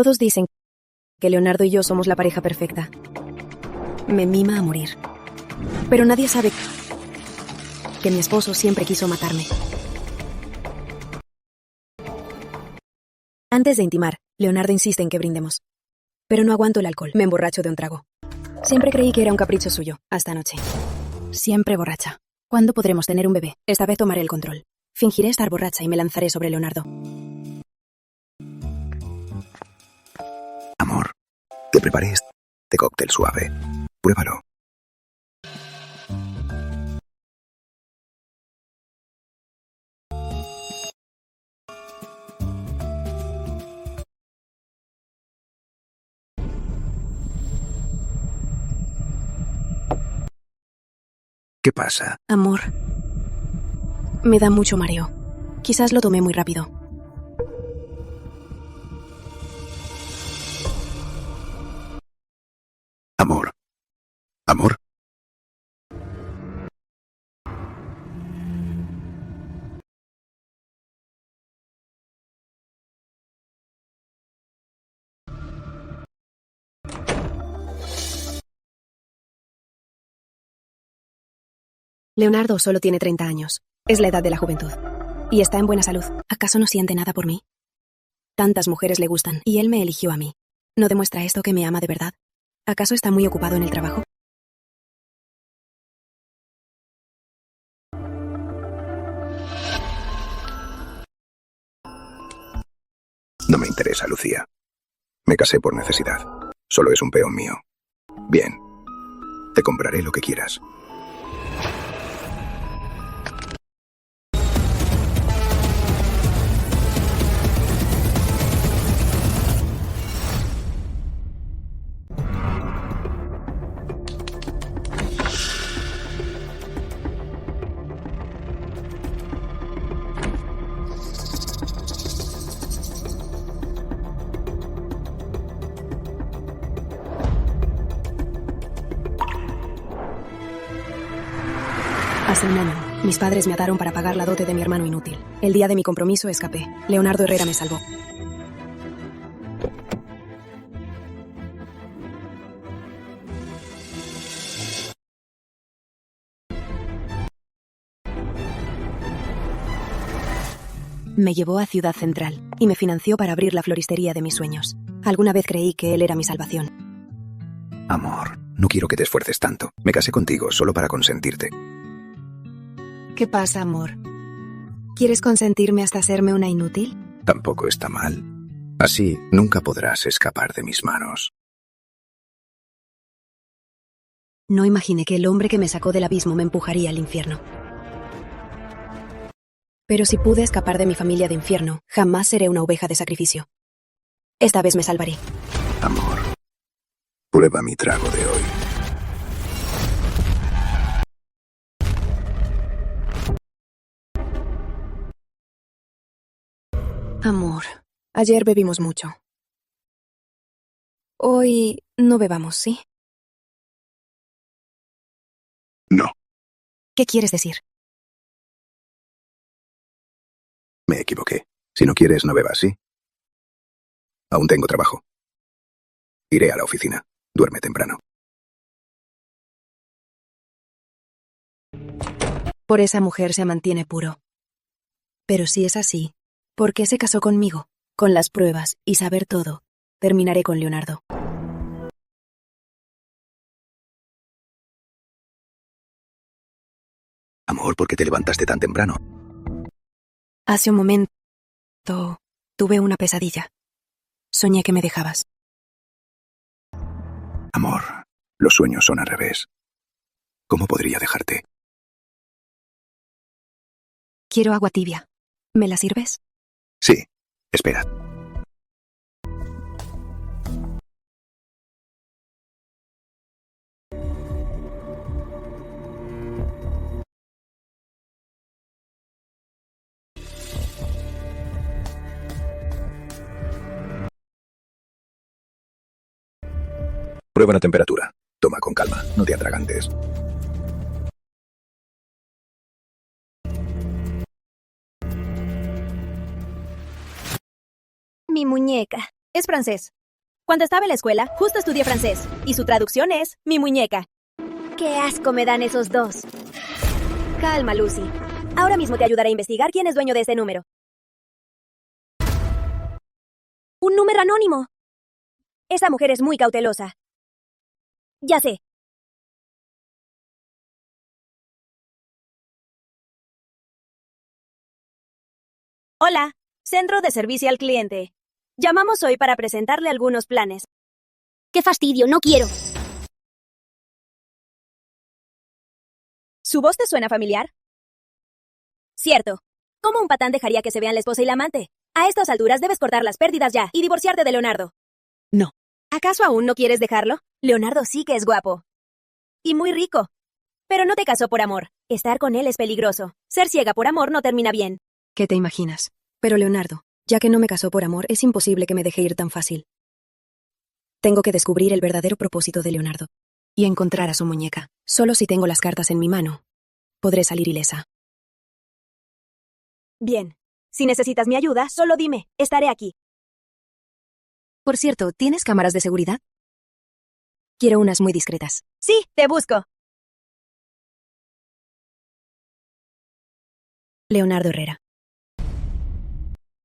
Todos dicen que Leonardo y yo somos la pareja perfecta. Me mima a morir. Pero nadie sabe que mi esposo siempre quiso matarme. Antes de intimar, Leonardo insiste en que brindemos. Pero no aguanto el alcohol, me emborracho de un trago. Siempre creí que era un capricho suyo, hasta anoche. Siempre borracha. ¿Cuándo podremos tener un bebé? Esta vez tomaré el control. Fingiré estar borracha y me lanzaré sobre Leonardo. Amor, te preparé este cóctel suave. Pruébalo. ¿Qué pasa? Amor, me da mucho mareo. Quizás lo tomé muy rápido. Amor. Amor. Leonardo solo tiene 30 años. Es la edad de la juventud. Y está en buena salud. ¿Acaso no siente nada por mí? Tantas mujeres le gustan, y él me eligió a mí. ¿No demuestra esto que me ama de verdad? ¿Acaso está muy ocupado en el trabajo? No me interesa, Lucía. Me casé por necesidad. Solo es un peón mío. Bien. Te compraré lo que quieras. Hace un año, mis padres me ataron para pagar la dote de mi hermano inútil. El día de mi compromiso escapé. Leonardo Herrera me salvó. Me llevó a Ciudad Central y me financió para abrir la floristería de mis sueños. Alguna vez creí que él era mi salvación. Amor, no quiero que te esfuerces tanto. Me casé contigo solo para consentirte. ¿Qué pasa, amor? ¿Quieres consentirme hasta hacerme una inútil? Tampoco está mal. Así nunca podrás escapar de mis manos. No imaginé que el hombre que me sacó del abismo me empujaría al infierno. Pero si pude escapar de mi familia de infierno, jamás seré una oveja de sacrificio. Esta vez me salvaré. Amor, prueba mi trago de hoy. Amor, ayer bebimos mucho. Hoy no bebamos, ¿sí? No, ¿Qué quieres decir? me equivoqué. Si no quieres, no bebas, ¿sí? Aún tengo trabajo. Iré a la oficina. Duerme temprano. Por esa mujer se mantiene puro. Pero si es así, ¿por qué se casó conmigo? Con las pruebas y saber todo, terminaré con Leonardo. Amor, ¿por qué te levantaste tan temprano? Hace un momento tuve una pesadilla. Soñé que me dejabas. Amor, los sueños son al revés. ¿Cómo podría dejarte? Quiero agua tibia. ¿Me la sirves? Sí, espera. Prueba la temperatura. Toma con calma, no te atragantes. Mi muñeca. Es francés. Cuando estaba en la escuela, justo estudié francés, y su traducción es mi muñeca. ¡Qué asco me dan esos dos! Calma, Lucy. Ahora mismo te ayudaré a investigar quién es dueño de ese número. ¡Un número anónimo! Esa mujer es muy cautelosa. Ya sé. Hola, Centro de Servicio al Cliente. Llamamos hoy para presentarle algunos planes. ¡Qué fastidio! ¡No quiero! ¿Su voz te suena familiar? Cierto. ¿Cómo un patán dejaría que se vean la esposa y la amante? A estas alturas debes cortar las pérdidas ya y divorciarte de Leonardo. No. ¿Acaso aún no quieres dejarlo? Leonardo sí que es guapo. Y muy rico. Pero no te casó por amor. Estar con él es peligroso. Ser ciega por amor no termina bien. ¿Qué te imaginas? Pero Leonardo, ya que no me casó por amor, es imposible que me deje ir tan fácil. Tengo que descubrir el verdadero propósito de Leonardo y encontrar a su muñeca. Solo si tengo las cartas en mi mano, podré salir ilesa. Bien. Si necesitas mi ayuda, solo dime. Estaré aquí. Por cierto, ¿tienes cámaras de seguridad? Quiero unas muy discretas. Sí, te busco. Leonardo Herrera.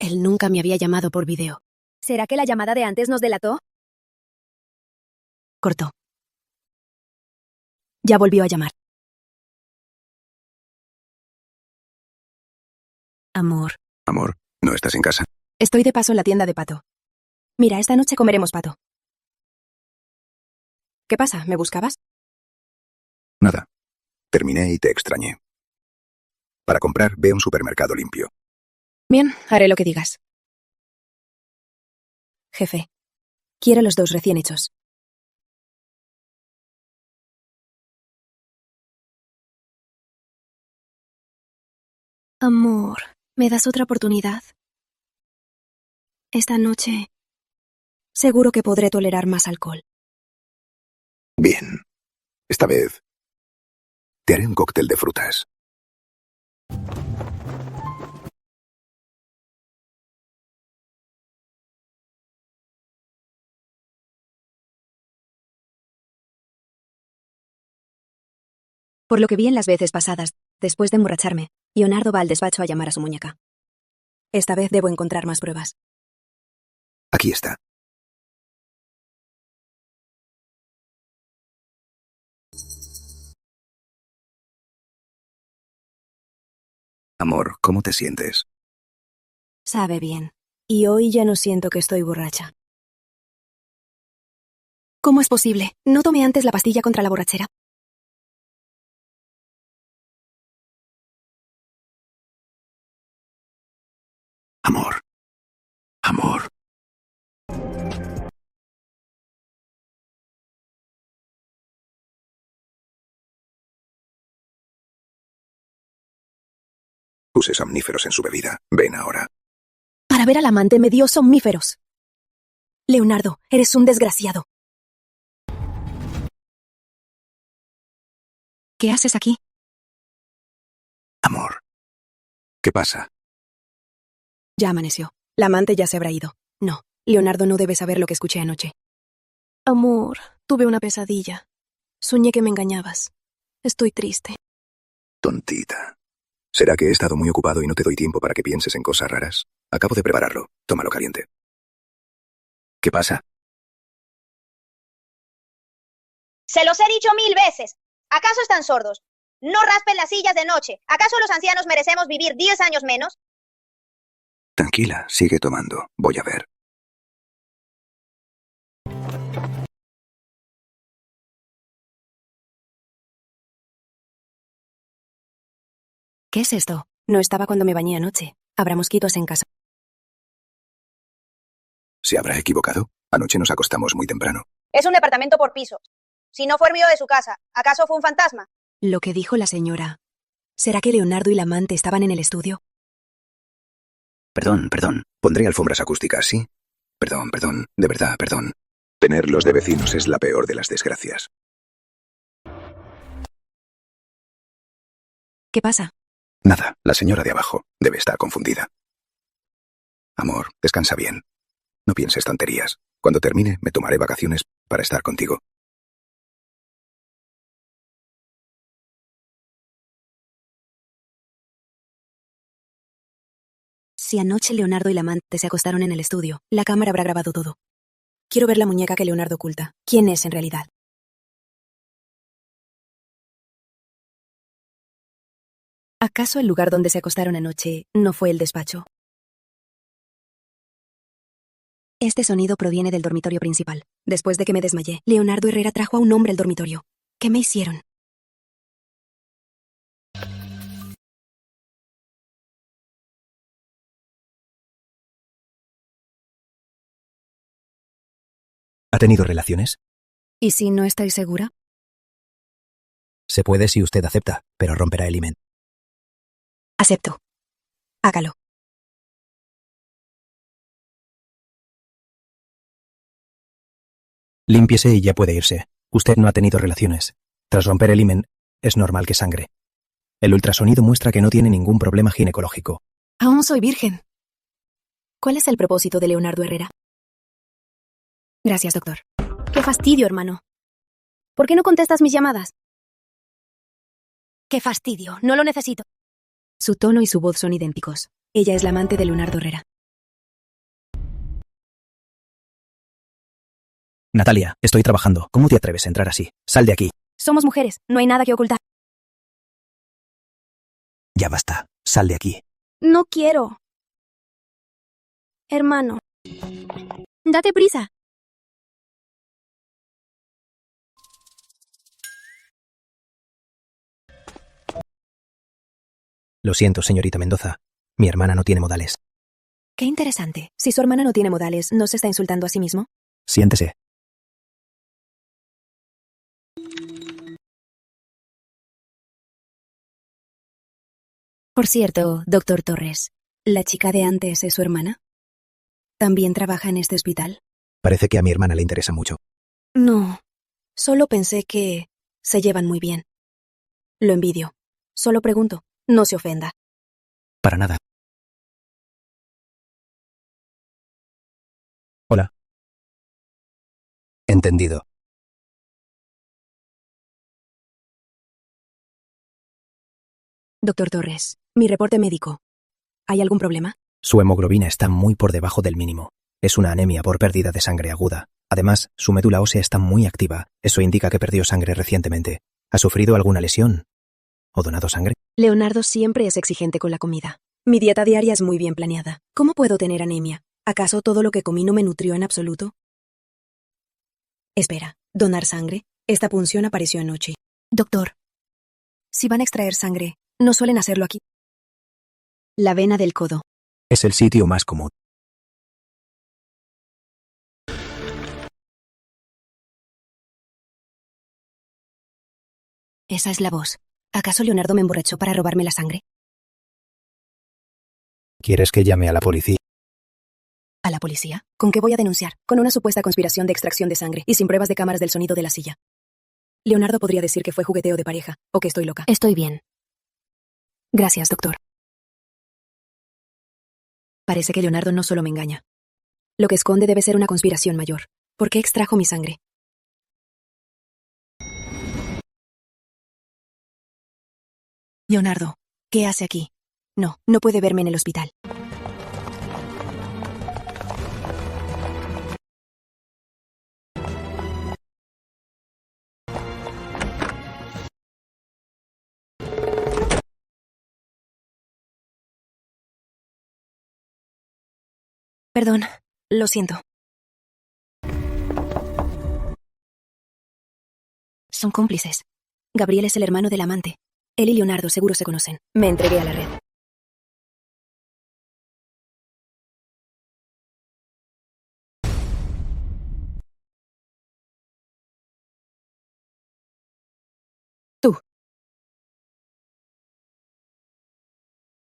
Él nunca me había llamado por video. ¿Será que la llamada de antes nos delató? Cortó. Ya volvió a llamar. Amor. Amor, ¿no estás en casa? Estoy de paso en la tienda de pato. Mira, esta noche comeremos pato. ¿Qué pasa? ¿Me buscabas? Nada. Terminé y te extrañé. Para comprar, ve a un supermercado limpio. Bien, haré lo que digas. Jefe, quiero los 2 recién hechos. Amor, ¿me das otra oportunidad? Esta noche, seguro que podré tolerar más alcohol. Bien. Esta vez, te haré un cóctel de frutas. Por lo que vi en las veces pasadas, después de emborracharme, Leonardo va al despacho a llamar a su muñeca. Esta vez debo encontrar más pruebas. Aquí está. Amor, ¿cómo te sientes? Sabe bien. Y hoy ya no siento que estoy borracha. ¿Cómo es posible? ¿No tomé antes la pastilla contra la borrachera? Amor. Amor. Puse somníferos en su bebida. Ven ahora. Para ver al amante me dio somníferos. Leonardo, eres un desgraciado. ¿Qué haces aquí? Amor. ¿Qué pasa? Ya amaneció. La amante ya se habrá ido. No, Leonardo no debe saber lo que escuché anoche. Amor, tuve una pesadilla. Soñé que me engañabas. Estoy triste. Tontita. ¿Será que he estado muy ocupado y no te doy tiempo para que pienses en cosas raras? Acabo de prepararlo. Tómalo caliente. ¿Qué pasa? Se los he dicho 1000 veces. ¿Acaso están sordos? No raspen las sillas de noche. ¿Acaso los ancianos merecemos vivir 10 años menos? Tranquila, sigue tomando. Voy a ver. ¿Qué es esto? No estaba cuando me bañé anoche. Habrá mosquitos en casa. ¿Se habrá equivocado? Anoche nos acostamos muy temprano. Es un departamento por piso. Si no fue ruido de su casa, ¿acaso fue un fantasma? Lo que dijo la señora. ¿Será que Leonardo y la amante estaban en el estudio? Perdón. Pondré alfombras acústicas, ¿sí? Perdón. De verdad, perdón. Tenerlos de vecinos es la peor de las desgracias. ¿Qué pasa? Nada, la señora de abajo debe estar confundida. Amor, descansa bien. No pienses tonterías. Cuando termine, me tomaré vacaciones para estar contigo. Si anoche Leonardo y la amante se acostaron en el estudio, la cámara habrá grabado todo. Quiero ver la muñeca que Leonardo oculta. ¿Quién es en realidad? ¿Acaso el lugar donde se acostaron anoche no fue el despacho? Este sonido proviene del dormitorio principal. Después de que me desmayé, Leonardo Herrera trajo a un hombre al dormitorio. ¿Qué me hicieron? ¿Ha tenido relaciones? ¿Y si no estoy segura? Se puede si usted acepta, pero romperá el himen. Acepto. Hágalo. Límpiese y ya puede irse. Usted no ha tenido relaciones. Tras romper el himen, es normal que sangre. El ultrasonido muestra que no tiene ningún problema ginecológico. Aún soy virgen. ¿Cuál es el propósito de Leonardo Herrera? Gracias, doctor. Qué fastidio, hermano. ¿Por qué no contestas mis llamadas? Qué fastidio, no lo necesito. Su tono y su voz son idénticos. Ella es la amante de Leonardo Herrera. Natalia, estoy trabajando. ¿Cómo te atreves a entrar así? Sal de aquí. Somos mujeres, no hay nada que ocultar. Ya basta. Sal de aquí. No quiero. Hermano. Date prisa. Lo siento, señorita Mendoza. Mi hermana no tiene modales. Qué interesante. Si su hermana no tiene modales, ¿no se está insultando a sí mismo? Siéntese. Por cierto, doctor Torres, ¿la chica de antes es su hermana? ¿También trabaja en este hospital? Parece que a mi hermana le interesa mucho. No, solo pensé que se llevan muy bien. Lo envidio. Solo pregunto, no se ofenda. Para nada. Hola. Entendido. Doctor Torres, mi reporte médico. ¿Hay algún problema? Su hemoglobina está muy por debajo del mínimo. Es una anemia por pérdida de sangre aguda. Además, su médula ósea está muy activa. Eso indica que perdió sangre recientemente. ¿Ha sufrido alguna lesión? ¿O donado sangre? Leonardo siempre es exigente con la comida. Mi dieta diaria es muy bien planeada. ¿Cómo puedo tener anemia? ¿Acaso todo lo que comí no me nutrió en absoluto? Espera, ¿donar sangre? Esta punción apareció anoche. Doctor, si van a extraer sangre, ¿no suelen hacerlo aquí? La vena del codo. Es el sitio más común. Esa es la voz. ¿Acaso Leonardo me emborrachó para robarme la sangre? ¿Quieres que llame a la policía? ¿A la policía? ¿Con qué voy a denunciar? Con una supuesta conspiración de extracción de sangre y sin pruebas de cámaras del sonido de la silla. Leonardo podría decir que fue jugueteo de pareja, o que estoy loca. Estoy bien. Gracias, doctor. Parece que Leonardo no solo me engaña. Lo que esconde debe ser una conspiración mayor. ¿Por qué extrajo mi sangre? Leonardo, ¿qué hace aquí? No, no puede verme en el hospital. Perdón, lo siento. Son cómplices. Gabriel es el hermano del amante. Él y Leonardo seguro se conocen. Me entregué a la red. Tú.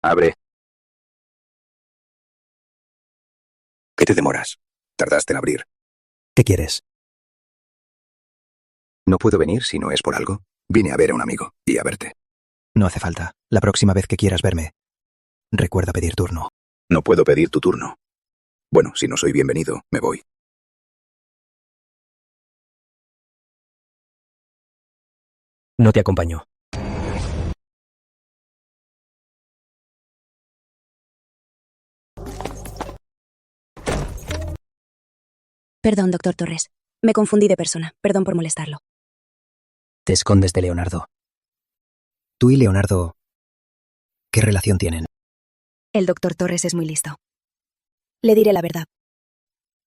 Abre. ¿Qué te demoras? ¿Tardaste en abrir? ¿Qué quieres? No puedo venir si no es por algo. Vine a ver a un amigo y a verte. No hace falta. La próxima vez que quieras verme, recuerda pedir turno. No puedo pedir tu turno. Bueno, si no soy bienvenido, me voy. No te acompaño. Perdón, doctor Torres. Me confundí de persona. Perdón por molestarlo. Te escondes de Leonardo. Tú y Leonardo, ¿qué relación tienen? El doctor Torres es muy listo. Le diré la verdad.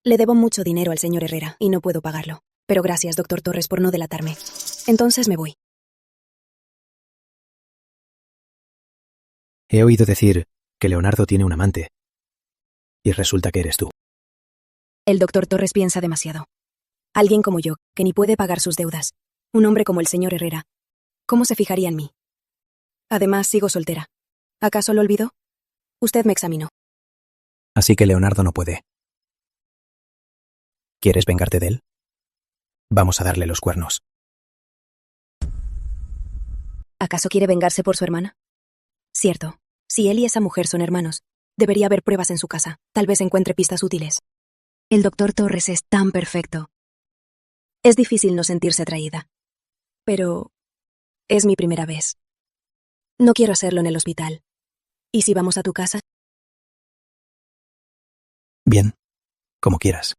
Le debo mucho dinero al señor Herrera y no puedo pagarlo. Pero gracias, doctor Torres, por no delatarme. Entonces me voy. He oído decir que Leonardo tiene un amante. Y resulta que eres tú. El doctor Torres piensa demasiado. Alguien como yo, que ni puede pagar sus deudas. Un hombre como el señor Herrera. ¿Cómo se fijaría en mí? Además, sigo soltera. ¿Acaso lo olvidó? Usted me examinó. Así que Leonardo no puede. ¿Quieres vengarte de él? Vamos a darle los cuernos. ¿Acaso quiere vengarse por su hermana? Cierto. Si él y esa mujer son hermanos, debería haber pruebas en su casa. Tal vez encuentre pistas útiles. El doctor Torres es tan perfecto. Es difícil no sentirse atraída. Pero es mi primera vez. No quiero hacerlo en el hospital. ¿Y si vamos a tu casa? Bien, como quieras.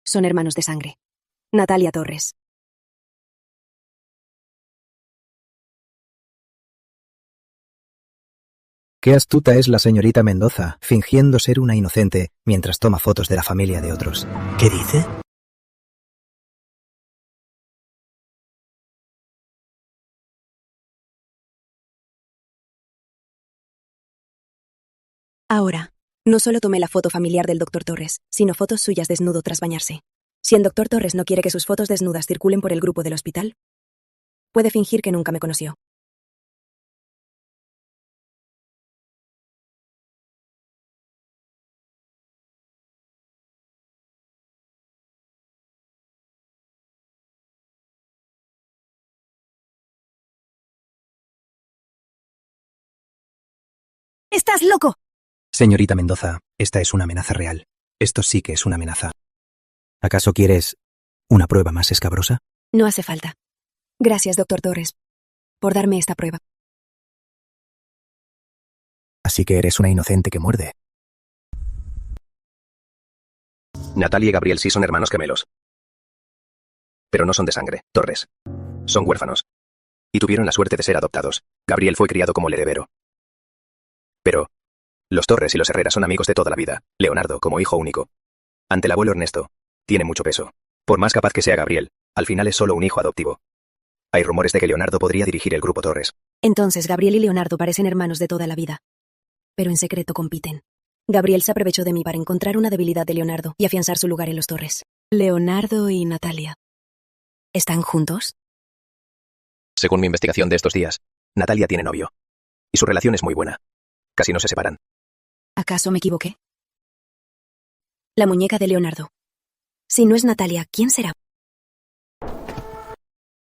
Son hermanos de sangre. Natalia Torres. Qué astuta es la señorita Mendoza, fingiendo ser una inocente mientras toma fotos de la familia de otros. ¿Qué dice? Ahora, no solo tomé la foto familiar del doctor Torres, sino fotos suyas desnudo tras bañarse. Si el doctor Torres no quiere que sus fotos desnudas circulen por el grupo del hospital, puede fingir que nunca me conoció. ¡Estás loco! Señorita Mendoza, esta es una amenaza real. Esto sí que es una amenaza. ¿Acaso quieres una prueba más escabrosa? No hace falta. Gracias, doctor Torres, por darme esta prueba. Así que eres una inocente que muerde. Natalia y Gabriel sí son hermanos gemelos. Pero no son de sangre, Torres. Son huérfanos. Y tuvieron la suerte de ser adoptados. Gabriel fue criado como el heredero. Pero los Torres y los Herrera son amigos de toda la vida. Leonardo, como hijo único. Ante el abuelo Ernesto, tiene mucho peso. Por más capaz que sea Gabriel, al final es solo un hijo adoptivo. Hay rumores de que Leonardo podría dirigir el grupo Torres. Entonces, Gabriel y Leonardo parecen hermanos de toda la vida. Pero en secreto compiten. Gabriel se aprovechó de mí para encontrar una debilidad de Leonardo y afianzar su lugar en los Torres. Leonardo y Natalia. ¿Están juntos? Según mi investigación de estos días, Natalia tiene novio. Y su relación es muy buena. Casi no se separan. ¿Acaso me equivoqué? La muñeca de Leonardo. Si no es Natalia, ¿quién será?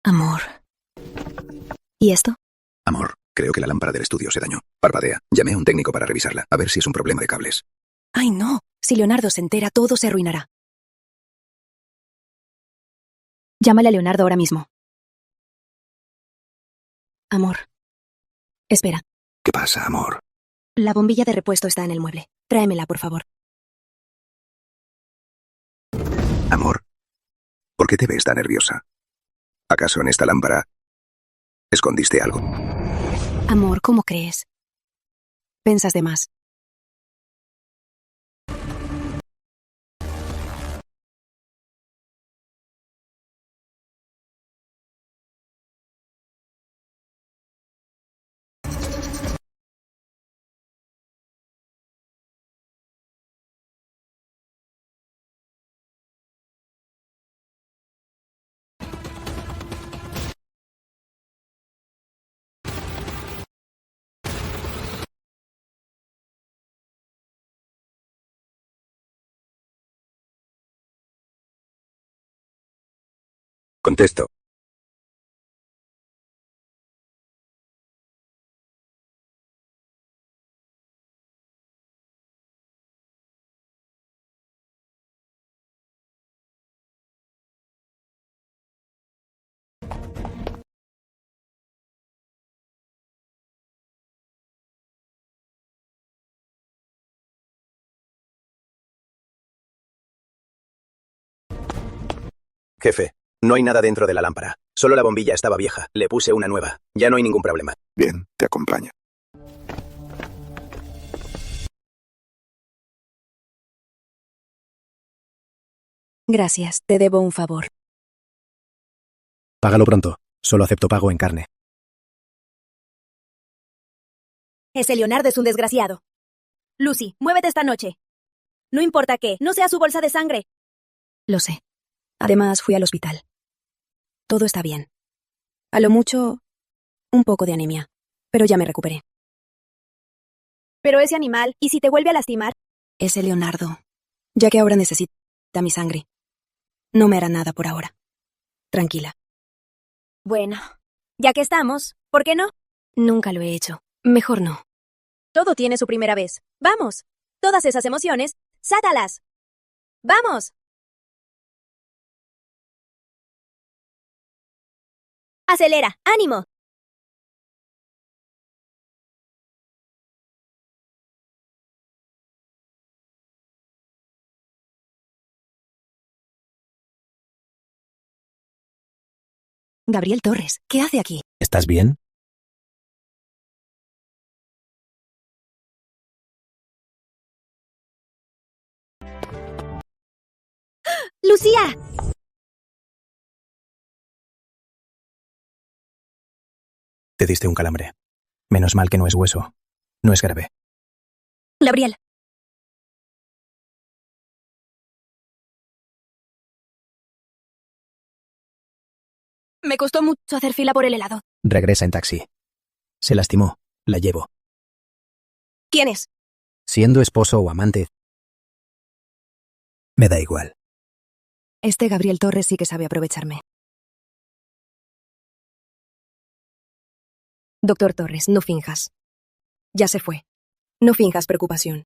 Amor. ¿Y esto? Amor, creo que la lámpara del estudio se dañó. Parpadea. Llamé a un técnico para revisarla, a ver si es un problema de cables. ¡Ay, no! Si Leonardo se entera, todo se arruinará. Llámale a Leonardo ahora mismo. Amor. Espera. ¿Qué pasa, amor? La bombilla de repuesto está en el mueble. Tráemela, por favor. Amor, ¿por qué te ves tan nerviosa? ¿Acaso en esta lámpara escondiste algo? Amor, ¿cómo crees? Pensas de más. Contesto. Jefe, no hay nada dentro de la lámpara. Solo la bombilla estaba vieja. Le puse una nueva. Ya no hay ningún problema. Bien, te acompaño. Gracias, te debo un favor. Págalo pronto. Solo acepto pago en carne. Ese Leonardo es un desgraciado. Lucy, muévete esta noche. No importa qué, no sea su bolsa de sangre. Lo sé. Además, fui al hospital. Todo está bien. A lo mucho, un poco de anemia. Pero ya me recuperé. Pero ese animal, ¿y si te vuelve a lastimar? Ese Leonardo, ya que ahora necesita mi sangre. No me hará nada por ahora. Tranquila. Bueno, ya que estamos, ¿por qué no? Nunca lo he hecho. Mejor no. Todo tiene su primera vez. Vamos. Todas esas emociones, sácalas. ¡Vamos! Acelera, ánimo. Gabriel Torres, ¿qué hace aquí? ¿Estás bien? ¡Lucía! Te diste un calambre. Menos mal que no es hueso. No es grave. Gabriel. Me costó mucho hacer fila por el helado. Regresa en taxi. Se lastimó. La llevo. ¿Quién es? Siendo esposo o amante, me da igual. Este Gabriel Torres sí que sabe aprovecharme. Doctor Torres, no finjas. Ya se fue. No finjas preocupación.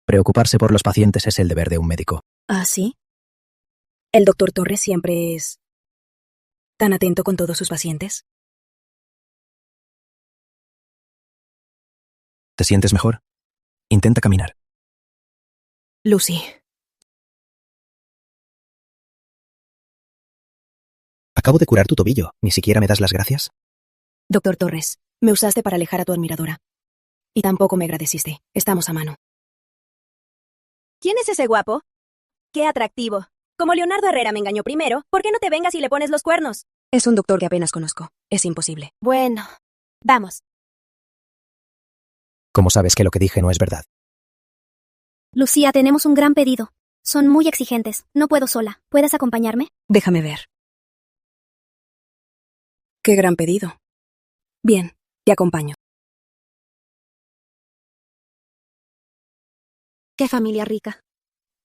Preocuparse por los pacientes es el deber de un médico. ¿Ah, sí? ¿El doctor Torres siempre es tan atento con todos sus pacientes? ¿Te sientes mejor? Intenta caminar. Lucy, Acabo de curar tu tobillo. ¿Ni siquiera me das las gracias? doctor Torres, me usaste para alejar a tu admiradora. Y tampoco me agradeciste. Estamos a mano. ¿Quién es ese guapo? ¡Qué atractivo! Como Leonardo Herrera me engañó primero, ¿por qué no te vengas y le pones los cuernos? Es un doctor que apenas conozco. Es imposible. Bueno, vamos. ¿Cómo sabes que lo que dije no es verdad? Lucía, tenemos un gran pedido. Son muy exigentes. No puedo sola. ¿Puedes acompañarme? Déjame ver. Qué gran pedido. Bien, te acompaño. Qué familia rica.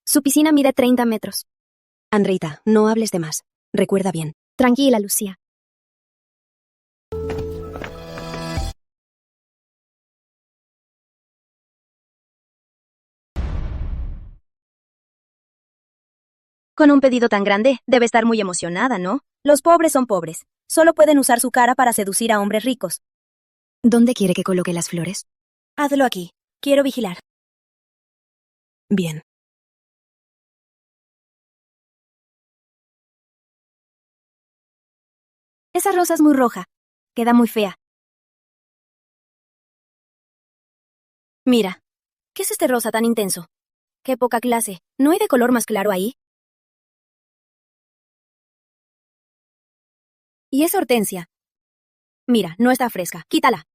Su piscina mide 30 metros. Andreita, no hables de más. Recuerda bien. Tranquila, Lucía. Con un pedido tan grande, debe estar muy emocionada, ¿no? Los pobres son pobres. Solo pueden usar su cara para seducir a hombres ricos. ¿Dónde quiere que coloque las flores? Hazlo aquí. Quiero vigilar. Bien. Esa rosa es muy roja. Queda muy fea. Mira. ¿Qué es este rosa tan intenso? Qué poca clase. ¿No hay de color más claro ahí? ¿Y esa hortensia? Mira, no está fresca. Quítala.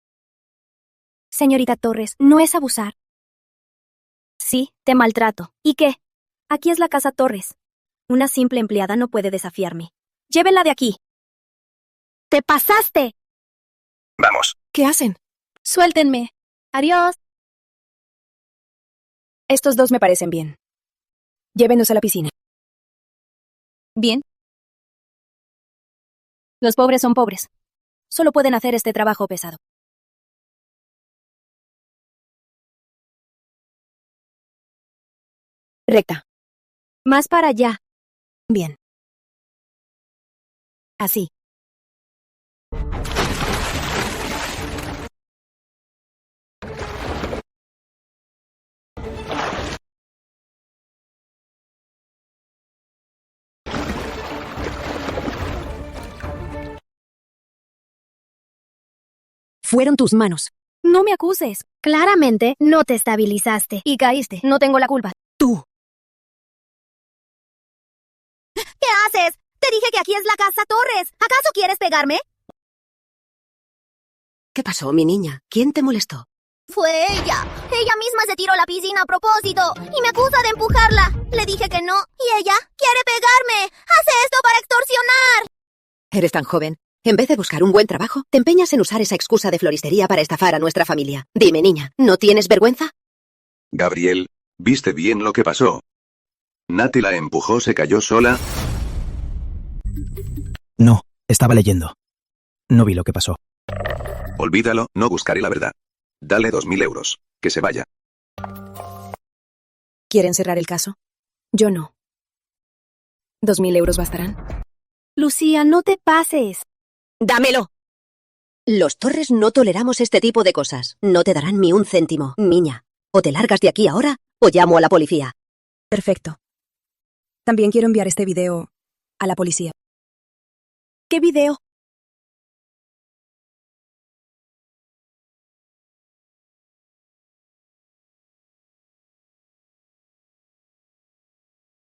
Señorita Torres, no es abusar. Sí, te maltrato. ¿Y qué? Aquí es la casa Torres. Una simple empleada no puede desafiarme. Llévenla de aquí. ¡Te pasaste! Vamos. ¿Qué hacen? Suéltenme. Adiós. Estos dos me parecen bien. Llévenos a la piscina. Bien. Los pobres son pobres. Solo pueden hacer este trabajo pesado. Recta. Más para allá. Bien. Así. Fueron tus manos. No me acuses. Claramente no te estabilizaste. Y caíste. No tengo la culpa. Tú. ¿Qué haces? Te dije que aquí es la casa Torres. ¿Acaso quieres pegarme? ¿Qué pasó, mi niña? ¿Quién te molestó? Fue ella. Ella misma se tiró a la piscina a propósito y me acusa de empujarla. Le dije que no y ella quiere pegarme. Hace esto para extorsionar. Eres tan joven. En vez de buscar un buen trabajo, te empeñas en usar esa excusa de floristería para estafar a nuestra familia. Dime, niña, ¿no tienes vergüenza? Gabriel, ¿viste bien lo que pasó? Nati la empujó, se cayó sola. No, estaba leyendo. No vi lo que pasó. Olvídalo, no buscaré la verdad. Dale 2.000 euros. Que se vaya. ¿Quieren cerrar el caso? Yo no. 2.000 euros bastarán. Lucía, no te pases. ¡Dámelo! Los Torres no toleramos este tipo de cosas. No te darán ni un céntimo, niña. O te largas de aquí ahora, o llamo a la policía. Perfecto. También quiero enviar este video a la policía. ¿Qué video?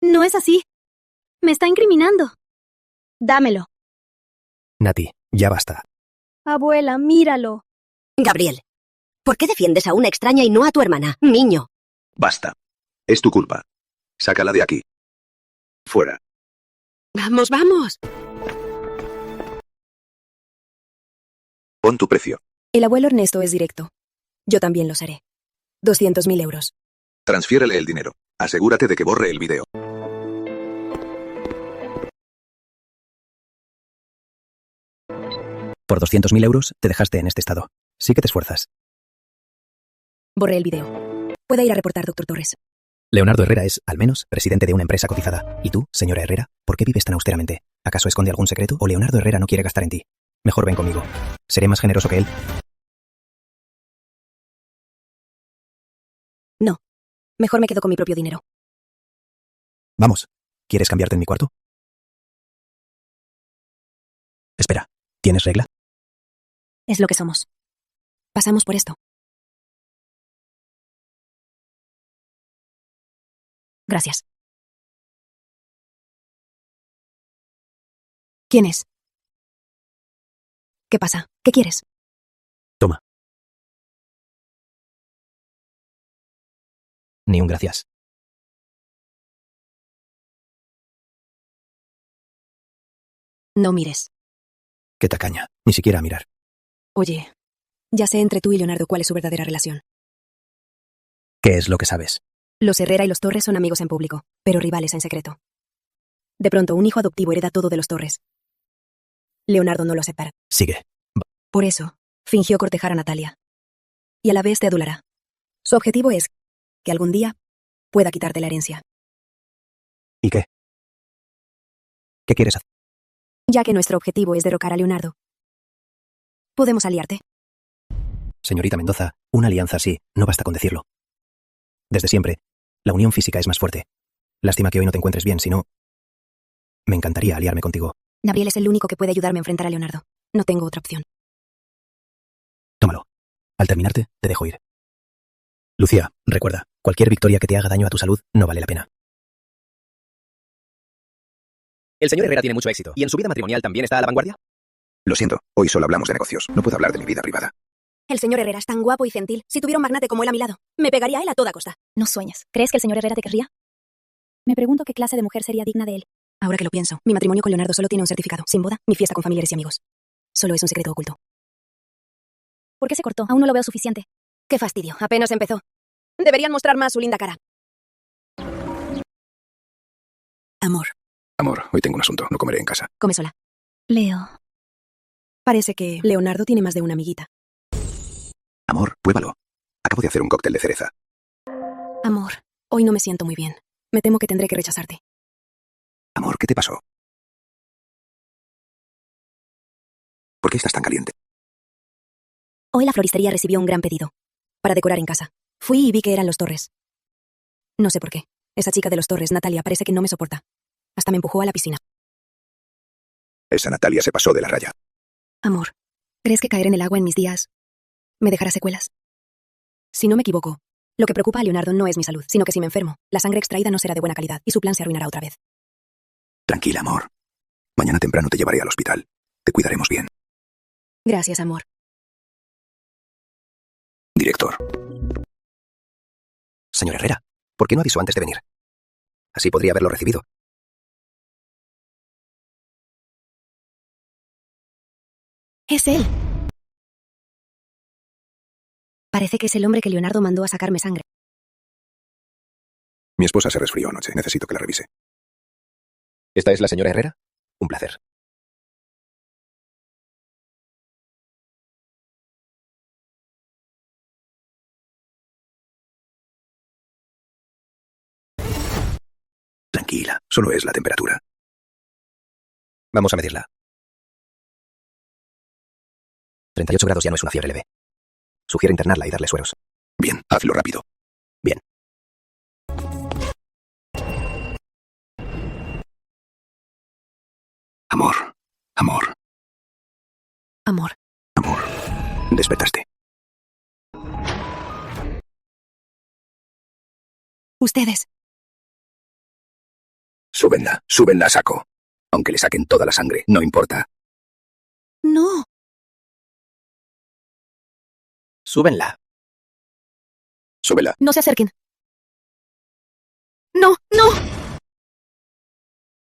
No es así. Me está incriminando. Dámelo. Nati, ya basta. Abuela, míralo. Gabriel, ¿por qué defiendes a una extraña y no a tu hermana, niño? Basta. Es tu culpa. Sácala de aquí. Fuera. Vamos, vamos. Pon tu precio. El abuelo Ernesto es directo. Yo también los haré. 200.000 euros. Transfiérele el dinero. Asegúrate de que borre el video. Por 200.000 euros te dejaste en este estado. Sí que te esfuerzas. Borré el video. Puede ir a reportar, doctor Torres. Leonardo Herrera es, al menos, presidente de una empresa cotizada. ¿Y tú, señora Herrera, por qué vives tan austeramente? ¿Acaso esconde algún secreto o Leonardo Herrera no quiere gastar en ti? Mejor ven conmigo. Seré más generoso que él. No. Mejor me quedo con mi propio dinero. Vamos. ¿Quieres cambiarte en mi cuarto? Espera. ¿Tienes regla? Es lo que somos. Pasamos por esto. Gracias. ¿Quién es? ¿Qué pasa? ¿Qué quieres? Toma. Ni un gracias. No mires. Qué tacaña. Ni siquiera a mirar. Oye, ya sé entre tú y Leonardo cuál es su verdadera relación. ¿Qué es lo que sabes? Los Herrera y los Torres son amigos en público, pero rivales en secreto. De pronto, un hijo adoptivo hereda todo de los Torres. Leonardo no lo aceptará. Sigue. Por eso, fingió cortejar a Natalia. Y a la vez te adulará. Su objetivo es que algún día pueda quitarte la herencia. ¿Y qué? ¿Qué quieres hacer? Ya que nuestro objetivo es derrocar a Leonardo. ¿Podemos aliarte? Señorita Mendoza, una alianza así, no basta con decirlo. Desde siempre, la unión física es más fuerte. Lástima que hoy no te encuentres bien, si no... Me encantaría aliarme contigo. Gabriel es el único que puede ayudarme a enfrentar a Leonardo. No tengo otra opción. Tómalo. Al terminarte, te dejo ir. Lucía, recuerda, cualquier victoria que te haga daño a tu salud no vale la pena. El señor Herrera tiene mucho éxito. ¿Y en su vida matrimonial también está a la vanguardia? Lo siento, hoy solo hablamos de negocios. No puedo hablar de mi vida privada. El señor Herrera es tan guapo y gentil. Si tuviera un magnate como él a mi lado, me pegaría a él a toda costa. No sueñas. ¿Crees que el señor Herrera te querría? Me pregunto qué clase de mujer sería digna de él. Ahora que lo pienso, mi matrimonio con Leonardo solo tiene un certificado. Sin boda, mi fiesta con familiares y amigos. Solo es un secreto oculto. ¿Por qué se cortó? Aún no lo veo suficiente. Qué fastidio, apenas empezó. Deberían mostrar más su linda cara. Amor, Amor, hoy tengo un asunto. No comeré en casa. come sola. Leo, Parece que Leonardo tiene más de una amiguita. Amor, pruébalo. Acabo de hacer un cóctel de cereza. Amor, hoy no me siento muy bien. Me temo que tendré que rechazarte. Amor, ¿qué te pasó? ¿Por qué estás tan caliente? Hoy la floristería recibió un gran pedido. Para decorar en casa. Fui y vi que eran los Torres. No sé por qué. Esa chica de los Torres, Natalia, parece que no me soporta. Hasta me empujó a la piscina. Esa Natalia se pasó de la raya. Amor, ¿crees que caer en el agua en mis días me dejará secuelas? Si no me equivoco, lo que preocupa a Leonardo no es mi salud, sino que si me enfermo, la sangre extraída no será de buena calidad y su plan se arruinará otra vez. Tranquila, amor. Mañana temprano te llevaré al hospital. Te cuidaremos bien. Gracias, amor. Director. Señor Herrera, ¿por qué no avisó antes de venir? Así podría haberlo recibido. Es él. Parece que es el hombre que Leonardo mandó a sacarme sangre. Mi esposa se resfrió anoche. Necesito que la revise. ¿Esta es la señora Herrera? Un placer. Tranquila, solo es la temperatura. Vamos a medirla. 38 grados ya no es una fiebre leve. Sugiero internarla y darle sueros. Bien, hazlo rápido. Bien. Amor, amor, Amor. amor. Despertaste. Ustedes. Súbenla a saco. Aunque le saquen toda la sangre, no importa. No. Súbenla. Súbela. No se acerquen. No, no.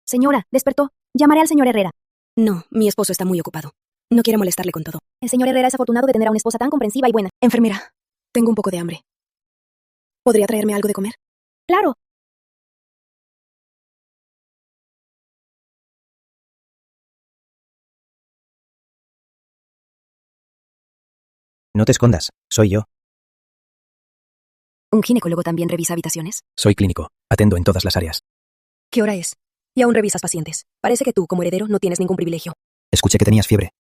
Señora, despertó. Llamaré al señor Herrera. No, mi esposo está muy ocupado. No quiero molestarle con todo. El señor Herrera es afortunado de tener a una esposa tan comprensiva y buena. Enfermera, tengo un poco de hambre. ¿Podría traerme algo de comer? Claro. No te escondas, soy yo. ¿Un ginecólogo también revisa habitaciones? Soy clínico, atendo en todas las áreas. ¿Qué hora es? Y aún revisas pacientes. Parece que tú, como heredero, no tienes ningún privilegio. Escuché que tenías fiebre.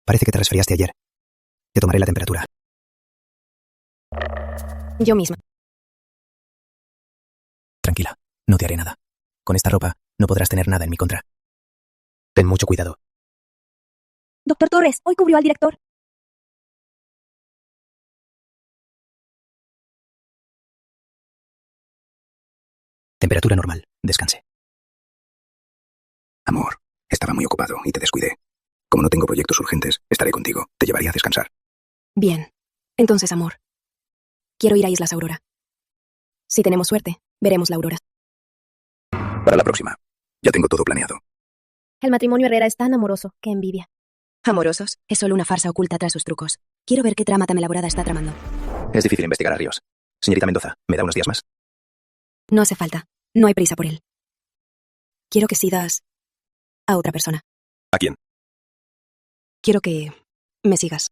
Parece que te resfriaste ayer. Te tomaré la temperatura. Yo misma. Tranquila, no te haré nada. Con esta ropa, no podrás tener nada en mi contra. Ten mucho cuidado. Doctor Torres, hoy cubrió al director. Temperatura normal, descanse. Amor, estaba muy ocupado y te descuidé. Como no tengo proyectos urgentes, estaré contigo. Te llevaré a descansar. Bien. Entonces, amor. Quiero ir a Islas Aurora. Si tenemos suerte, veremos la aurora. Para la próxima. Ya tengo todo planeado. El matrimonio Herrera es tan amoroso, qué envidia. Amorosos, es solo una farsa oculta tras sus trucos. Quiero ver qué trama tan elaborada está tramando. Es difícil investigar a Ríos. Señorita Mendoza, ¿me da unos días más? No hace falta. No hay prisa por él. Quiero que sigas a otra persona. ¿A quién? Quiero que me sigas.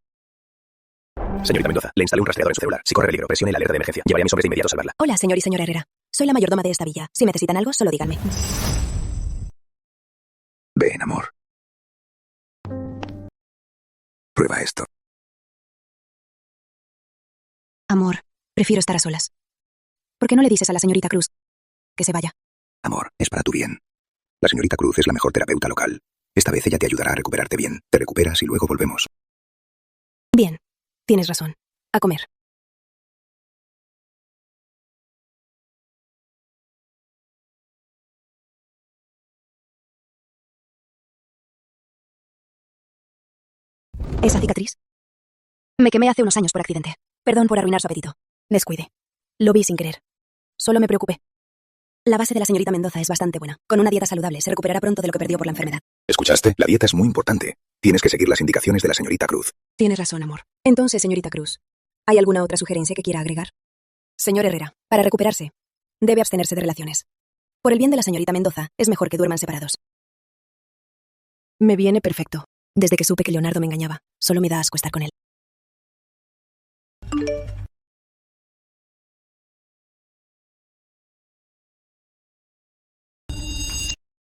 Señorita Mendoza, le instalé un rastreador en su celular. Si corre peligro, presione la alerta de emergencia. Llevaré a mis hombres de inmediato a salvarla. Hola, señor y señora Herrera. Soy la mayordoma de esta villa. Si necesitan algo, solo díganme. Ven, amor. Prueba esto. Amor, prefiero estar a solas. ¿Por qué no le dices a la señorita Cruz que se vaya? Amor, es para tu bien. La señorita Cruz es la mejor terapeuta local. Esta vez ella te ayudará a recuperarte bien. Te recuperas y luego volvemos. Bien, tienes razón. A comer. ¿Esa cicatriz? Me quemé hace unos años por accidente. Perdón por arruinar su apetito. Descuide. Lo vi sin querer. Solo me preocupé. La base de la señorita Mendoza es bastante buena. Con una dieta saludable se recuperará pronto de lo que perdió por la enfermedad. ¿Escuchaste? La dieta es muy importante. Tienes que seguir las indicaciones de la señorita Cruz. Tienes razón, amor. Entonces, señorita Cruz, ¿hay alguna otra sugerencia que quiera agregar? Señor Herrera, para recuperarse, debe abstenerse de relaciones. Por el bien de la señorita Mendoza, es mejor que duerman separados. Me viene perfecto. Desde que supe que Leonardo me engañaba, solo me da asco estar con él.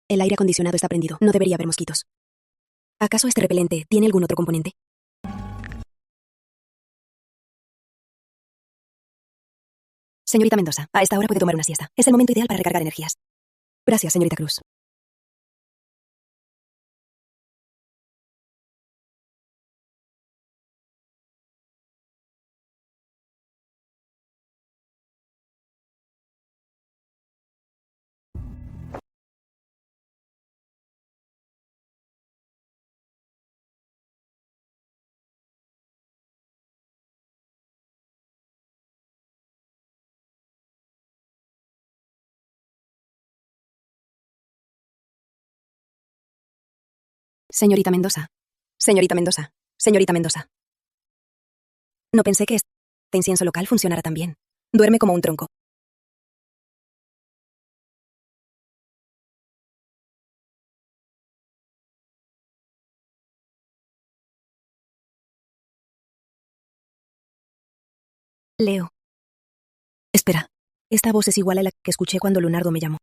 El aire acondicionado está prendido. No debería haber mosquitos. ¿Acaso este repelente tiene algún otro componente? Señorita Mendoza, a esta hora puede tomar una siesta. Es el momento ideal para recargar energías. Gracias, señorita Cruz. Señorita Mendoza. Señorita Mendoza. Señorita Mendoza. No pensé que este incienso local funcionara tan bien. Duerme como un tronco. Leo. Espera. Esta voz es igual a la que escuché cuando Leonardo me llamó.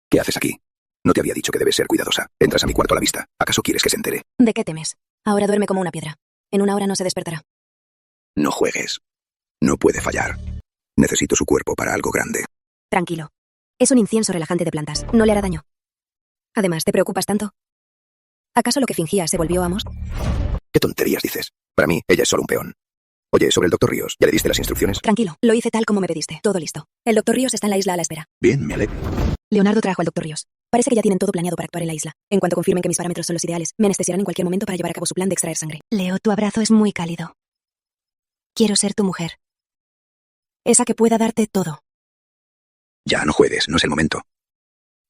¿Qué haces aquí? No te había dicho que debes ser cuidadosa. Entras a mi cuarto a la vista. ¿Acaso quieres que se entere? ¿De qué temes? Ahora duerme como una piedra. En una hora no se despertará. No juegues. No puede fallar. Necesito su cuerpo para algo grande. Tranquilo. Es un incienso relajante de plantas. No le hará daño. Además, ¿te preocupas tanto? ¿Acaso lo que fingía se volvió amos? ¿Qué tonterías dices? Para mí, ella es solo un peón. Oye, sobre el Dr. Ríos, ¿ya le diste las instrucciones? Tranquilo. Lo hice tal como me pediste. Todo listo. El Dr. Ríos está en la isla a la espera. Bien, me alegro. Leonardo trajo al Dr. Ríos. Parece que ya tienen todo planeado para actuar en la isla. En cuanto confirmen que mis parámetros son los ideales, me anestesiarán en cualquier momento para llevar a cabo su plan de extraer sangre. Leo, tu abrazo es muy cálido. Quiero ser tu mujer. Esa que pueda darte todo. Ya, no juegues, no es el momento.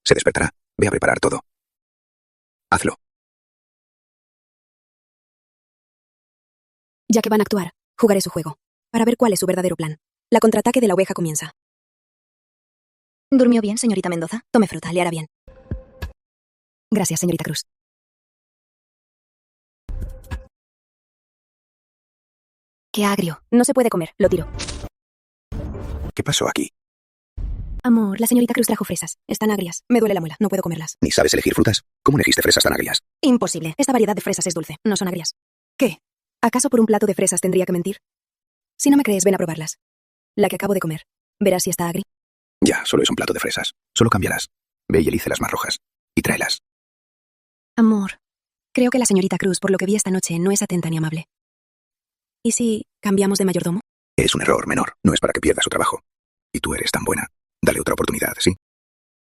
Se despertará. Ve a preparar todo. Hazlo. Ya que van a actuar, jugaré su juego, para ver cuál es su verdadero plan. La contraataque de la oveja comienza. ¿Durmió bien, señorita Mendoza? Tome fruta, le hará bien. Gracias, señorita Cruz. Qué agrio. No se puede comer, lo tiro. ¿Qué pasó aquí? Amor, la señorita Cruz trajo fresas. Están agrias. Me duele la muela, no puedo comerlas. ¿Ni sabes elegir frutas? ¿Cómo elegiste fresas tan agrias? Imposible. Esta variedad de fresas es dulce, no son agrias. ¿Qué? ¿Acaso por un plato de fresas tendría que mentir? Si no me crees, ven a probarlas. La que acabo de comer. Verás si está agri. Ya, solo es un plato de fresas. Solo cámbialas. Ve y elige las más rojas. Y tráelas. Amor, creo que la señorita Cruz, por lo que vi esta noche, no es atenta ni amable. ¿Y si cambiamos de mayordomo? Es un error menor. No es para que pierdas su trabajo. Y tú eres tan buena. Dale otra oportunidad, ¿sí?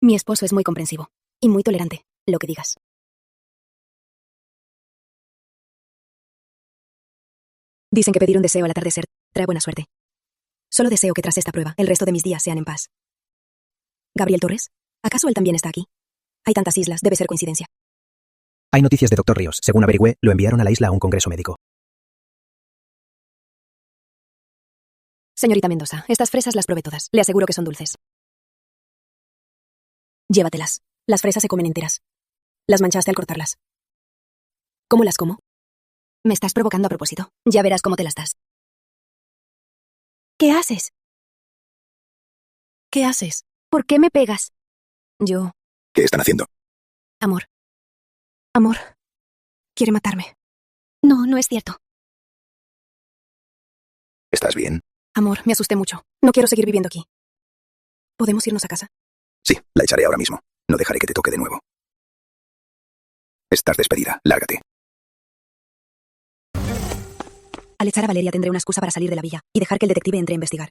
Mi esposo es muy comprensivo. Y muy tolerante. Lo que digas. Dicen que pedir un deseo al atardecer trae buena suerte. Solo deseo que tras esta prueba, el resto de mis días sean en paz. ¿Gabriel Torres? ¿Acaso él también está aquí? Hay tantas islas, debe ser coincidencia. Hay noticias de Dr. Ríos. Según averigüé, lo enviaron a la isla a un congreso médico. Señorita Mendoza, estas fresas las probé todas. Le aseguro que son dulces. Llévatelas. Las fresas se comen enteras. Las manchaste al cortarlas. ¿Cómo las como? Me estás provocando a propósito. Ya verás cómo te las das. ¿Qué haces? ¿Qué haces? ¿Por qué me pegas? Yo... ¿Qué están haciendo? Amor. Amor. Quiere matarme. No, no es cierto. ¿Estás bien? Amor, me asusté mucho. No quiero seguir viviendo aquí. ¿Podemos irnos a casa? Sí, la echaré ahora mismo. No dejaré que te toque de nuevo. Estás despedida. Lárgate. Al echar a Valeria tendré una excusa para salir de la villa y dejar que el detective entre a investigar.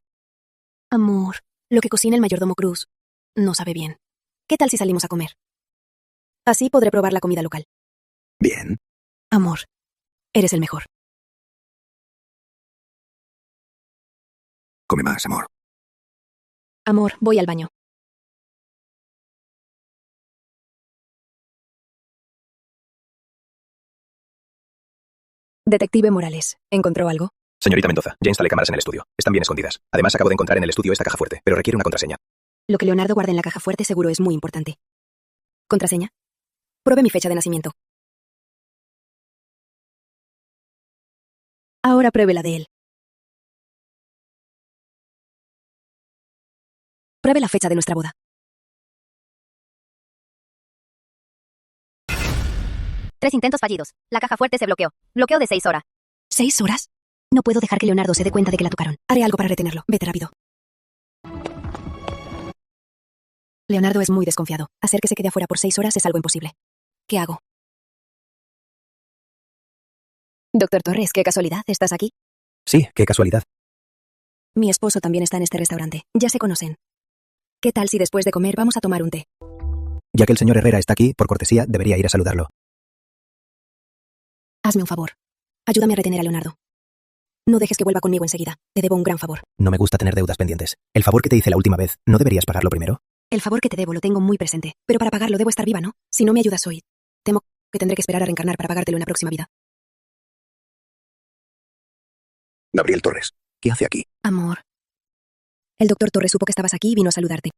Amor, lo que cocina el mayordomo Cruz no sabe bien. ¿Qué tal si salimos a comer? Así podré probar la comida local. Bien. Amor, eres el mejor. Come más, amor. Amor, voy al baño. Detective Morales, ¿encontró algo? Señorita Mendoza, ya instalé cámaras en el estudio. Están bien escondidas. Además, acabo de encontrar en el estudio esta caja fuerte, pero requiere una contraseña. Lo que Leonardo guarda en la caja fuerte seguro es muy importante. ¿Contraseña? Pruebe mi fecha de nacimiento. Ahora pruebe la de él. Pruebe la fecha de nuestra boda. 3 intentos fallidos. La caja fuerte se bloqueó. Bloqueo de 6 horas. ¿6 horas? No puedo dejar que Leonardo se dé cuenta de que la tocaron. Haré algo para retenerlo. Vete rápido. Leonardo es muy desconfiado. Hacer que se quede afuera por 6 horas es algo imposible. ¿Qué hago? Doctor Torres, qué casualidad. ¿Estás aquí? Sí, qué casualidad. Mi esposo también está en este restaurante. Ya se conocen. ¿Qué tal si después de comer vamos a tomar un té? Ya que el señor Herrera está aquí, por cortesía, debería ir a saludarlo. Hazme un favor. Ayúdame a retener a Leonardo. No dejes que vuelva conmigo enseguida. Te debo un gran favor. No me gusta tener deudas pendientes. El favor que te hice la última vez, ¿no deberías pagarlo primero? El favor que te debo lo tengo muy presente. Pero para pagarlo debo estar viva, ¿no? Si no me ayudas hoy, temo que tendré que esperar a reencarnar para pagártelo en la próxima vida. Gabriel Torres, ¿qué hace aquí? Amor. El doctor Torres supo que estabas aquí y vino a saludarte.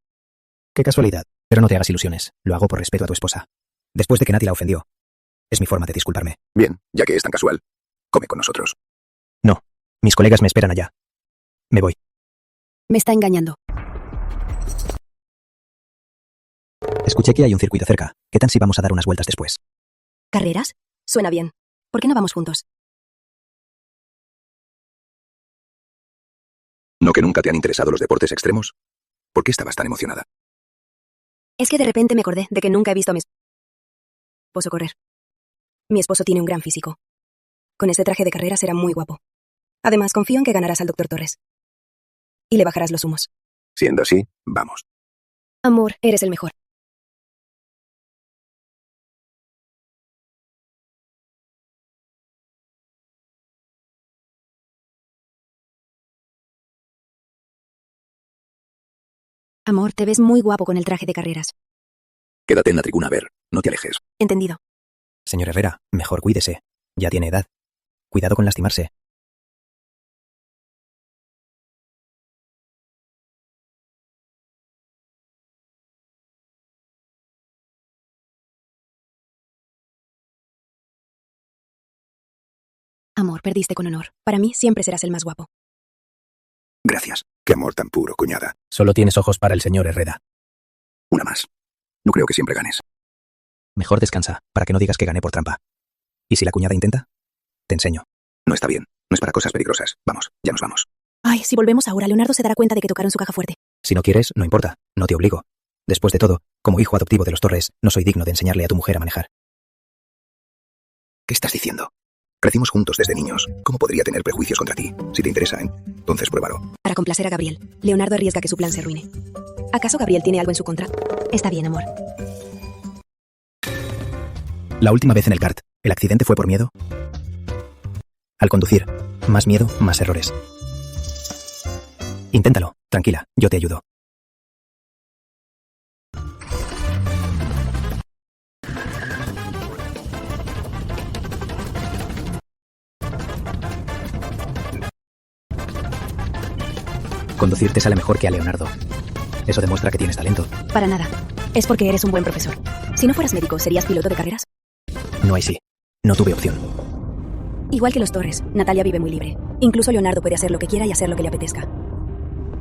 Qué casualidad. Pero no te hagas ilusiones. Lo hago por respeto a tu esposa. Después de que Nati la ofendió. Es mi forma de disculparme. Bien, ya que es tan casual, come con nosotros. No. Mis colegas me esperan allá. Me voy. Me está engañando. Escuché que hay un circuito cerca. ¿Qué tal si vamos a dar unas vueltas después? ¿Carreras? Suena bien. ¿Por qué no vamos juntos? ¿No que nunca te han interesado los deportes extremos? ¿Por qué estabas tan emocionada? Es que de repente me acordé de que nunca he visto a mi esposo correr. Mi esposo tiene un gran físico. Con este traje de carrera será muy guapo. Además, confío en que ganarás al doctor Torres. Y le bajarás los humos. Siendo así, vamos. Amor, eres el mejor. Amor, te ves muy guapo con el traje de carreras. Quédate en la tribuna a ver, no te alejes. Entendido. Señor Herrera, mejor cuídese. Ya tiene edad. Cuidado con lastimarse. Amor, perdiste con honor. Para mí siempre serás el más guapo. Gracias. Qué amor tan puro, cuñada. Solo tienes ojos para el señor Herrera. Una más. No creo que siempre ganes. Mejor descansa, para que no digas que gané por trampa. ¿Y si la cuñada intenta? Te enseño. No está bien. No es para cosas peligrosas. Vamos, ya nos vamos. Ay, si volvemos ahora, Leonardo se dará cuenta de que tocaron su caja fuerte. Si no quieres, no importa. No te obligo. Después de todo, como hijo adoptivo de los Torres, no soy digno de enseñarle a tu mujer a manejar. ¿Qué estás diciendo? Crecimos juntos desde niños. ¿Cómo podría tener prejuicios contra ti? Si te interesa, entonces pruébalo. Para complacer a Gabriel, Leonardo arriesga que su plan se arruine. ¿Acaso Gabriel tiene algo en su contra? Está bien, amor. La última vez en el kart, ¿el accidente fue por miedo? Al conducir, más miedo, más errores. Inténtalo, tranquila, yo te ayudo. Conducir te sale mejor que a Leonardo. Eso demuestra que tienes talento. Para nada. Es porque eres un buen profesor. Si no fueras médico, ¿serías piloto de carreras? No hay sí. No tuve opción. Igual que los Torres, Natalia vive muy libre. Incluso Leonardo puede hacer lo que quiera y hacer lo que le apetezca.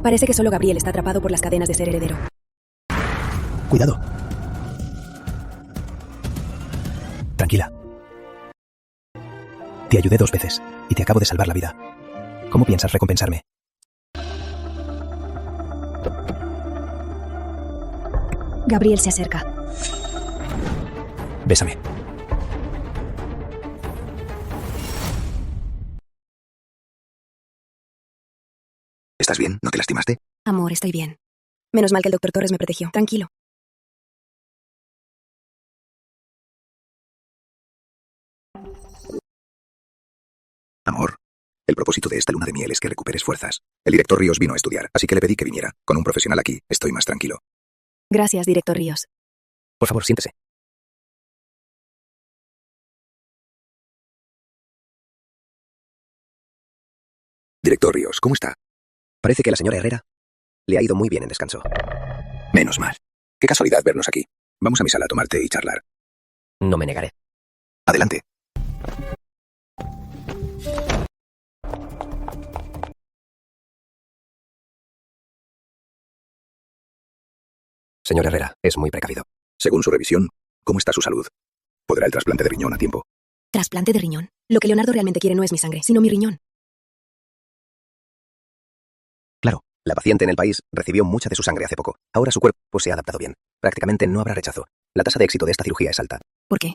Parece que solo Gabriel está atrapado por las cadenas de ser heredero. Cuidado. Tranquila. Te ayudé 2 veces y te acabo de salvar la vida. ¿Cómo piensas recompensarme? Gabriel se acerca. Bésame. ¿Estás bien? ¿No te lastimaste? Amor, estoy bien. Menos mal que el doctor Torres me protegió. Tranquilo. Amor, el propósito de esta luna de miel es que recuperes fuerzas. El director Ríos vino a estudiar, así que le pedí que viniera. Con un profesional aquí, estoy más tranquilo. Gracias, director Ríos. Por favor, siéntese. Director Ríos, ¿cómo está? Parece que a la señora Herrera le ha ido muy bien en descanso. Menos mal. Qué casualidad vernos aquí. Vamos a mi sala a tomar té y charlar. No me negaré. Adelante. Señor Herrera, es muy precavido. Según su revisión, ¿cómo está su salud? ¿Podrá el trasplante de riñón a tiempo? ¿Trasplante de riñón? Lo que Leonardo realmente quiere no es mi sangre, sino mi riñón. Claro, la paciente en el país recibió mucha de su sangre hace poco. Ahora su cuerpo se ha adaptado bien. Prácticamente no habrá rechazo. La tasa de éxito de esta cirugía es alta. ¿Por qué?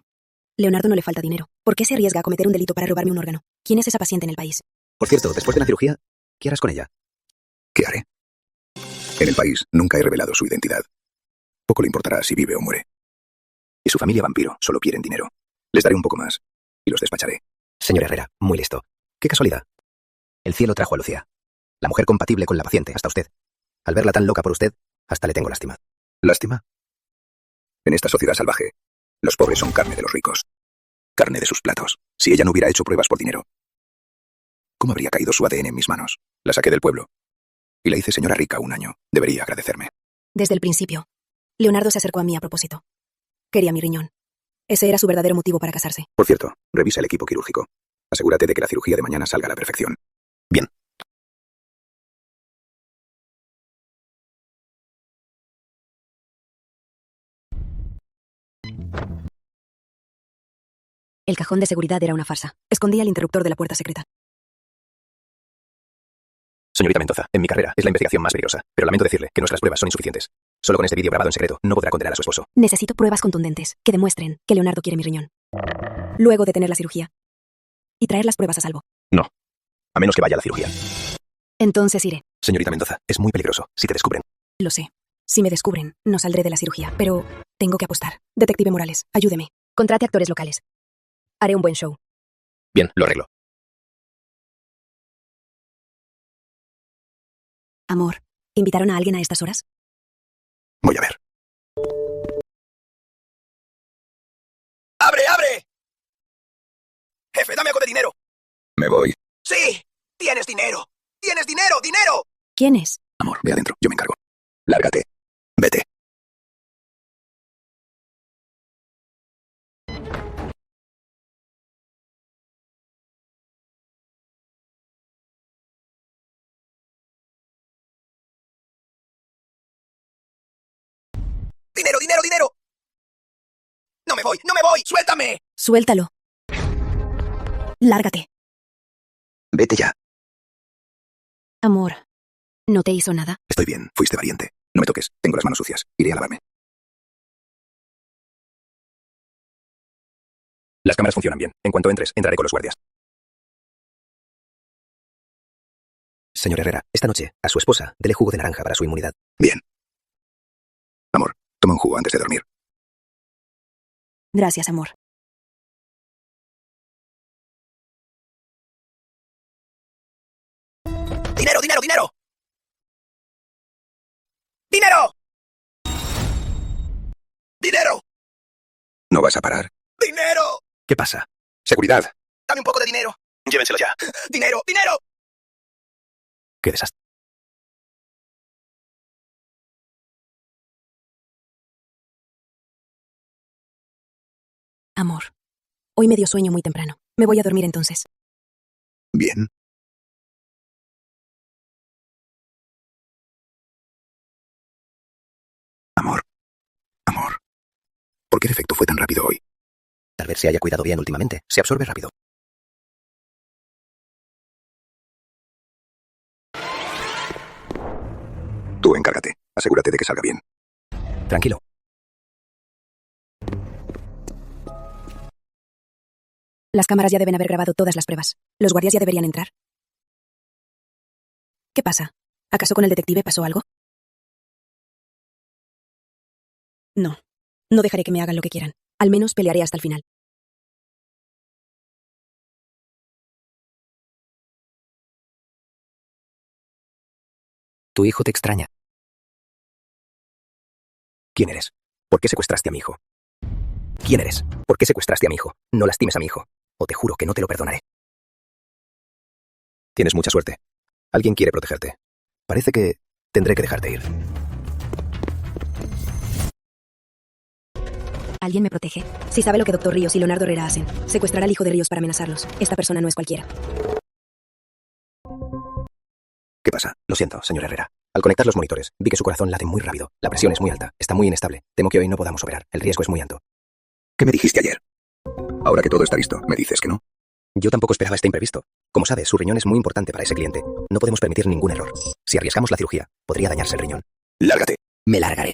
Leonardo no le falta dinero. ¿Por qué se arriesga a cometer un delito para robarme un órgano? ¿Quién es esa paciente en el país? Por cierto, después de la cirugía, ¿qué harás con ella? ¿Qué haré? En el país nunca he revelado su identidad. Poco le importará si vive o muere. Y su familia vampiro solo quieren dinero. Les daré un poco más y los despacharé. Señor Herrera, muy listo. ¡Qué casualidad! El cielo trajo a Lucía. La mujer compatible con la paciente, hasta usted. Al verla tan loca por usted, hasta le tengo lástima. ¿Lástima? En esta sociedad salvaje, los pobres son carne de los ricos. Carne de sus platos. Si ella no hubiera hecho pruebas por dinero, ¿cómo habría caído su ADN en mis manos? La saqué del pueblo. Y la hice señora rica 1 año. Debería agradecerme. Desde el principio, Leonardo se acercó a mí a propósito. Quería mi riñón. Ese era su verdadero motivo para casarse. Por cierto, revisa el equipo quirúrgico. Asegúrate de que la cirugía de mañana salga a la perfección. Bien. El cajón de seguridad era una farsa. Escondía el interruptor de la puerta secreta. Señorita Mendoza, en mi carrera es la investigación más peligrosa, pero lamento decirle que nuestras pruebas son insuficientes. Solo con este vídeo grabado en secreto no podrá condenar a su esposo. Necesito pruebas contundentes que demuestren que Leonardo quiere mi riñón. Luego de tener la cirugía. Y traer las pruebas a salvo. No. A menos que vaya a la cirugía. Entonces iré. Señorita Mendoza, es muy peligroso si te descubren. Lo sé. Si me descubren, no saldré de la cirugía, pero tengo que apostar. Detective Morales, ayúdeme. Contrate actores locales. Haré un buen show. Bien, lo arreglo. Amor, ¿invitaron a alguien a estas horas? Voy a ver. ¡Abre, abre! Jefe, dame algo de dinero. Me voy. ¡Sí! ¡Tienes dinero! ¡Tienes dinero! ¡Dinero! ¿Quién es? Amor, ve adentro, yo me encargo. Lárgate. Vete. ¡Dinero, dinero, dinero! ¡No me voy! ¡No me voy! ¡Suéltame! Suéltalo. Lárgate. Vete ya. Amor, ¿no te hizo nada? Estoy bien, fuiste valiente. No me toques, tengo las manos sucias. Iré a lavarme. Las cámaras funcionan bien. En cuanto entres, entraré con los guardias. Señor Herrera, esta noche, a su esposa, dele jugo de naranja para su inmunidad. Bien. Amor, toma un jugo antes de dormir. Gracias, amor. ¡Dinero, dinero, dinero! ¡Dinero! ¡Dinero! ¿No vas a parar? ¡Dinero! ¿Qué pasa? Seguridad. Dame un poco de dinero. Llévenselo ya. ¡Dinero, dinero! ¡Qué desastre! Amor, hoy me dio sueño muy temprano. Me voy a dormir entonces. Bien. Amor. Amor. ¿Por qué el efecto fue tan rápido hoy? Tal vez se haya cuidado bien últimamente. Se absorbe rápido. Tú encárgate. Asegúrate de que salga bien. Tranquilo. Las cámaras ya deben haber grabado todas las pruebas. Los guardias ya deberían entrar. ¿Qué pasa? ¿Acaso con el detective pasó algo? No. No dejaré que me hagan lo que quieran. Al menos pelearé hasta el final. Tu hijo te extraña. ¿Quién eres? ¿Por qué secuestraste a mi hijo? ¿Quién eres? ¿Por qué secuestraste a mi hijo? No lastimes a mi hijo, o te juro que no te lo perdonaré. Tienes mucha suerte. Alguien quiere protegerte. Parece que tendré que dejarte ir. alguien me protege. Si sabe lo que Dr. Ríos y Leonardo Herrera hacen, secuestrar al hijo de Ríos para amenazarlos. Esta persona no es cualquiera. ¿Qué pasa? Lo siento, señor Herrera. Al conectar los monitores, vi que su corazón late muy rápido. La presión es muy alta, está muy inestable. Temo que hoy no podamos operar. El riesgo es muy alto. ¿Qué me dijiste ayer? Ahora que todo está listo, ¿me dices que no? Yo tampoco esperaba este imprevisto. Como sabes, su riñón es muy importante para ese cliente. No podemos permitir ningún error. Si arriesgamos la cirugía, podría dañarse el riñón. Lárgate. Me largaré.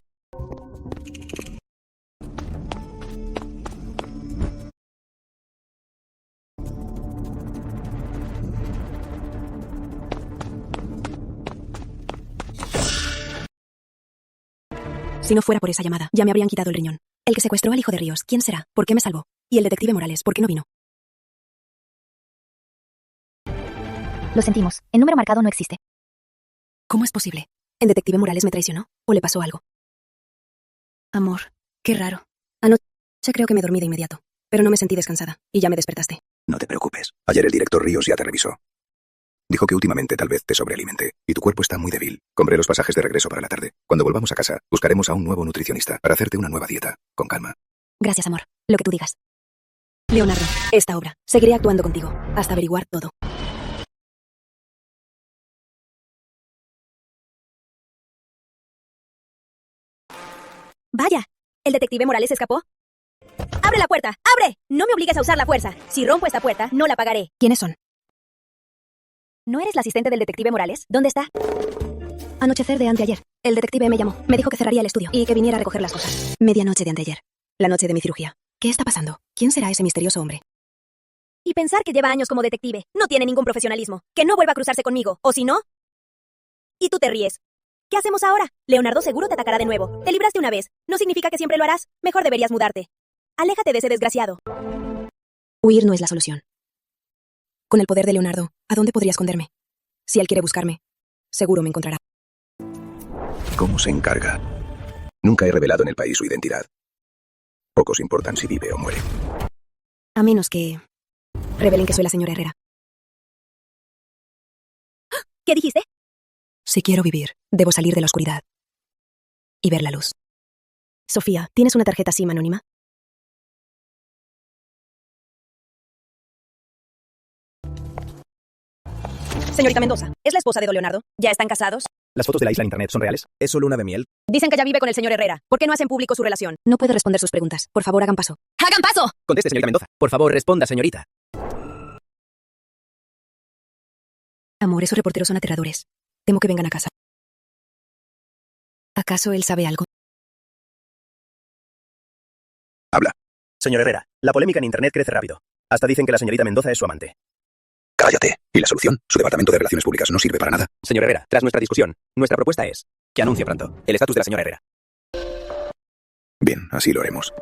Si no fuera por esa llamada, ya me habrían quitado el riñón. El que secuestró al hijo de Ríos, ¿quién será? ¿Por qué me salvó? Y el detective Morales, ¿por qué no vino? Lo sentimos. El número marcado no existe. ¿Cómo es posible? ¿El detective Morales me traicionó? ¿O le pasó algo? Amor, qué raro. Anoche creo que me dormí de inmediato, pero no me sentí descansada, y ya me despertaste. No te preocupes. Ayer el director Ríos ya te revisó. Dijo que últimamente tal vez te sobrealimente, y tu cuerpo está muy débil. Compré los pasajes de regreso para la tarde. Cuando volvamos a casa, buscaremos a un nuevo nutricionista para hacerte una nueva dieta. Con calma. Gracias, amor. Lo que tú digas. Leonardo, esta obra. Seguiré actuando contigo, hasta averiguar todo. Vaya, ¿el detective Morales escapó? ¡Abre la puerta! ¡Abre! No me obligues a usar la fuerza. Si rompo esta puerta, no la pagaré. ¿Quiénes son? ¿No eres la asistente del detective Morales? ¿Dónde está? Anochecer de anteayer. El detective me llamó. Me dijo que cerraría el estudio y que viniera a recoger las cosas. Medianoche de anteayer. La noche de mi cirugía. ¿Qué está pasando? ¿Quién será ese misterioso hombre? Y pensar que lleva años como detective. No tiene ningún profesionalismo. Que no vuelva a cruzarse conmigo. ¿O si no? Y tú te ríes. ¿Qué hacemos ahora? Leonardo seguro te atacará de nuevo. Te libraste una vez. No significa que siempre lo harás. Mejor deberías mudarte. Aléjate de ese desgraciado. Huir no es la solución. Con el poder de Leonardo, ¿a dónde podría esconderme? Si él quiere buscarme, seguro me encontrará. ¿Cómo se encarga? Nunca he revelado en el país su identidad. Pocos importan si vive o muere. A menos que revelen que soy la señora Herrera. ¿Qué dijiste? Si quiero vivir, debo salir de la oscuridad y ver la luz. Sofía, ¿tienes una tarjeta SIM anónima? Señorita Mendoza, ¿es la esposa de don Leonardo? ¿Ya están casados? ¿Las fotos de la isla en internet son reales? ¿Es solo una de miel? Dicen que ya vive con el señor Herrera. ¿Por qué no hacen público su relación? No puedo responder sus preguntas. Por favor, hagan paso. ¡Hagan paso! Conteste, señorita Mendoza. Por favor, responda, señorita. Amor, esos reporteros son aterradores. Temo que vengan a casa. ¿Acaso él sabe algo? Habla. Señor Herrera, la polémica en internet crece rápido. Hasta dicen que la señorita Mendoza es su amante. Cállate. ¿Y la solución? Su departamento de relaciones públicas no sirve para nada. Señor Herrera, tras nuestra discusión, nuestra propuesta es que anuncie pronto el estatus de la señora Herrera. Bien, así lo haremos.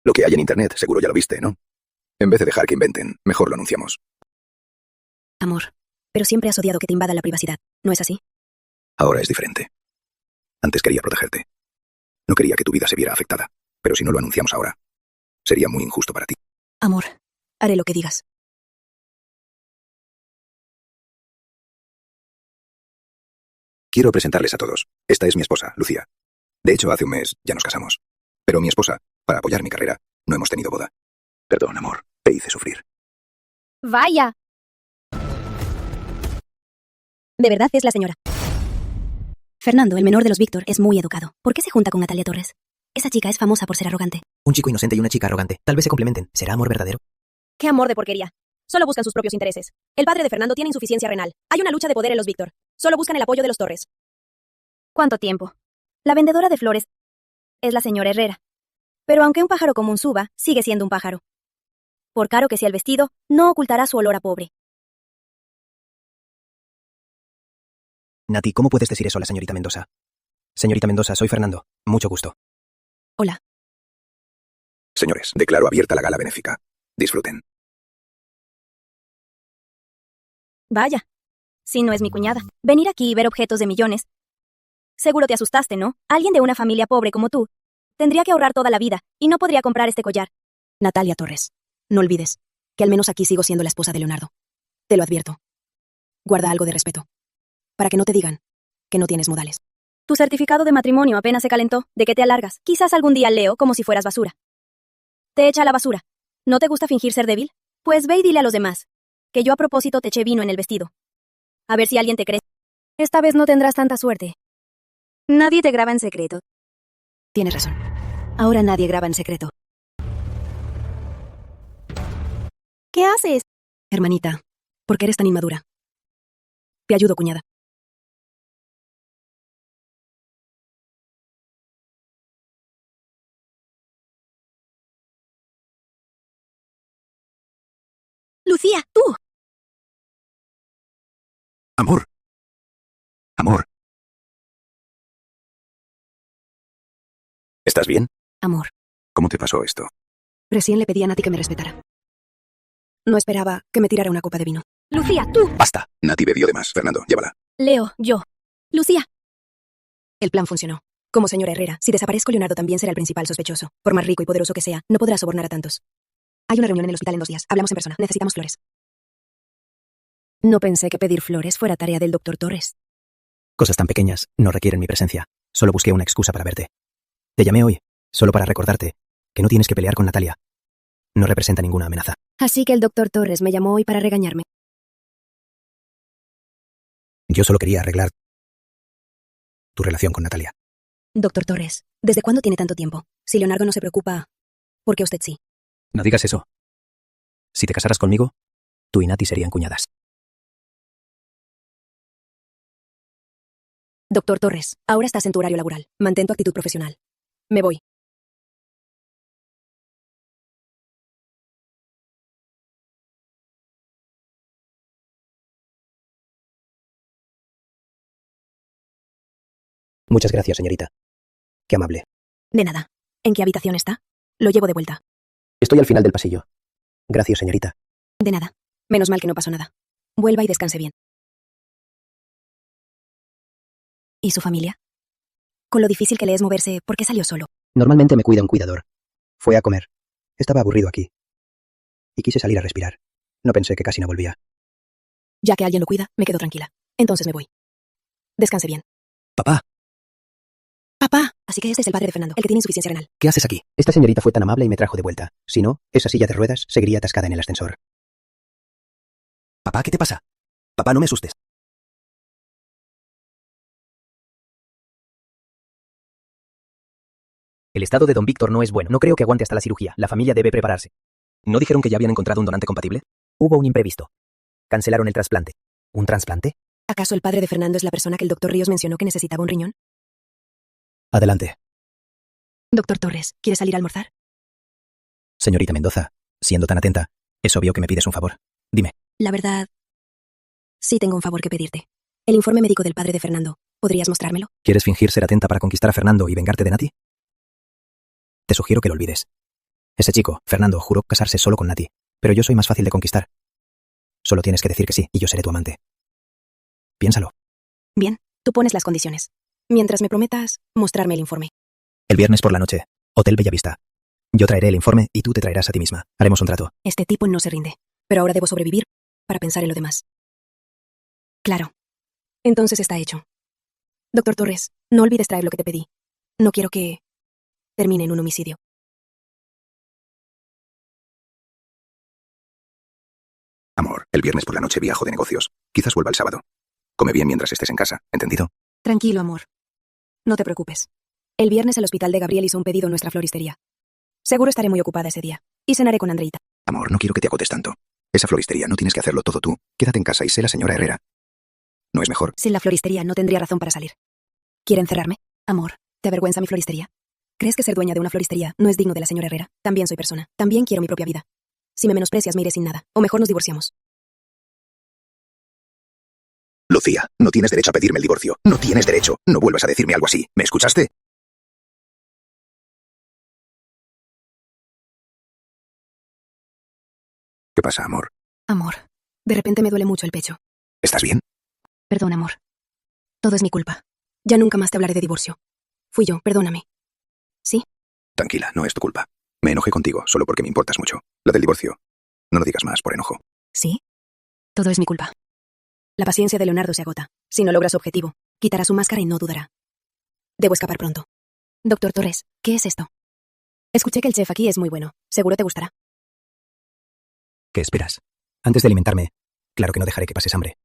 Lo que hay en internet, seguro ya lo viste, ¿no? En vez de dejar que inventen, mejor lo anunciamos. Amor, pero siempre has odiado que te invadan la privacidad, ¿no es así? Ahora es diferente. Antes quería protegerte. No quería que tu vida se viera afectada. Pero si no lo anunciamos ahora, sería muy injusto para ti. Amor, haré lo que digas. Quiero presentarles a todos. Esta es mi esposa, Lucía. De hecho, hace un mes ya nos casamos. Pero mi esposa, para apoyar mi carrera, no hemos tenido boda. Perdón, amor. Te hice sufrir. ¡Vaya! De verdad es la señora. Fernando, el menor de los Víctor, es muy educado. ¿Por qué se junta con Natalia Torres? Esa chica es famosa por ser arrogante. Un chico inocente y una chica arrogante. Tal vez se complementen. ¿Será amor verdadero? ¡Qué amor de porquería! Solo buscan sus propios intereses. El padre de Fernando tiene insuficiencia renal. Hay una lucha de poder en los Víctor. Solo buscan el apoyo de los Torres. ¿Cuánto tiempo? La vendedora de flores es la señora Herrera. Pero aunque un pájaro común suba, sigue siendo un pájaro. Por caro que sea el vestido, no ocultará su olor a pobre. Nati, ¿cómo puedes decir eso a la señorita Mendoza? Señorita Mendoza, soy Fernando. Mucho gusto. Hola. Señores, declaro abierta la gala benéfica. Disfruten. Vaya. Si no es mi cuñada. Venir aquí y ver objetos de millones. Seguro te asustaste, ¿no? Alguien de una familia pobre como tú tendría que ahorrar toda la vida y no podría comprar este collar. Natalia Torres, no olvides que al menos aquí sigo siendo la esposa de Leonardo. Te lo advierto. Guarda algo de respeto. Para que no te digan que no tienes modales. Tu certificado de matrimonio apenas se calentó. ¿De qué te alargas? Quizás algún día leo como si fueras basura. Te echa a la basura. ¿No te gusta fingir ser débil? Pues ve y dile a los demás que yo a propósito te eché vino en el vestido. A ver si alguien te cree. Esta vez no tendrás tanta suerte. Nadie te graba en secreto. Tienes razón. Ahora nadie graba en secreto. ¿Qué haces? Hermanita, ¿por qué eres tan inmadura? Te ayudo, cuñada. Lucía, tú. Amor. Amor. ¿Estás bien? Amor, ¿Cómo te pasó esto? recién le pedí a Nati que me respetara. No esperaba que me tirara una copa de vino. Lucía, tú. Basta. Nati bebió de más. Fernando, llévala. Leo, yo. Lucía. El plan funcionó. Como señora Herrera, si desaparezco, Leonardo también será el principal sospechoso. Por más rico y poderoso que sea, no podrá sobornar a tantos. Hay una reunión en el hospital en 2 días. Hablamos en persona. Necesitamos flores. No pensé que pedir flores fuera tarea del doctor Torres. Cosas tan pequeñas no requieren mi presencia. Solo busqué una excusa para verte. Te llamé hoy, solo para recordarte que no tienes que pelear con Natalia. No representa ninguna amenaza. Así que el doctor Torres me llamó hoy para regañarme. Yo solo quería arreglar tu relación con Natalia. Doctor Torres, ¿desde cuándo tiene tanto tiempo? Si Leonardo no se preocupa, ¿por qué usted sí? No digas eso. Si te casaras conmigo, tú y Nati serían cuñadas. Doctor Torres, ahora estás en tu horario laboral. Mantén tu actitud profesional. Me voy. Muchas gracias, señorita. Qué amable. De nada. ¿En qué habitación está? Lo llevo de vuelta. Estoy al final del pasillo. Gracias, señorita. De nada. Menos mal que no pasó nada. Vuelva y descanse bien. ¿Y su familia? Con lo difícil que le es moverse, ¿por qué salió solo? Normalmente me cuida un cuidador. Fue a comer. Estaba aburrido aquí. Y quise salir a respirar. No pensé que casi no volvía. Ya que alguien lo cuida, me quedo tranquila. Entonces me voy. Descanse bien. Papá, Papá. Así que ese es el padre de Fernando, el que tiene insuficiencia renal. ¿qué haces aquí? Esta señorita fue tan amable y me trajo de vuelta. Si no, esa silla de ruedas seguiría atascada en el ascensor. Papá, ¿qué te pasa? Papá, no me asustes. El estado de don Víctor no es bueno. No creo que aguante hasta la cirugía. La familia debe prepararse. ¿No dijeron que ya habían encontrado un donante compatible? Hubo un imprevisto. Cancelaron el trasplante. ¿Un trasplante? ¿Acaso el padre de Fernando es la persona que el doctor Ríos mencionó que necesitaba un riñón? Adelante. Doctor Torres, ¿quiere salir a almorzar? Señorita Mendoza, siendo tan atenta, es obvio que me pides un favor. Dime. La verdad, sí tengo un favor que pedirte. El informe médico del padre de Fernando. ¿Podrías mostrármelo? ¿Quieres fingir ser atenta para conquistar a Fernando y vengarte de Nati? Te sugiero que lo olvides. Ese chico, Fernando, juró casarse solo con Nati, pero yo soy más fácil de conquistar. Solo tienes que decir que sí, y yo seré tu amante. Piénsalo. Bien, tú pones las condiciones. Mientras me prometas mostrarme el informe. El viernes por la noche, Hotel Bellavista. Yo traeré el informe y tú te traerás a ti misma. Haremos un trato. Este tipo no se rinde, pero ahora debo sobrevivir para pensar en lo demás. Claro. Entonces está hecho. Doctor Torres, no olvides traer lo que te pedí. No quiero que termine en un homicidio. Amor, el viernes por la noche viajo de negocios. Quizás vuelva el sábado. Come bien mientras estés en casa, ¿entendido? Tranquilo, amor. No te preocupes. El viernes el hospital de Gabriel hizo un pedido en nuestra floristería. Seguro estaré muy ocupada ese día. Y cenaré con Andreita. Amor, no quiero que te agotes tanto. Esa floristería no tienes que hacerlo todo tú. Quédate en casa y sé la señora Herrera. ¿No es mejor? Sin la floristería no tendría razón para salir. ¿Quiere encerrarme? Amor, ¿te avergüenza mi floristería? ¿Crees que ser dueña de una floristería no es digno de la señora Herrera? También soy persona. También quiero mi propia vida. Si me menosprecias, me iré sin nada. O mejor nos divorciamos. Lucía, no tienes derecho a pedirme el divorcio. No tienes derecho. No vuelvas a decirme algo así. ¿Me escuchaste? ¿Qué pasa, amor? Amor, de repente me duele mucho el pecho. ¿Estás bien? Perdón, amor. Todo es mi culpa. Ya nunca más te hablaré de divorcio. Fui yo, perdóname. ¿Sí? Tranquila, no es tu culpa. Me enojé contigo solo porque me importas mucho. Lo del divorcio. No lo digas más por enojo. ¿Sí? Todo es mi culpa. La paciencia de Leonardo se agota. Si no logra su objetivo, quitará su máscara y no dudará. Debo escapar pronto. Doctor Torres, ¿qué es esto? Escuché que el chef aquí es muy bueno. Seguro te gustará. ¿Qué esperas? Antes de alimentarme, claro que no dejaré que pases hambre.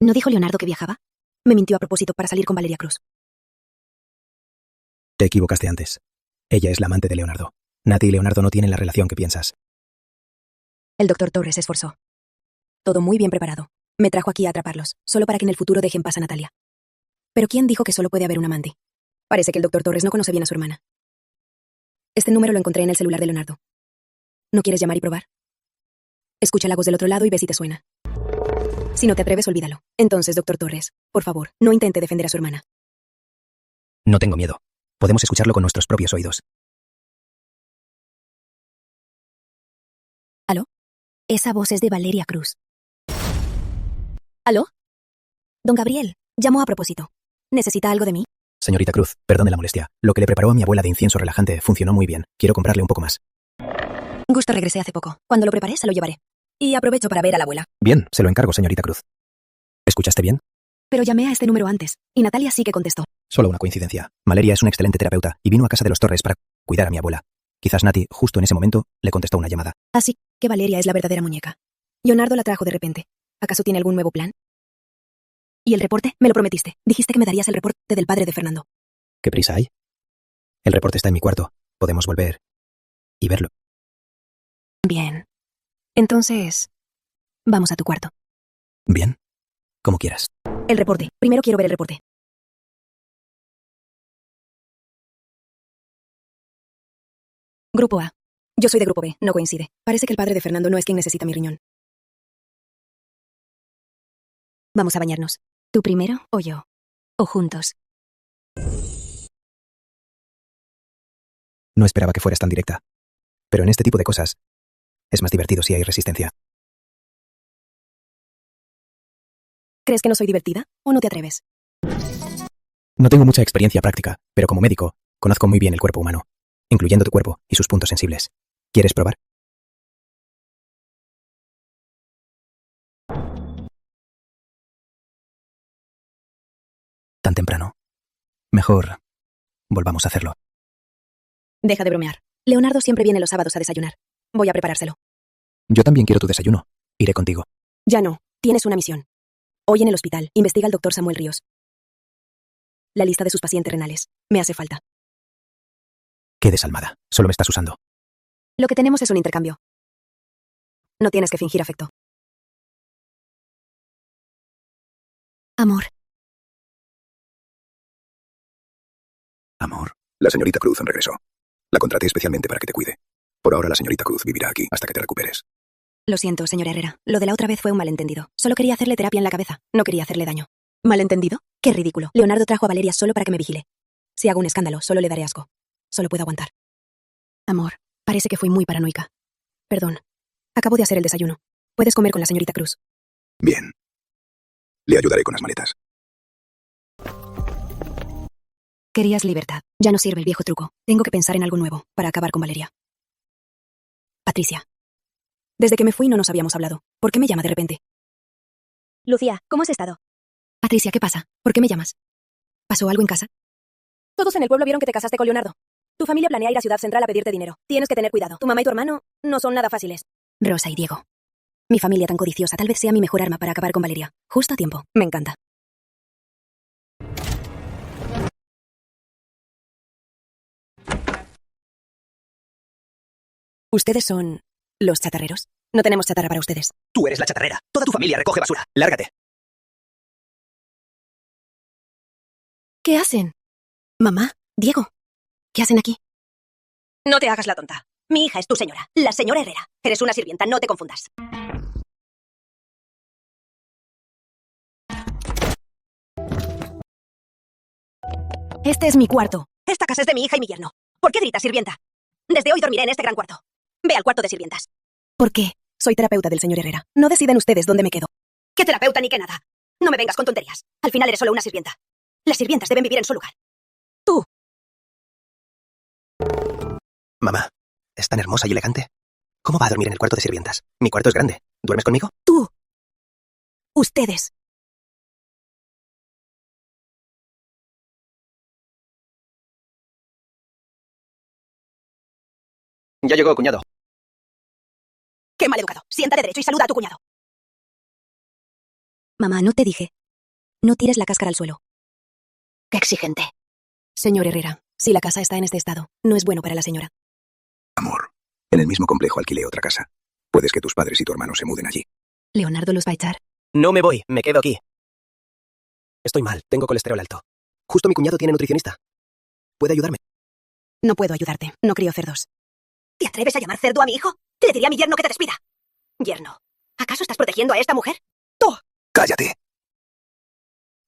¿No dijo Leonardo que viajaba? Me mintió a propósito para salir con Valeria Cruz. Te equivocaste antes. Ella es la amante de Leonardo. Nati y Leonardo no tienen la relación que piensas. El doctor Torres se esforzó. Todo muy bien preparado. Me trajo aquí a atraparlos, solo para que en el futuro dejen paz a Natalia. Pero ¿quién dijo que solo puede haber un amante? Parece que el doctor Torres no conoce bien a su hermana. Este número lo encontré en el celular de Leonardo. ¿No quieres llamar y probar? Escucha la voz del otro lado y ve si te suena. Si no te atreves, olvídalo. Entonces, doctor Torres, por favor, no intente defender a su hermana. No tengo miedo. Podemos escucharlo con nuestros propios oídos. ¿Aló? Esa voz es de Valeria Cruz. ¿Aló? Don Gabriel, llamó a propósito. ¿Necesita algo de mí? Señorita Cruz, perdone la molestia. Lo que le preparó a mi abuela de incienso relajante funcionó muy bien. Quiero comprarle un poco más. Gusto, regresé hace poco. Cuando lo prepare, se lo llevaré. Y aprovecho para ver a la abuela. Bien, se lo encargo, señorita Cruz. ¿Escuchaste bien? Pero llamé a este número antes, y Natalia sí que contestó. Solo una coincidencia. Valeria es una excelente terapeuta y vino a casa de los Torres para cuidar a mi abuela. Quizás Nati, justo en ese momento, le contestó una llamada. Así que Valeria es la verdadera muñeca. Leonardo la trajo de repente. ¿Acaso tiene algún nuevo plan? ¿Y el reporte? Me lo prometiste. Dijiste que me darías el reporte del padre de Fernando. ¿Qué prisa hay? El reporte está en mi cuarto. Podemos volver y verlo. Bien. Entonces, vamos a tu cuarto. Bien. Como quieras. El reporte. Primero quiero ver el reporte. Grupo A. Yo soy de Grupo B. No coincide. Parece que el padre de Fernando no es quien necesita mi riñón. Vamos a bañarnos. ¿Tú primero o yo? O juntos. No esperaba que fueras tan directa. Pero en este tipo de cosas, es más divertido si hay resistencia. ¿Crees que no soy divertida? ¿O no te atreves? No tengo mucha experiencia práctica, pero como médico, conozco muy bien el cuerpo humano, incluyendo tu cuerpo y sus puntos sensibles. ¿Quieres probar? Tan temprano. Mejor volvamos a hacerlo. Deja de bromear. Leonardo siempre viene los sábados a desayunar. Voy a preparárselo. Yo también quiero tu desayuno. Iré contigo. Ya no. Tienes una misión. Hoy en el hospital, investiga al doctor Samuel Ríos. La lista de sus pacientes renales. Me hace falta. Qué desalmada. Solo me estás usando. Lo que tenemos es un intercambio. No tienes que fingir afecto. Amor. Amor. La señorita Cruz regresó. La contraté especialmente para que te cuide. Por ahora la señorita Cruz vivirá aquí hasta que te recuperes. Lo siento, señora Herrera. Lo de la otra vez fue un malentendido. Solo quería hacerle terapia en la cabeza. No quería hacerle daño. ¿Malentendido? Qué ridículo. Leonardo trajo a Valeria solo para que me vigile. Si hago un escándalo, solo le daré asco. Solo puedo aguantar. Amor, parece que fui muy paranoica. Perdón. Acabo de hacer el desayuno. Puedes comer con la señorita Cruz. Bien. Le ayudaré con las maletas. Querías libertad. Ya no sirve el viejo truco. Tengo que pensar en algo nuevo para acabar con Valeria. Patricia. Desde que me fui no nos habíamos hablado. ¿Por qué me llama de repente? Lucía, ¿cómo has estado? Patricia, ¿qué pasa? ¿Por qué me llamas? ¿Pasó algo en casa? Todos en el pueblo vieron que te casaste con Leonardo. Tu familia planea ir a Ciudad Central a pedirte dinero. Tienes que tener cuidado. Tu mamá y tu hermano no son nada fáciles. Rosa y Diego. Mi familia tan codiciosa tal vez sea mi mejor arma para acabar con Valeria. Justo a tiempo. Me encanta. ¿Ustedes son los chatarreros? No tenemos chatarra para ustedes. Tú eres la chatarrera. Toda tu familia recoge basura. Lárgate. ¿Qué hacen? Mamá, Diego, ¿qué hacen aquí? No te hagas la tonta. Mi hija es tu señora, la señora Herrera. Eres una sirvienta, no te confundas. Este es mi cuarto. Esta casa es de mi hija y mi yerno. ¿Por qué gritas, sirvienta? Desde hoy dormiré en este gran cuarto. Ve al cuarto de sirvientas. ¿Por qué? Soy terapeuta del señor Herrera. No deciden ustedes dónde me quedo. ¿Qué terapeuta ni qué nada? No me vengas con tonterías. Al final eres solo una sirvienta. Las sirvientas deben vivir en su lugar. Tú. Mamá, ¿es tan hermosa y elegante? ¿Cómo va a dormir en el cuarto de sirvientas? Mi cuarto es grande. ¿Duermes conmigo? Tú. Ustedes. Ya llegó, cuñado. ¡Qué mal educado! Siéntate derecho y saluda a tu cuñado. Mamá, no te dije. No tires la cáscara al suelo. Qué exigente. Señor Herrera, si la casa está en este estado, no es bueno para la señora. Amor, en el mismo complejo alquilé otra casa. Puedes que tus padres y tu hermano se muden allí. ¿Leonardo los va a echar? No me voy, me quedo aquí. Estoy mal, tengo colesterol alto. Justo mi cuñado tiene nutricionista. ¿Puede ayudarme? No puedo ayudarte. No crío cerdos. ¿Te atreves a llamar cerdo a mi hijo? Le diré a mi yerno que te despida. Yerno, ¿acaso estás protegiendo a esta mujer? ¡Tú! ¡Cállate!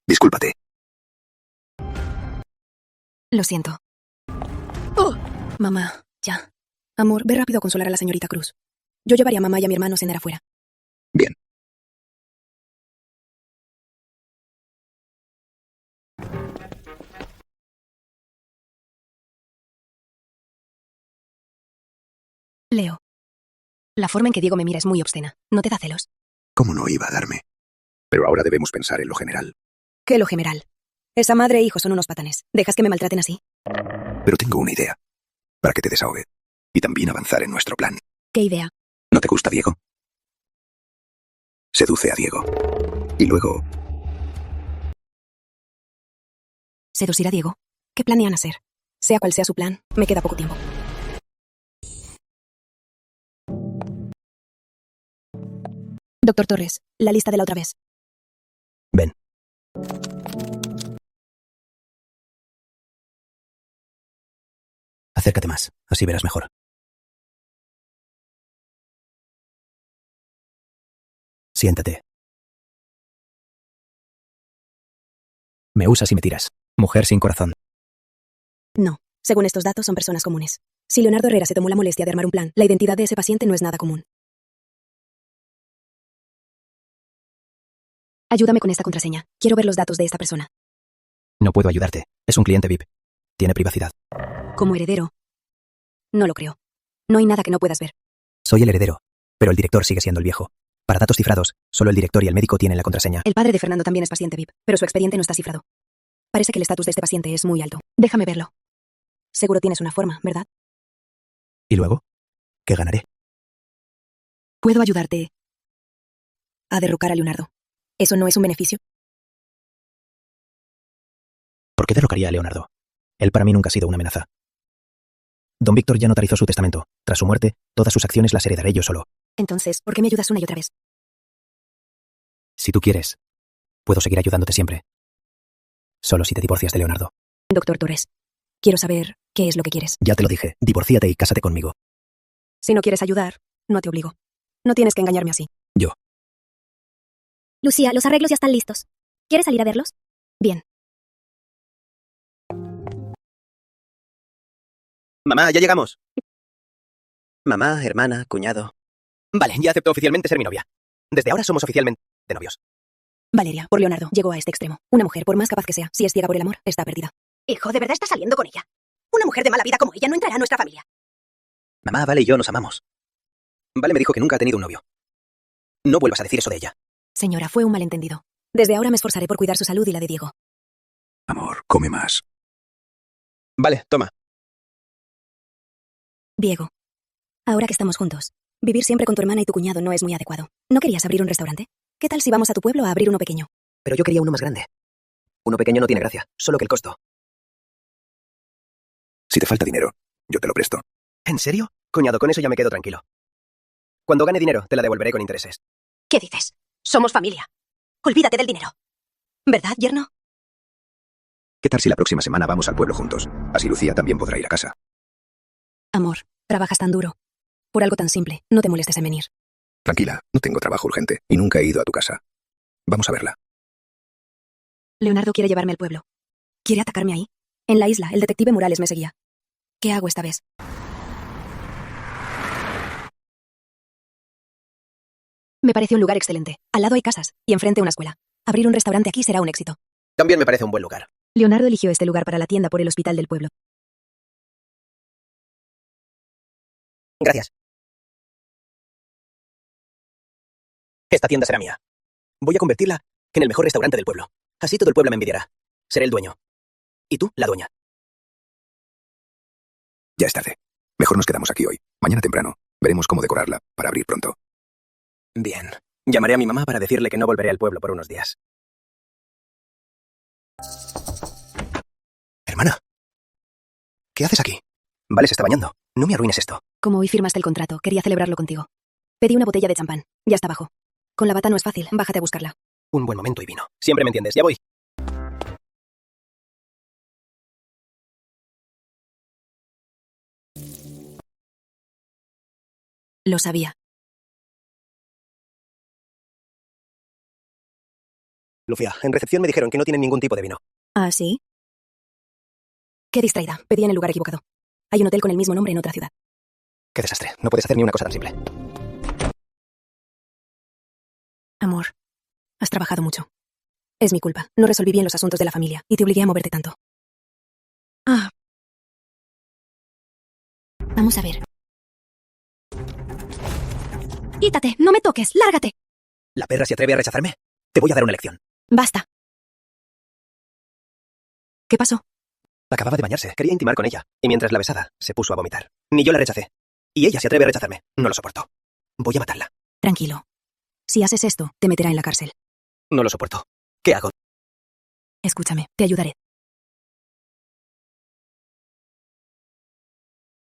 Discúlpate. Lo siento. Mamá, ya. Amor, ve rápido a consolar a la señorita Cruz. Yo llevaría a mamá y a mi hermano a cenar afuera. Bien. Leo. La forma en que Diego me mira es muy obscena. ¿No te da celos? ¿Cómo no iba a darme? Pero ahora debemos pensar en lo general. ¿Qué lo general? Esa madre e hijo son unos patanes. ¿Dejas que me maltraten así? Pero tengo una idea. Para que te desahogue. Y también avanzar en nuestro plan. ¿Qué idea? ¿No te gusta Diego? Seduce a Diego. Y luego... ¿Seducir a Diego? ¿Qué planean hacer? Sea cual sea su plan, me queda poco tiempo. Doctor Torres, la lista de la otra vez. Ven. Acércate más, así verás mejor. Siéntate. Me usas y me tiras. Mujer sin corazón. No, según estos datos son personas comunes. Si Leonardo Herrera se tomó la molestia de armar un plan, la identidad de ese paciente no es nada común. Ayúdame con esta contraseña. Quiero ver los datos de esta persona. No puedo ayudarte. Es un cliente VIP. Tiene privacidad. Como heredero. No lo creo. No hay nada que no puedas ver. Soy el heredero, pero el director sigue siendo el viejo. Para datos cifrados, solo el director y el médico tienen la contraseña. El padre de Fernando también es paciente VIP, pero su expediente no está cifrado. Parece que el estatus de este paciente es muy alto. Déjame verlo. Seguro tienes una forma, ¿verdad? ¿Y luego? ¿Qué ganaré? Puedo ayudarte a derrocar a Leonardo. ¿Eso no es un beneficio? ¿Por qué derrocaría a Leonardo? Él para mí nunca ha sido una amenaza. Don Víctor ya notarizó su testamento. Tras su muerte, todas sus acciones las heredaré yo solo. Entonces, ¿por qué me ayudas una y otra vez? Si tú quieres, puedo seguir ayudándote siempre. Solo si te divorcias de Leonardo. Doctor Torres, quiero saber qué es lo que quieres. Ya te lo dije, divórciate y cásate conmigo. Si no quieres ayudar, no te obligo. No tienes que engañarme así. Yo. Lucía, los arreglos ya están listos. ¿Quieres salir a verlos? Bien. Mamá, ya llegamos. Mamá, hermana, cuñado. Vale, ya acepto oficialmente ser mi novia. Desde ahora somos oficialmente novios. Valeria, por Leonardo, llegó a este extremo. Una mujer, por más capaz que sea, si es ciega por el amor, está perdida. Hijo, ¿de verdad estás saliendo con ella? Una mujer de mala vida como ella no entrará a nuestra familia. Mamá, Vale y yo nos amamos. Vale me dijo que nunca ha tenido un novio. No vuelvas a decir eso de ella. Señora, fue un malentendido. Desde ahora me esforzaré por cuidar su salud y la de Diego. Amor, come más. Vale, toma. Diego, ahora que estamos juntos, vivir siempre con tu hermana y tu cuñado no es muy adecuado. ¿No querías abrir un restaurante? ¿Qué tal si vamos a tu pueblo a abrir uno pequeño? Pero yo quería uno más grande. Uno pequeño no tiene gracia, solo que el costo. Si te falta dinero, yo te lo presto. ¿En serio? Cuñado, con eso ya me quedo tranquilo. Cuando gane dinero, te la devolveré con intereses. ¿Qué dices? Somos familia. Olvídate del dinero. ¿Verdad, yerno? ¿Qué tal si la próxima semana vamos al pueblo juntos? Así Lucía también podrá ir a casa. Amor, trabajas tan duro. Por algo tan simple, no te molestes en venir. Tranquila, no tengo trabajo urgente y nunca he ido a tu casa. Vamos a verla. Leonardo quiere llevarme al pueblo. ¿Quiere atacarme ahí? En la isla, el detective Morales me seguía. ¿Qué hago esta vez? Me parece un lugar excelente. Al lado hay casas y enfrente una escuela. Abrir un restaurante aquí será un éxito. También me parece un buen lugar. Leonardo eligió este lugar para la tienda por el hospital del pueblo. Gracias. Esta tienda será mía. Voy a convertirla en el mejor restaurante del pueblo. Así todo el pueblo me envidiará. Seré el dueño. Y tú, la dueña. Ya es tarde. Mejor nos quedamos aquí hoy. Mañana temprano veremos cómo decorarla para abrir pronto. Bien. Llamaré a mi mamá para decirle que no volveré al pueblo por unos días. Hermana, ¿qué haces aquí? Vale, se está bañando. No me arruines esto. Como hoy firmaste el contrato, quería celebrarlo contigo. Pedí una botella de champán. Ya está abajo. Con la bata no es fácil. Bájate a buscarla. Un buen momento y vino. Siempre me entiendes. Ya voy. Lo sabía. Lucía, en recepción me dijeron que no tienen ningún tipo de vino. ¿Ah, sí? Qué distraída. Pedí en el lugar equivocado. Hay un hotel con el mismo nombre en otra ciudad. Qué desastre. No puedes hacer ni una cosa tan simple. Amor, has trabajado mucho. Es mi culpa. No resolví bien los asuntos de la familia y te obligué a moverte tanto. Vamos a ver. Quítate, no me toques, lárgate. ¿La perra se atreve a rechazarme? Te voy a dar una lección. Basta. ¿Qué pasó? Acababa de bañarse. Quería intimar con ella. Y mientras la besaba, se puso a vomitar. Ni yo la rechacé. Y ella se atreve a rechazarme. No lo soporto. Voy a matarla. Tranquilo. Si haces esto, te meterá en la cárcel. No lo soporto. ¿Qué hago? Escúchame, te ayudaré.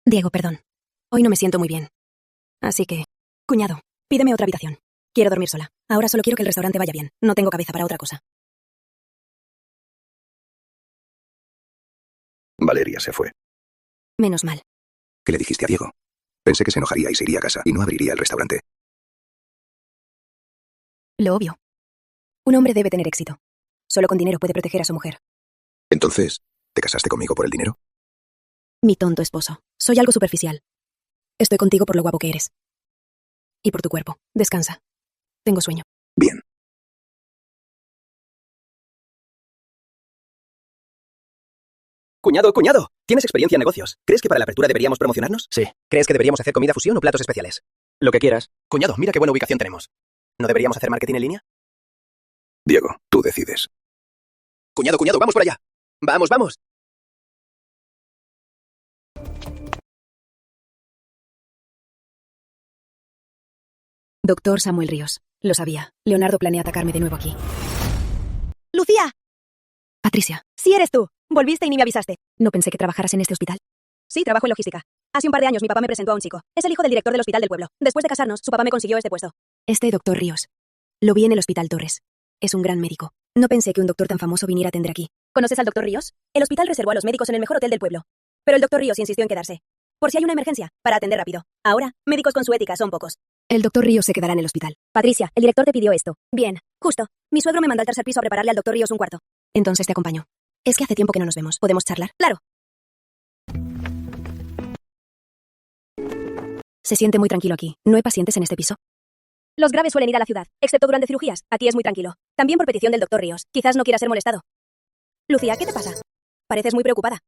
Diego, perdón. Hoy no me siento muy bien. Así que, cuñado, pídeme otra habitación. Quiero dormir sola. Ahora solo quiero que el restaurante vaya bien. No tengo cabeza para otra cosa. Valeria se fue. Menos mal. ¿Qué le dijiste a Diego? Pensé que se enojaría y se iría a casa y no abriría el restaurante. Lo obvio. Un hombre debe tener éxito. Solo con dinero puede proteger a su mujer. Entonces, ¿te casaste conmigo por el dinero? Mi tonto esposo. Soy algo superficial. Estoy contigo por lo guapo que eres. Y por tu cuerpo. Descansa. Tengo sueño. Bien. Cuñado, cuñado. ¿Tienes experiencia en negocios? ¿Crees que para la apertura deberíamos promocionarnos? Sí. ¿Crees que deberíamos hacer comida fusión o platos especiales? Lo que quieras. Cuñado, mira qué buena ubicación tenemos. ¿No deberíamos hacer marketing en línea? Diego, tú decides. Cuñado, vamos por allá. Vamos, vamos. Doctor Samuel Ríos. Lo sabía. Leonardo planea atacarme de nuevo aquí. ¡Lucía! Patricia, Sí eres tú. Volviste y ni me avisaste. no pensé que trabajaras en este hospital. Sí, trabajo en logística. Hace un par de años mi papá me presentó a un chico. Es el hijo del director del hospital del pueblo. Después de casarnos, su papá me consiguió este puesto. Este doctor Ríos. Lo vi en el Hospital Torres. Es un gran médico. No pensé que un doctor tan famoso viniera a atender aquí. ¿Conoces al doctor Ríos? El hospital reservó a los médicos en el mejor hotel del pueblo. Pero el doctor Ríos insistió en quedarse. Por si hay una emergencia, para atender rápido. Ahora, médicos con su ética son pocos. El doctor Ríos se quedará en el hospital. Patricia, el director te pidió esto. Bien, justo. Mi suegro me mandó al tercer piso a prepararle al doctor Ríos un cuarto. Entonces te acompaño. Es que hace tiempo que no nos vemos. ¿Podemos charlar? Claro. Se siente muy tranquilo aquí. ¿No hay pacientes en este piso? Los graves suelen ir a la ciudad, excepto durante cirugías. Aquí es muy tranquilo. También por petición del doctor Ríos. Quizás no quiera ser molestado. Lucía, ¿qué te pasa? Pareces muy preocupada.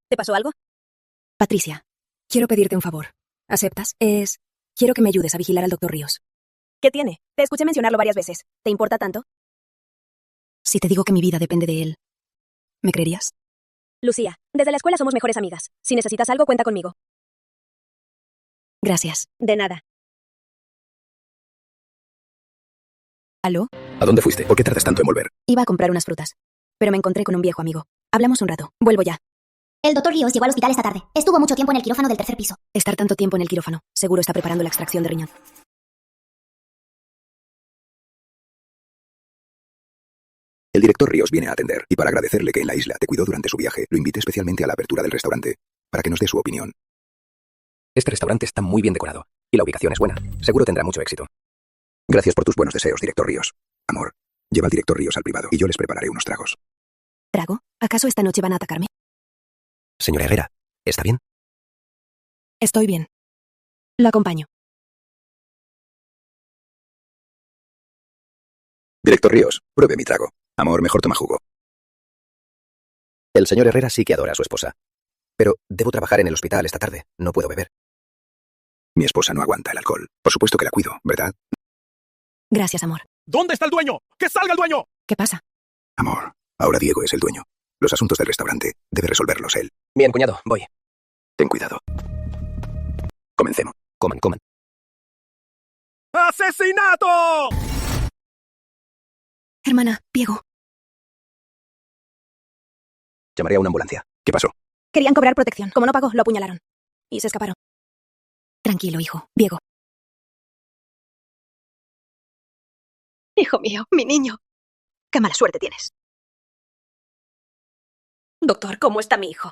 ¿Te pasó algo? Patricia, quiero pedirte un favor. ¿Aceptas? Quiero que me ayudes a vigilar al doctor Ríos. ¿Qué tiene? Te escuché mencionarlo varias veces. ¿Te importa tanto? Si te digo que mi vida depende de él, ¿me creerías? Lucía, desde la escuela somos mejores amigas. Si necesitas algo, cuenta conmigo. Gracias. De nada. ¿Aló? ¿A dónde fuiste? ¿Por qué tardas tanto en volver? Iba a comprar unas frutas, pero me encontré con un viejo amigo. Hablamos un rato. Vuelvo ya. El doctor Ríos llegó al hospital esta tarde. Estuvo mucho tiempo en el quirófano del tercer piso. Estar tanto tiempo en el quirófano. Seguro está preparando la extracción de riñón. El director Ríos viene a atender, y para agradecerle que en la isla te cuidó durante su viaje, lo invité especialmente a la apertura del restaurante, para que nos dé su opinión. Este restaurante está muy bien decorado, y la ubicación es buena. Seguro tendrá mucho éxito. Gracias por tus buenos deseos, director Ríos. Amor, lleva al director Ríos al privado, y yo les prepararé unos tragos. ¿Trago? ¿Acaso esta noche van a atacarme? Señora Herrera, ¿está bien? Estoy bien. Lo acompaño. Director Ríos, pruebe mi trago. Amor, mejor toma jugo. El señor Herrera sí que adora a su esposa. Pero debo trabajar en el hospital esta tarde. No puedo beber. Mi esposa no aguanta el alcohol. Por supuesto que la cuido, ¿verdad? Gracias, amor. ¿Dónde está el dueño? ¡Que salga el dueño! ¿Qué pasa? Amor, ahora Diego es el dueño. Los asuntos del restaurante debe resolverlos él. Bien, cuñado, voy. Ten cuidado. Comencemos. Coman, coman. ¡Asesinato! Hermana, Diego. Llamaré a una ambulancia. ¿Qué pasó? Querían cobrar protección. Como no pagó, lo apuñalaron. Y se escaparon. Tranquilo, hijo. Diego. Hijo mío, mi niño. Qué mala suerte tienes. Doctor, ¿cómo está mi hijo?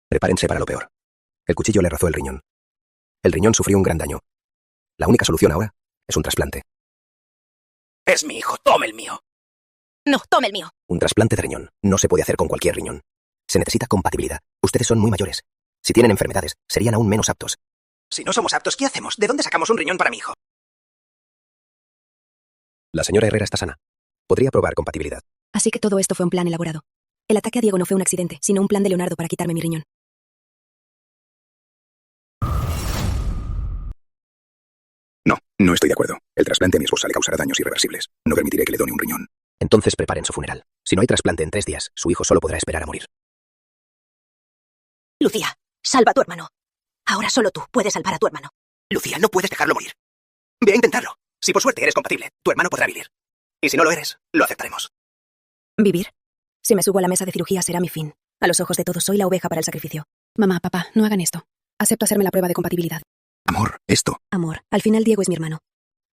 Prepárense para lo peor. El cuchillo le rozó el riñón. El riñón sufrió un gran daño. La única solución ahora es un trasplante. Es mi hijo, tome el mío. No, tome el mío. Un trasplante de riñón no se puede hacer con cualquier riñón. Se necesita compatibilidad. Ustedes son muy mayores. Si tienen enfermedades, serían aún menos aptos. Si no somos aptos, ¿qué hacemos? ¿De dónde sacamos un riñón para mi hijo? La señora Herrera está sana. Podría probar compatibilidad. Así que todo esto fue un plan elaborado. El ataque a Diego no fue un accidente, sino un plan de Leonardo para quitarme mi riñón. No estoy de acuerdo. El trasplante a mi esposa le causará daños irreversibles. No permitiré que le done un riñón. Entonces preparen su funeral. Si no hay trasplante en 3 días, su hijo solo podrá esperar a morir. Lucía, salva a tu hermano. Ahora solo tú puedes salvar a tu hermano. Lucía, no puedes dejarlo morir. Ve a intentarlo. Si por suerte eres compatible, tu hermano podrá vivir. Y si no lo eres, lo aceptaremos. ¿Vivir? Si me subo a la mesa de cirugía será mi fin. A los ojos de todos soy la oveja para el sacrificio. Mamá, papá, no hagan esto. Acepto hacerme la prueba de compatibilidad. Amor, esto. Amor, al final Diego es mi hermano.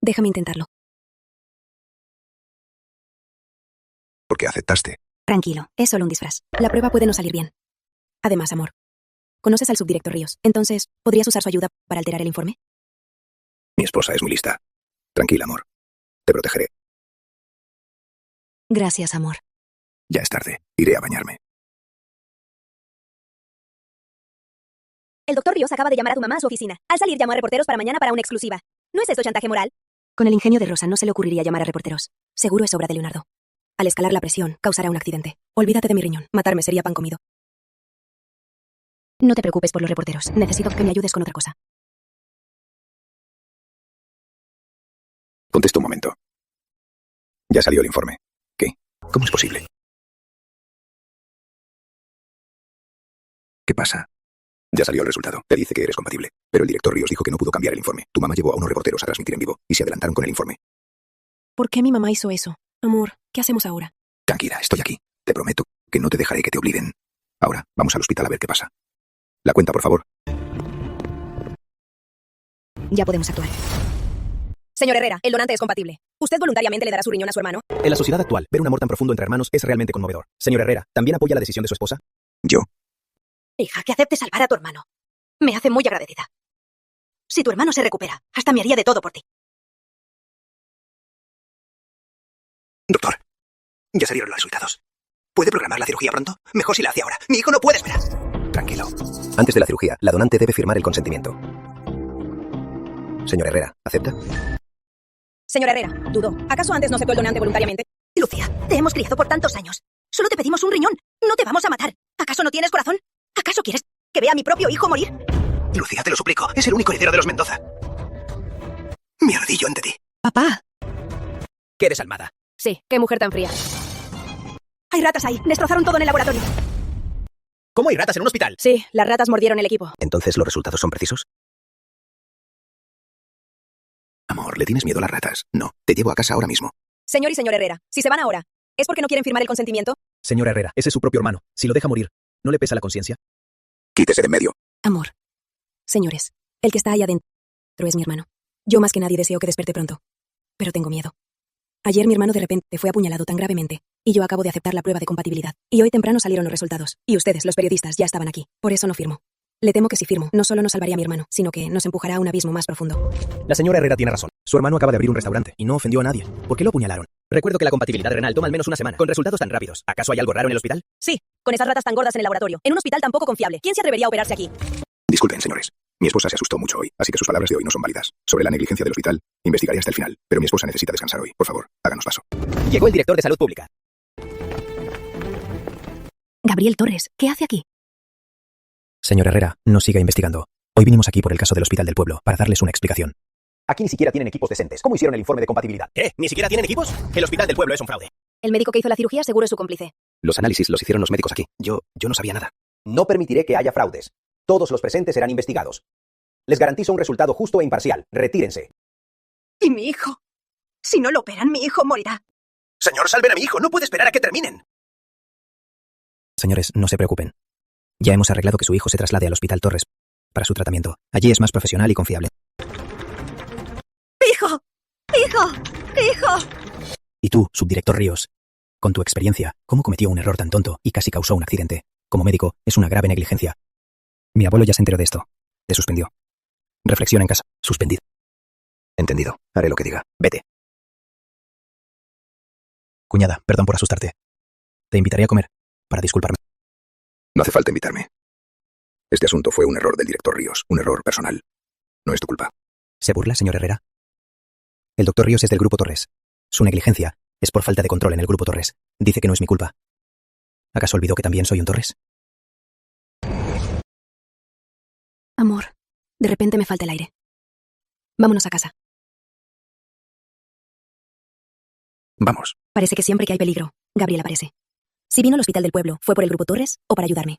Déjame intentarlo. ¿Por qué aceptaste? Tranquilo, es solo un disfraz. La prueba puede no salir bien. Además, amor, conoces al subdirector Ríos. Entonces, ¿podrías usar su ayuda para alterar el informe? Mi esposa es muy lista. Tranquila, amor. Te protegeré. Gracias, amor. Ya es tarde. Iré a bañarme. El doctor Ríos acaba de llamar a tu mamá a su oficina. Al salir llamó a reporteros para mañana para una exclusiva. ¿No es esto chantaje moral? Con el ingenio de Rosa no se le ocurriría llamar a reporteros. Seguro es obra de Leonardo. Al escalar la presión, causará un accidente. Olvídate de mi riñón. Matarme sería pan comido. No te preocupes por los reporteros. Necesito que me ayudes con otra cosa. Contesta un momento. Ya salió el informe. ¿Qué? ¿Cómo es posible? ¿Qué pasa? Ya salió el resultado. Te dice que eres compatible. Pero el director Ríos dijo que no pudo cambiar el informe. Tu mamá llevó a unos reporteros a transmitir en vivo y se adelantaron con el informe. ¿Por qué mi mamá hizo eso? Amor, ¿qué hacemos ahora? Tranquila, estoy aquí. Te prometo que no te dejaré que te olviden. Ahora, vamos al hospital a ver qué pasa. La cuenta, por favor. Ya podemos actuar. Señor Herrera, el donante es compatible. ¿Usted voluntariamente le dará su riñón a su hermano? En la sociedad actual, ver un amor tan profundo entre hermanos es realmente conmovedor. Señor Herrera, ¿también apoya la decisión de su esposa? Yo. Hija, que acepte salvar a tu hermano. Me hace muy agradecida. Si tu hermano se recupera, hasta me haría de todo por ti. Doctor, ya salieron los resultados. ¿Puede programar la cirugía pronto? Mejor si la hace ahora. Mi hijo no puede esperar. Tranquilo. Antes de la cirugía, la donante debe firmar el consentimiento. Señor Herrera, ¿acepta? Señor Herrera, dudo. ¿Acaso antes no aceptó el donante voluntariamente? Lucía, te hemos criado por tantos años. Solo te pedimos un riñón. No te vamos a matar. ¿Acaso no tienes corazón? ¿Acaso quieres que vea a mi propio hijo morir? Lucía, te lo suplico. Es el único heredero de los Mendoza. Me arrodillo ante ti. Papá. ¿Qué desalmada? Sí, qué mujer tan fría. Hay ratas ahí. Destrozaron todo en el laboratorio. ¿Cómo hay ratas en un hospital? Sí, las ratas mordieron el equipo. ¿Entonces los resultados son precisos? Amor, ¿le tienes miedo a las ratas? No, te llevo a casa ahora mismo. Señor y señor Herrera, si se van ahora, ¿es porque no quieren firmar el consentimiento? Señor Herrera, ese es su propio hermano. Si lo deja morir, ¿no le pesa la conciencia? Quítese de en medio. Amor. Señores, el que está ahí adentro es mi hermano. Yo más que nadie deseo que despierte pronto. Pero tengo miedo. Ayer mi hermano de repente fue apuñalado tan gravemente, y yo acabo de aceptar la prueba de compatibilidad. Y hoy temprano salieron los resultados. Y ustedes, los periodistas, ya estaban aquí. Por eso no firmo. Le temo que si firmo, no solo nos salvaría a mi hermano, sino que nos empujará a un abismo más profundo. La señora Herrera tiene razón. Su hermano acaba de abrir un restaurante y no ofendió a nadie. ¿Por qué lo apuñalaron? Recuerdo que la compatibilidad renal toma al menos una semana, con resultados tan rápidos. ¿Acaso hay algo raro en el hospital? Sí, con esas ratas tan gordas en el laboratorio. En un hospital tan poco confiable. ¿Quién se atrevería a operarse aquí? Disculpen, señores. Mi esposa se asustó mucho hoy, así que sus palabras de hoy no son válidas. Sobre la negligencia del hospital, investigaré hasta el final. Pero mi esposa necesita descansar hoy. Por favor, háganos paso. Llegó el director de Salud Pública. Gabriel Torres, ¿qué hace aquí? Señor Herrera, no siga investigando. Hoy vinimos aquí por el caso del Hospital del Pueblo, para darles una explicación. Aquí ni siquiera tienen equipos decentes. ¿Cómo hicieron el informe de compatibilidad? ¿Qué? ¿Ni siquiera tienen equipos? El Hospital del Pueblo es un fraude. El médico que hizo la cirugía seguro es su cómplice. Los análisis los hicieron los médicos aquí. Yo no sabía nada. No permitiré que haya fraudes. Todos los presentes serán investigados. Les garantizo un resultado justo e imparcial. Retírense. ¿Y mi hijo? Si no lo operan, mi hijo morirá. Señor, salven a mi hijo. No puede esperar a que terminen. Señores, no se preocupen. Ya hemos arreglado que su hijo se traslade al Hospital Torres para su tratamiento. Allí es más profesional y confiable. ¡Hijo! ¡Hijo! ¡Hijo! Y tú, subdirector Ríos, con tu experiencia, ¿cómo cometió un error tan tonto y casi causó un accidente? Como médico, es una grave negligencia. Mi abuelo ya se enteró de esto. Te suspendió. Reflexiona en casa. Suspendido. Entendido. Haré lo que diga. Vete. Cuñada, perdón por asustarte. Te invitaré a comer, para disculparme. No hace falta invitarme. Este asunto fue un error del director Ríos, un error personal. No es tu culpa. ¿Se burla, señor Herrera? El doctor Ríos es del Grupo Torres. Su negligencia es por falta de control en el Grupo Torres. Dice que no es mi culpa. ¿Acaso olvidó que también soy un Torres? Amor, de repente me falta el aire. Vámonos a casa. Vamos. Parece que siempre que hay peligro, Gabriel aparece. Si vino al hospital del pueblo, ¿fue por el Grupo Torres o para ayudarme?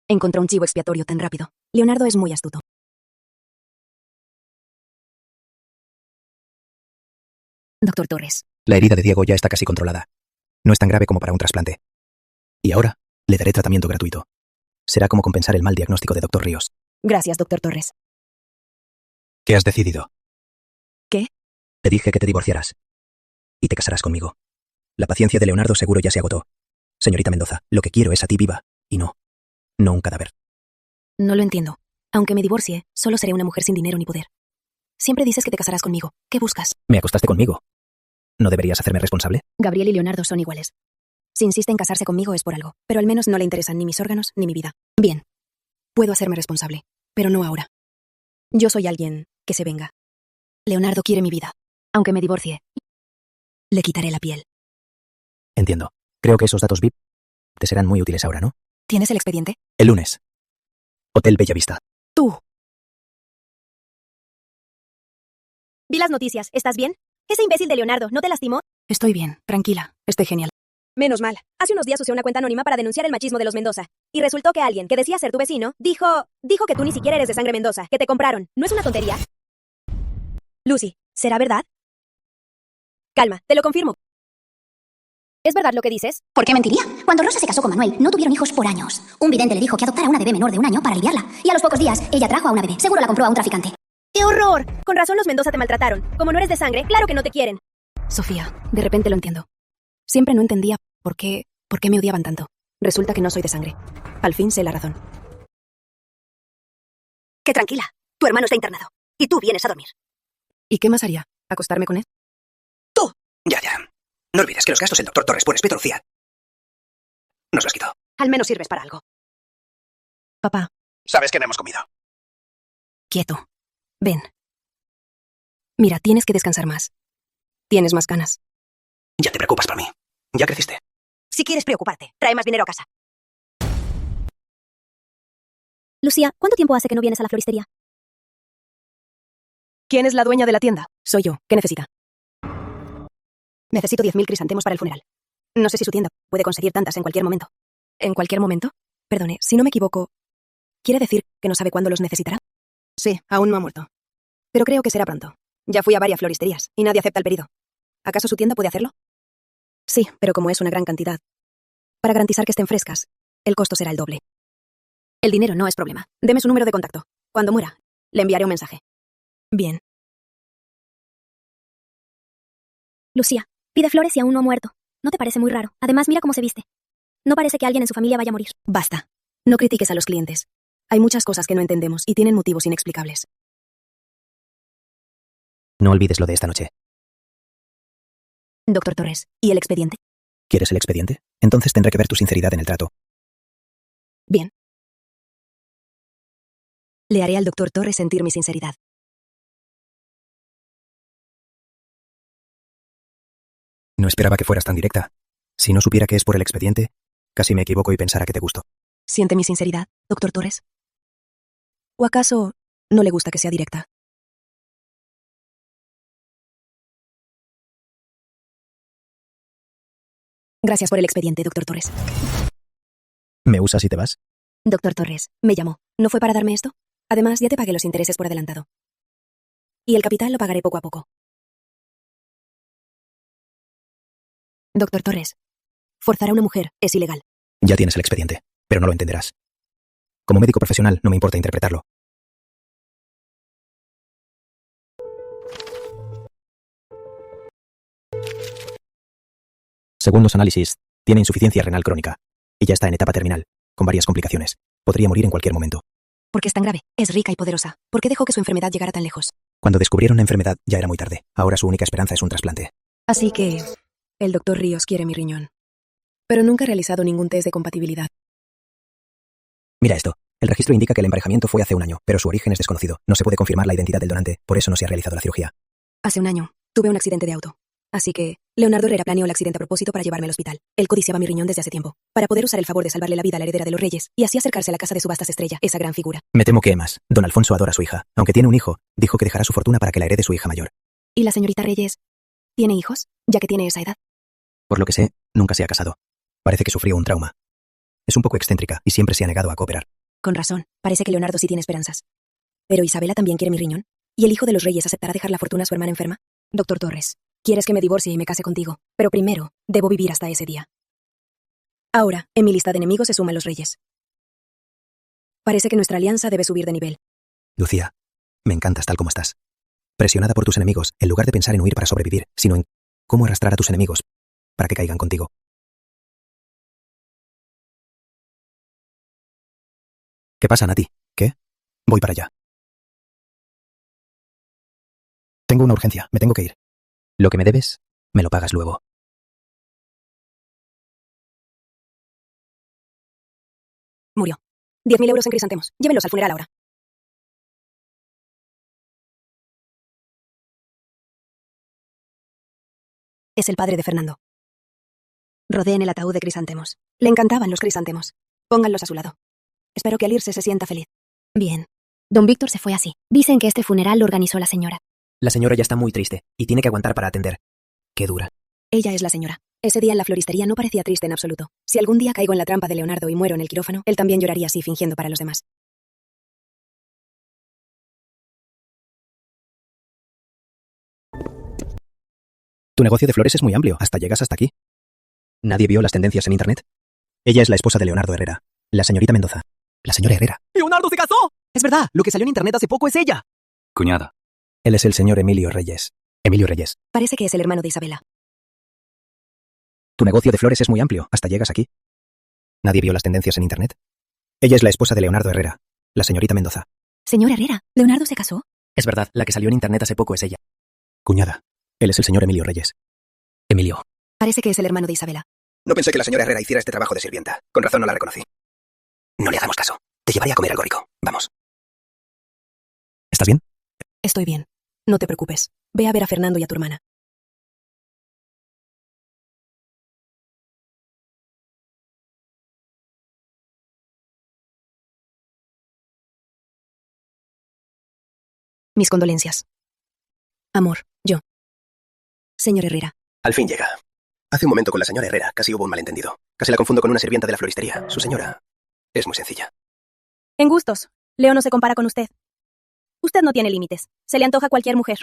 Encontró un chivo expiatorio tan rápido. Leonardo es muy astuto. Doctor Torres. La herida de Diego ya está casi controlada. No es tan grave como para un trasplante. Y ahora, le daré tratamiento gratuito. Será como compensar el mal diagnóstico de doctor Ríos. Gracias, doctor Torres. ¿Qué has decidido? ¿Qué? Te dije que te divorciaras. Y te casarás conmigo. La paciencia de Leonardo seguro ya se agotó. Señorita Mendoza, lo que quiero es a ti viva, y no un cadáver. No lo entiendo. Aunque me divorcie, solo seré una mujer sin dinero ni poder. Siempre dices que te casarás conmigo. ¿Qué buscas? Me acostaste conmigo. ¿No deberías hacerme responsable? Gabriel y Leonardo son iguales. Si insiste en casarse conmigo es por algo, pero al menos no le interesan ni mis órganos ni mi vida. Bien. Puedo hacerme responsable, pero no ahora. Yo soy alguien que se venga. Leonardo quiere mi vida. Aunque me divorcie, le quitaré la piel. Entiendo. Creo que esos datos VIP te serán muy útiles ahora, ¿no? ¿Tienes el expediente? El lunes. Hotel Bellavista. Tú. Vi las noticias. ¿Estás bien? ¿Ese imbécil de Leonardo no te lastimó? Estoy bien, tranquila. Estoy genial. Menos mal. Hace unos días usé una cuenta anónima para denunciar el machismo de los Mendoza. Y resultó que alguien que decía ser tu vecino dijo que tú ni siquiera eres de sangre Mendoza, que te compraron. ¿No es una tontería? Lucy, ¿será verdad? Calma, te lo confirmo. ¿Es verdad lo que dices? ¿Por qué mentiría? Cuando Rosa se casó con Manuel, no tuvieron hijos por años. Un vidente le dijo que adoptara una bebé menor de 1 año para aliviarla. Y a los pocos días, ella trajo a una bebé. Seguro la compró a un traficante. ¡Qué horror! Con razón los Mendoza te maltrataron. Como no eres de sangre, claro que no te quieren. Sofía, de repente lo entiendo. Siempre no entendía por qué me odiaban tanto. Resulta que no soy de sangre. Al fin sé la razón. Que tranquila. Tu hermano está internado. Y tú vienes a dormir. ¿Y qué más haría? ¿Acostarme con él? ¡Tú! Ya. No olvides que los gastos del doctor Torres por respeto Lucía nos los quitó. Al menos sirves para algo. Papá, Sabes que no hemos comido. quieto. Ven. Mira, tienes que descansar más. Tienes más canas. Ya te preocupas por mí. Ya creciste. Si quieres preocuparte, trae más dinero a casa. Lucía, ¿cuánto tiempo hace que no vienes a la floristería? ¿Quién es la dueña de la tienda? Soy yo. ¿Qué necesita? Necesito 10.000 crisantemos para el funeral. No sé si su tienda puede conseguir tantas en cualquier momento. ¿En cualquier momento? Perdone, si no me equivoco, ¿quiere decir que no sabe cuándo los necesitará? Sí, aún no ha muerto. Pero creo que será pronto. Ya fui a varias floristerías y nadie acepta el pedido. ¿Acaso su tienda puede hacerlo? Sí, pero como es una gran cantidad, para garantizar que estén frescas, el costo será el doble. El dinero no es problema. Deme su número de contacto. Cuando muera, le enviaré un mensaje. Bien. Lucía, pide flores y aún no ha muerto. ¿No te parece muy raro? Además, mira cómo se viste. No parece que alguien en su familia vaya a morir. Basta. No critiques a los clientes. Hay muchas cosas que no entendemos y tienen motivos inexplicables. No olvides lo de esta noche. Doctor Torres, ¿y el expediente? ¿Quieres el expediente? Entonces tendré que ver tu sinceridad en el trato. Bien. Le haré al doctor Torres sentir mi sinceridad. No esperaba que fueras tan directa. Si no supiera que es por el expediente, casi me equivoco y pensara que te gusto. ¿Siente mi sinceridad, doctor Torres? ¿O acaso no le gusta que sea directa? Gracias por el expediente, doctor Torres. ¿Me usas y te vas? Doctor Torres, me llamó. ¿No fue para darme esto? Además, ya te pagué los intereses por adelantado. Y el capital lo pagaré poco a poco. Doctor Torres, forzar a una mujer es ilegal. Ya tienes el expediente, pero no lo entenderás. Como médico profesional, no me importa interpretarlo. Según los análisis, tiene insuficiencia renal crónica y ya está en etapa terminal, con varias complicaciones. Podría morir en cualquier momento. ¿Por qué es tan grave? Es rica y poderosa. ¿Por qué dejó que su enfermedad llegara tan lejos? Cuando descubrieron la enfermedad ya era muy tarde. Ahora su única esperanza es un trasplante. Así que el doctor Ríos quiere mi riñón. Pero nunca ha realizado ningún test de compatibilidad. Mira esto. El registro indica que el emparejamiento fue hace un año, pero su origen es desconocido. No se puede confirmar la identidad del donante, por eso no se ha realizado la cirugía. Hace un año tuve un accidente de auto. Así que Leonardo Herrera planeó el accidente a propósito para llevarme al hospital. Él codiciaba mi riñón desde hace tiempo, para poder usar el favor de salvarle la vida a la heredera de los reyes, y así acercarse a la casa de subastas estrella, esa gran figura. Me temo que más. Don Alfonso adora a su hija. Aunque tiene un hijo, dijo que dejará su fortuna para que la herede su hija mayor. ¿Y la señorita Reyes tiene hijos, ya que tiene esa edad? Por lo que sé, nunca se ha casado. Parece que sufrió un trauma. Es un poco excéntrica y siempre se ha negado a cooperar. Con razón, parece que Leonardo sí tiene esperanzas. Pero Isabela también quiere mi riñón. ¿Y el hijo de los reyes aceptará dejar la fortuna a su hermana enferma? Doctor Torres, quieres que me divorcie y me case contigo, pero primero, debo vivir hasta ese día. Ahora, en mi lista de enemigos se suman los reyes. Parece que nuestra alianza debe subir de nivel. Lucía, me encantas tal como estás. Presionada por tus enemigos, en lugar de pensar en huir para sobrevivir, sino en cómo arrastrar a tus enemigos para que caigan contigo. ¿Qué pasa, Nati? ¿Qué? Voy para allá. Tengo una urgencia, me tengo que ir. Lo que me debes, me lo pagas luego. Murió. 10.000 euros en crisantemos. Llévenlos al funeral ahora. Es el padre de Fernando. Rodeen el ataúd de crisantemos. Le encantaban los crisantemos. Pónganlos a su lado. Espero que al irse se sienta feliz. Bien. Don Víctor se fue así. Dicen que este funeral lo organizó la señora. La señora ya está muy triste y tiene que aguantar para atender. Qué dura. Ella es la señora. Ese día en la floristería no parecía triste en absoluto. Si algún día caigo en la trampa de Leonardo y muero en el quirófano, él también lloraría así fingiendo para los demás. Tu negocio de flores es muy amplio, hasta llegas hasta aquí. ¿Nadie vio las tendencias en internet? Ella es la esposa de Leonardo Herrera, la señorita Mendoza. La señora Herrera. ¡Leonardo se casó! Es verdad, lo que salió en internet hace poco es ella. Cuñada. Él es el señor Emilio Reyes. Emilio Reyes. Parece que es el hermano de Isabela. Tu negocio de flores es muy amplio, hasta llegas aquí. ¿Nadie vio las tendencias en internet? Ella es la esposa de Leonardo Herrera, la señorita Mendoza. Señor Herrera, ¿Leonardo se casó? Es verdad, la que salió en internet hace poco es ella. Cuñada. Él es el señor Emilio Reyes. Emilio. Parece que es el hermano de Isabela. No pensé que la señora Herrera hiciera este trabajo de sirvienta. Con razón no la reconocí. No le hagamos caso. Te llevaré a comer algo rico. Vamos. ¿Estás bien? Estoy bien. No te preocupes. Ve a ver a Fernando y a tu hermana. Mis condolencias. Amor, yo. Señor Herrera. Al fin llega. Hace un momento con la señora Herrera casi hubo un malentendido. Casi la confundo con una sirvienta de la floristería. Su señora es muy sencilla. En gustos, Leo no se compara con usted. Usted no tiene límites. Se le antoja a cualquier mujer.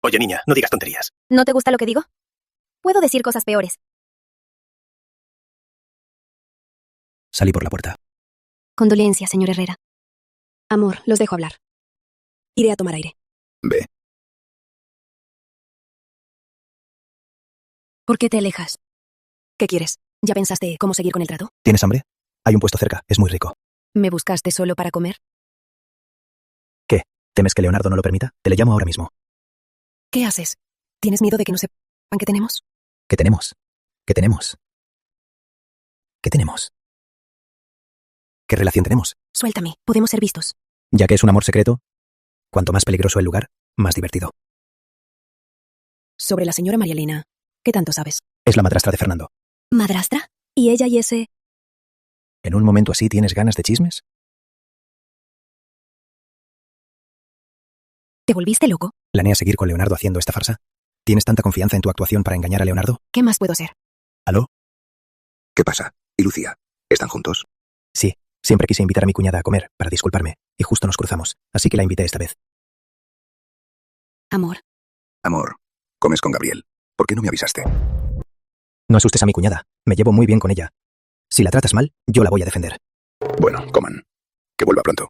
Oye, niña, no digas tonterías. ¿No te gusta lo que digo? Puedo decir cosas peores. Salí por la puerta. Condolencias, señor Herrera. Amor, los dejo hablar. Iré a tomar aire. Ve. ¿Por qué te alejas? ¿Qué quieres? ¿Ya pensaste cómo seguir con el trato? ¿Tienes hambre? Hay un puesto cerca, es muy rico. ¿Me buscaste solo para comer? ¿Qué? ¿Temes que Leonardo no lo permita? Te le llamo ahora mismo. ¿Qué haces? ¿Tienes miedo de que no sepan qué tenemos? ¿Qué tenemos? ¿Qué tenemos? ¿Qué tenemos? ¿Qué relación tenemos? Suéltame, podemos ser vistos. Ya que es un amor secreto, cuanto más peligroso el lugar, más divertido. Sobre la señora María Elena, ¿qué tanto sabes? Es la madrastra de Fernando. ¿Madrastra? ¿Y ella y ese...? ¿En un momento así tienes ganas de chismes? ¿Te volviste loco? ¿Planeas seguir con Leonardo haciendo esta farsa? ¿Tienes tanta confianza en tu actuación para engañar a Leonardo? ¿Qué más puedo hacer? ¿Aló? ¿Qué pasa? ¿Y Lucía? ¿Están juntos? Sí, siempre quise invitar a mi cuñada a comer para disculparme, y justo nos cruzamos, así que la invité esta vez. Amor. Amor, comes con Gabriel. ¿Por qué no me avisaste? No asustes a mi cuñada, me llevo muy bien con ella. Si la tratas mal, yo la voy a defender. Bueno, coman. Que vuelva pronto.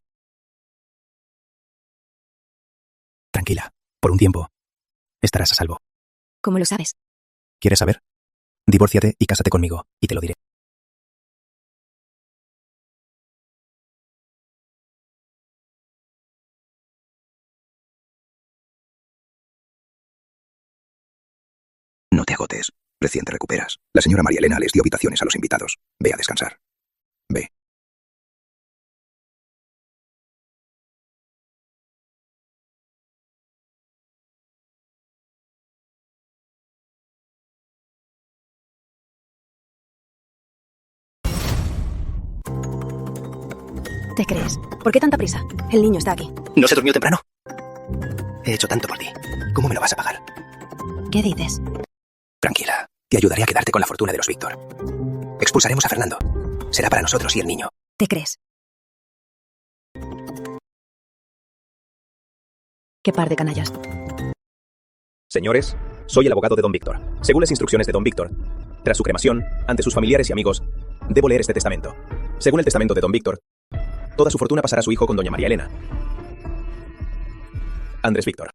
Tranquila, por un tiempo. Estarás a salvo. ¿Cómo lo sabes? ¿Quieres saber? Divórciate y cásate conmigo, y te lo diré. No te agotes. Recién te recuperas. La señora María Elena les dio habitaciones a los invitados. Ve a descansar. Ve. ¿Te crees? ¿Por qué tanta prisa? El niño está aquí. ¿No se durmió temprano? He hecho tanto por ti. ¿Cómo me lo vas a pagar? ¿Qué dices? Tranquila. Te ayudaré a quedarte con la fortuna de los Víctor. Expulsaremos a Fernando. Será para nosotros y el niño. ¿Te crees? Qué par de canallas. Señores, soy el abogado de Don Víctor. Según las instrucciones de Don Víctor, tras su cremación, ante sus familiares y amigos, debo leer este testamento. Según el testamento de Don Víctor, toda su fortuna pasará a su hijo con doña María Elena. Andrés Víctor.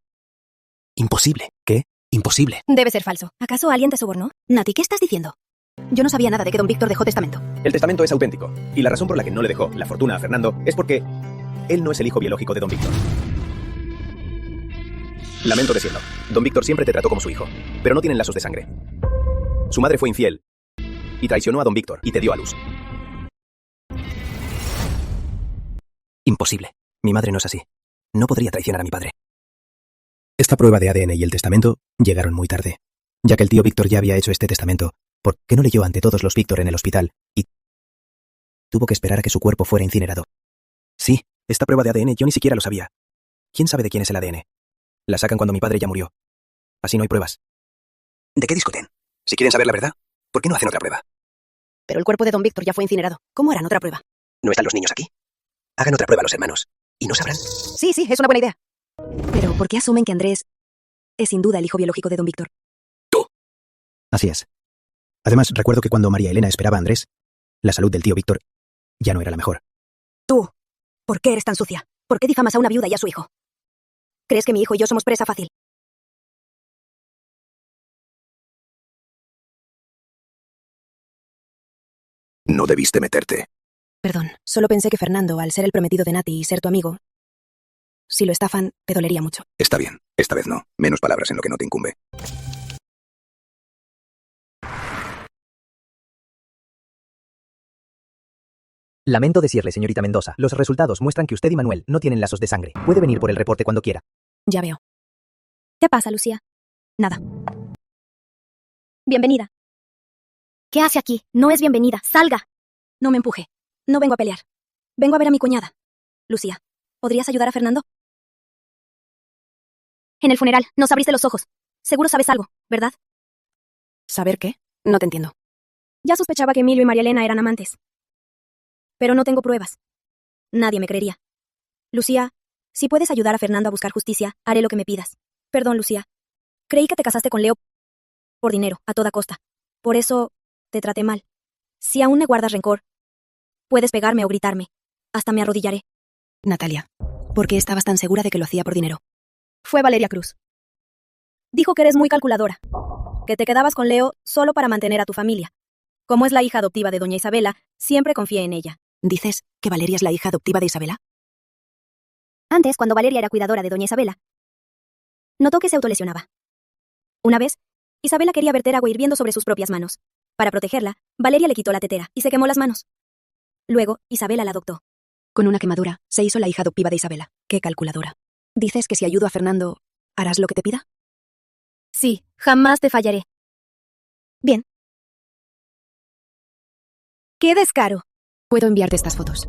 Imposible. ¿Qué? Imposible. Debe ser falso. ¿Acaso alguien te sobornó? Nati, ¿qué estás diciendo? Yo no sabía nada de que don Víctor dejó testamento. El testamento es auténtico, y la razón por la que no le dejó la fortuna a Fernando es porque él no es el hijo biológico de Don Víctor. Lamento decirlo, Don Víctor siempre te trató como su hijo, pero no tienen lazos de sangre. Su madre fue infiel y traicionó a Don Víctor y te dio a luz. Imposible. Mi madre no es así. No podría traicionar a mi padre. Esta prueba de ADN y el testamento llegaron muy tarde. Ya que el tío Víctor ya había hecho este testamento, ¿por qué no leyó ante todos los Víctor en el hospital y tuvo que esperar a que su cuerpo fuera incinerado? Sí, esta prueba de ADN yo ni siquiera lo sabía. ¿Quién sabe de quién es el ADN? La sacan cuando mi padre ya murió. Así no hay pruebas. ¿De qué discuten? Si quieren saber la verdad, ¿por qué no hacen otra prueba? Pero el cuerpo de don Víctor ya fue incinerado. ¿Cómo harán otra prueba? ¿No están los niños aquí? Hagan otra prueba los hermanos. ¿Y no sabrán? Sí, es una buena idea. Pero ¿por qué asumen que Andrés es sin duda el hijo biológico de don Víctor? ¡Tú! Así es. Además, recuerdo que cuando María Elena esperaba a Andrés, la salud del tío Víctor ya no era la mejor. Tú, ¿por qué eres tan sucia? ¿Por qué difamas a una viuda y a su hijo? ¿Crees que mi hijo y yo somos presa fácil? No debiste meterte. Perdón, solo pensé que Fernando, al ser el prometido de Nati y ser tu amigo, si lo estafan, te dolería mucho. Está bien. Esta vez no. Menos palabras en lo que no te incumbe. Lamento decirle, señorita Mendoza, los resultados muestran que usted y Manuel no tienen lazos de sangre. Puede venir por el reporte cuando quiera. Ya veo. ¿Qué pasa, Lucía? Nada. Bienvenida. ¿Qué hace aquí? No es bienvenida. ¡Salga! No me empuje. No vengo a pelear. Vengo a ver a mi cuñada. Lucía, ¿podrías ayudar a Fernando? En el funeral, nos abriste los ojos. Seguro sabes algo, ¿verdad? ¿Saber qué? No te entiendo. Ya sospechaba que Emilio y María Elena eran amantes. Pero no tengo pruebas. Nadie me creería. Lucía, si puedes ayudar a Fernando a buscar justicia, haré lo que me pidas. Perdón, Lucía. Creí que te casaste con Leo por dinero, a toda costa. Por eso te traté mal. Si aún me guardas rencor, puedes pegarme o gritarme. Hasta me arrodillaré. Natalia, ¿por qué estabas tan segura de que lo hacía por dinero? Fue Valeria Cruz. Dijo que eres muy calculadora. Que te quedabas con Leo solo para mantener a tu familia. Como es la hija adoptiva de doña Isabela, siempre confié en ella. ¿Dices que Valeria es la hija adoptiva de Isabela? Antes, cuando Valeria era cuidadora de doña Isabela, notó que se autolesionaba. Una vez, Isabela quería verter agua hirviendo sobre sus propias manos. Para protegerla, Valeria le quitó la tetera y se quemó las manos. Luego, Isabela la adoptó. Con una quemadura, se hizo la hija adoptiva de Isabela. Qué calculadora. ¿Dices que si ayudo a Fernando, harás lo que te pida? Sí, jamás te fallaré. Bien. ¡Qué descaro! Puedo enviarte estas fotos.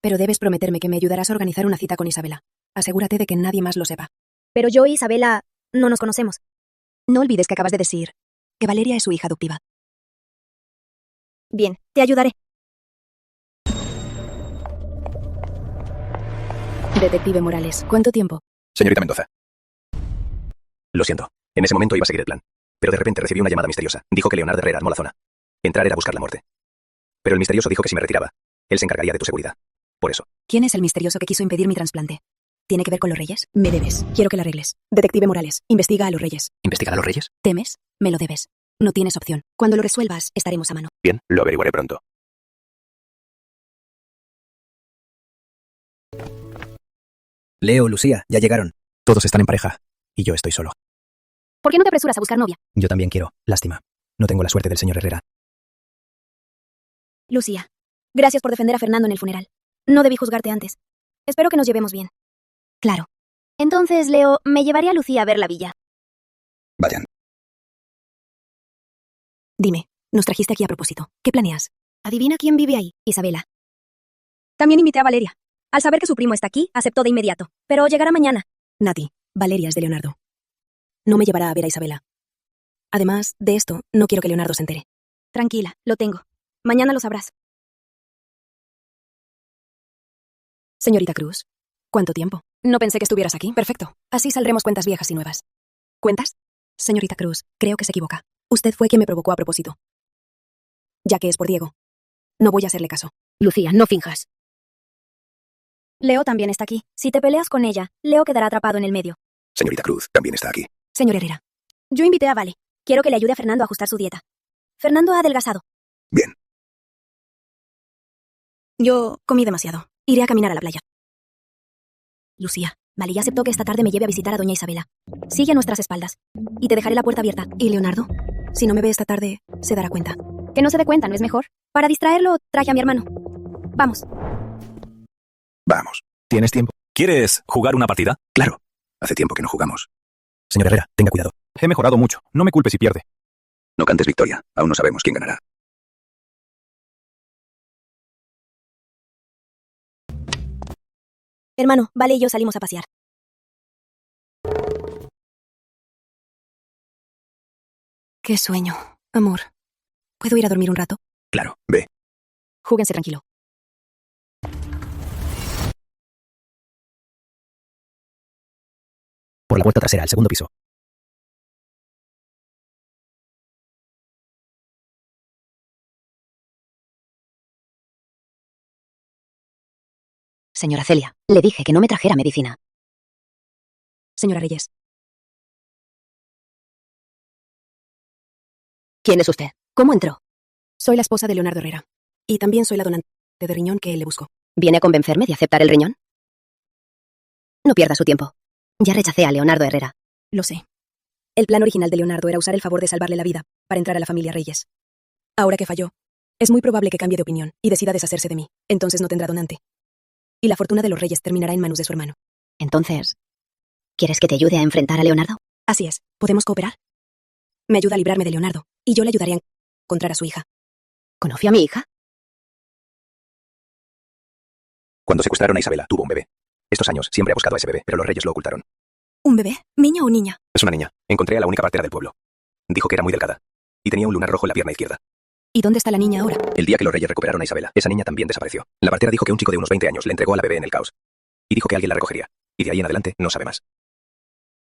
Pero debes prometerme que me ayudarás a organizar una cita con Isabela. Asegúrate de que nadie más lo sepa. Pero yo y Isabela no nos conocemos. No olvides que acabas de decir que Valeria es su hija adoptiva. Bien, te ayudaré. Detective Morales, ¿cuánto tiempo? Señorita Mendoza. Lo siento. En ese momento iba a seguir el plan. Pero de repente recibí una llamada misteriosa. Dijo que Leonardo Herrera armó la zona. Entrar era buscar la muerte. Pero el misterioso dijo que si me retiraba, él se encargaría de tu seguridad. Por eso. ¿Quién es el misterioso que quiso impedir mi trasplante? ¿Tiene que ver con los reyes? Me debes. Quiero que la arregles. Detective Morales, investiga a los reyes. ¿Investigar a los reyes? ¿Temes? Me lo debes. No tienes opción. Cuando lo resuelvas, estaremos a mano. Bien, lo averiguaré pronto. Leo, Lucía, ya llegaron. Todos están en pareja. Y yo estoy solo. ¿Por qué no te apresuras a buscar novia? Yo también quiero. Lástima. No tengo la suerte del señor Herrera. Lucía, gracias por defender a Fernando en el funeral. No debí juzgarte antes. Espero que nos llevemos bien. Claro. Entonces, Leo, me llevaré a Lucía a ver la villa. Vayan. Dime, nos trajiste aquí a propósito. ¿Qué planeas? Adivina quién vive ahí. Isabela. También invité a Valeria. Al saber que su primo está aquí, aceptó de inmediato. Pero llegará mañana. Nati, Valeria es de Leonardo. No me llevará a ver a Isabela. Además de esto, no quiero que Leonardo se entere. Tranquila, lo tengo. Mañana lo sabrás. Señorita Cruz, ¿cuánto tiempo? No pensé que estuvieras aquí. Perfecto. Así saldremos cuentas viejas y nuevas. ¿Cuentas? Señorita Cruz, creo que se equivoca. Usted fue quien me provocó a propósito. Ya que es por Diego. No voy a hacerle caso. Lucía, no finjas. Leo también está aquí. Si te peleas con ella, Leo quedará atrapado en el medio. Señorita Cruz también está aquí. Señor Herrera. Yo invité a Vale. Quiero que le ayude a Fernando a ajustar su dieta. Fernando ha adelgazado. Bien. Yo comí demasiado. Iré a caminar a la playa. Lucía, Vale ya aceptó que esta tarde me lleve a visitar a doña Isabela. Sigue a nuestras espaldas. Y te dejaré la puerta abierta. ¿Y Leonardo? Si no me ve esta tarde, se dará cuenta. Que no se dé cuenta, ¿no es mejor? Para distraerlo, traje a mi hermano. Vamos. Vamos. ¿Tienes tiempo? ¿Quieres jugar una partida? Claro. Hace tiempo que no jugamos. Señor Herrera, tenga cuidado. He mejorado mucho. No me culpes si pierde. No cantes victoria. Aún no sabemos quién ganará. Hermano, Vale y yo salimos a pasear. Qué sueño. Amor, ¿puedo ir a dormir un rato? Claro, ve. Júguense tranquilo. Por la puerta trasera, al segundo piso. Señora Celia, le dije que no me trajera medicina. Señora Reyes. ¿Quién es usted? ¿Cómo entró? Soy la esposa de Leonardo Herrera. Y también soy la donante de riñón que él le buscó. ¿Viene a convencerme de aceptar el riñón? No pierda su tiempo. Ya rechacé a Leonardo Herrera. Lo sé. El plan original de Leonardo era usar el favor de salvarle la vida para entrar a la familia Reyes. Ahora que falló, es muy probable que cambie de opinión y decida deshacerse de mí. Entonces no tendrá donante. Y la fortuna de los Reyes terminará en manos de su hermano. Entonces, ¿quieres que te ayude a enfrentar a Leonardo? Así es. ¿Podemos cooperar? Me ayuda a librarme de Leonardo, y yo le ayudaré a encontrar a su hija. ¿Conoció a mi hija? Cuando secuestraron a Isabela, tuvo un bebé. Estos años siempre ha buscado a ese bebé, pero los Reyes lo ocultaron. ¿Un bebé? ¿Niña o niña? Es una niña. Encontré a la única partera del pueblo. Dijo que era muy delgada. Y tenía un lunar rojo en la pierna izquierda. ¿Y dónde está la niña ahora? El día que los Reyes recuperaron a Isabela, esa niña también desapareció. La partera dijo que un chico de unos 20 años le entregó a la bebé en el caos. Y dijo que alguien la recogería. Y de ahí en adelante no sabe más.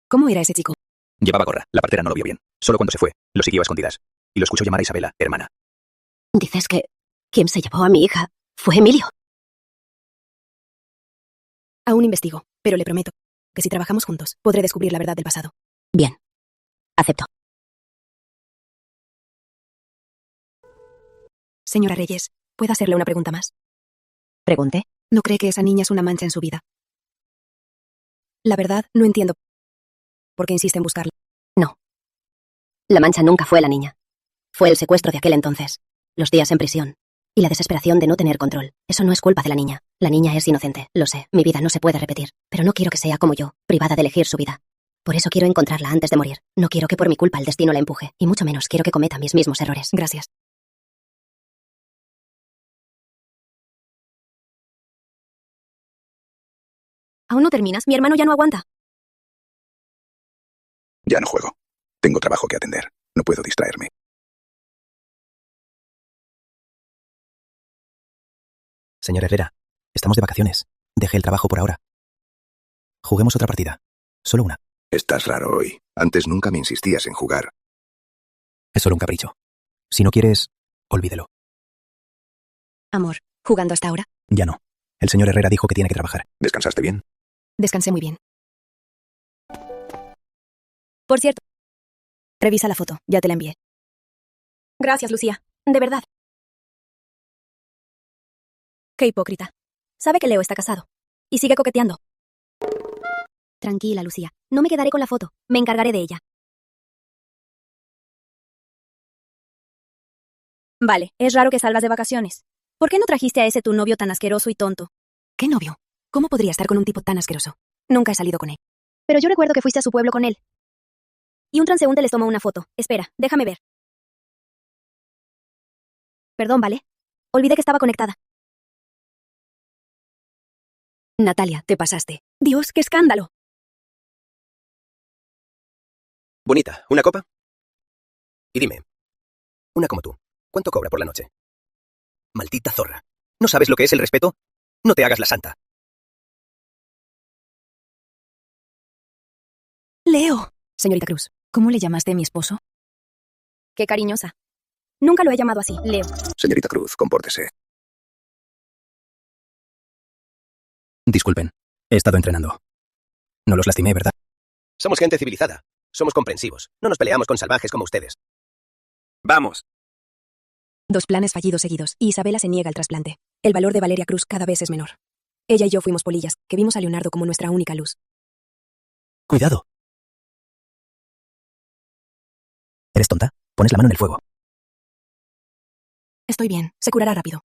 ¿Cómo era ese chico? Llevaba gorra. La partera no lo vio bien. Solo cuando se fue, lo siguió a escondidas. Y lo escuchó llamar a Isabela, hermana. Dices que quien se llevó a mi hija fue Emilio. Aún investigo, pero le prometo que si trabajamos juntos, podré descubrir la verdad del pasado. Bien. Acepto. Señora Reyes, ¿puedo hacerle una pregunta más? Pregunte. ¿No cree que esa niña es una mancha en su vida? La verdad, no entiendo por qué insiste en buscarla. No. La mancha nunca fue la niña. Fue el secuestro de aquel entonces, los días en prisión, y la desesperación de no tener control. Eso no es culpa de la niña. La niña es inocente, lo sé. Mi vida no se puede repetir, pero no quiero que sea como yo, privada de elegir su vida. Por eso quiero encontrarla antes de morir. No quiero que por mi culpa el destino la empuje, y mucho menos quiero que cometa mis mismos errores. Gracias. ¿Aún no terminas? Mi hermano ya no aguanta. Ya no juego. Tengo trabajo que atender. No puedo distraerme. Señor Herrera, estamos de vacaciones. Deje el trabajo por ahora. Juguemos otra partida. Solo una. Estás raro hoy. Antes nunca me insistías en jugar. Es solo un capricho. Si no quieres, olvídelo. Amor, ¿jugando hasta ahora? Ya no. El señor Herrera dijo que tiene que trabajar. ¿Descansaste bien? Descansé muy bien. Por cierto, revisa la foto, ya te la envié. Gracias, Lucía. De verdad. Qué hipócrita. Sabe que Leo está casado. Y sigue coqueteando. Tranquila, Lucía. No me quedaré con la foto. Me encargaré de ella. Vale, es raro que salgas de vacaciones. ¿Por qué no trajiste a ese tu novio tan asqueroso y tonto? ¿Qué novio? ¿Cómo podría estar con un tipo tan asqueroso? Nunca he salido con él. Pero yo recuerdo que fuiste a su pueblo con él. Y un transeúnte les tomó una foto. Espera, déjame ver. Perdón, ¿vale? Olvidé que estaba conectada. Natalia, te pasaste. Dios, qué escándalo. Bonita, ¿una copa? Y dime, una como tú, ¿cuánto cobra por la noche? Maldita zorra. ¿No sabes lo que es el respeto? No te hagas la santa. Leo. Señorita Cruz, ¿cómo le llamaste a mi esposo? Qué cariñosa. Nunca lo he llamado así, Leo. Señorita Cruz, compórtese. Disculpen. He estado entrenando. No los lastimé, ¿verdad? Somos gente civilizada. Somos comprensivos. No nos peleamos con salvajes como ustedes. ¡Vamos! 2 planes fallidos seguidos, y Isabela se niega al trasplante. El valor de Valeria Cruz cada vez es menor. Ella y yo fuimos polillas, que vimos a Leonardo como nuestra única luz. Cuidado. ¿Eres tonta? Pones la mano en el fuego. Estoy bien, se curará rápido.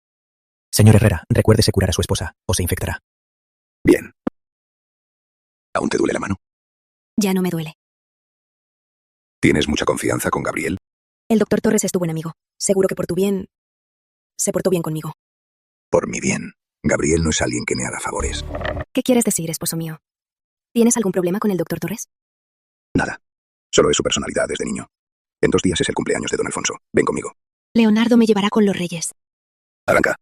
Señor Herrera, recuérdese curar a su esposa, o se infectará. Bien. ¿Aún te duele la mano? Ya no me duele. ¿Tienes mucha confianza con Gabriel? El doctor Torres es tu buen amigo. Seguro que por tu bien... se portó bien conmigo. Por mi bien. Gabriel no es alguien que me haga favores. ¿Qué quieres decir, esposo mío? ¿Tienes algún problema con el doctor Torres? Nada. Solo es su personalidad desde niño. En 2 días es el cumpleaños de don Alfonso. Ven conmigo. Leonardo me llevará con los reyes. Arranca.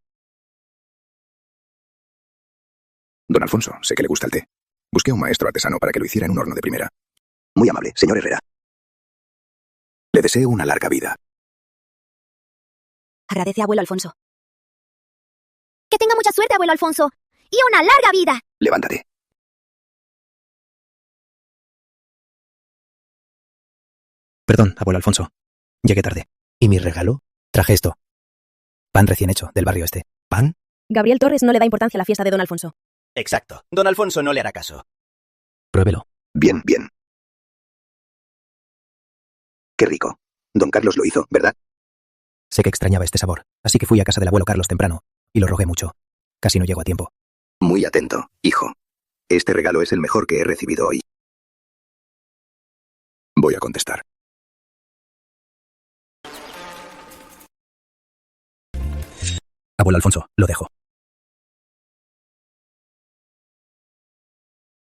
Don Alfonso, sé que le gusta el té. Busqué a un maestro artesano para que lo hiciera en un horno de primera. Muy amable, señor Herrera. Le deseo una larga vida. Agradece, abuelo Alfonso. Que tenga mucha suerte, abuelo Alfonso. Y una larga vida. Levántate. Perdón, abuelo Alfonso. Llegué tarde. ¿Y mi regalo? Traje esto. Pan recién hecho, del barrio este. ¿Pan? Gabriel Torres no le da importancia a la fiesta de don Alfonso. Exacto. Don Alfonso no le hará caso. Pruébelo. Bien, bien. Qué rico. Don Carlos lo hizo, ¿verdad? Sé que extrañaba este sabor, así que fui a casa del abuelo Carlos temprano, y lo rogué mucho. Casi no llego a tiempo. Muy atento, hijo. Este regalo es el mejor que he recibido hoy. Voy a contestar. Abuelo Alfonso, lo dejo.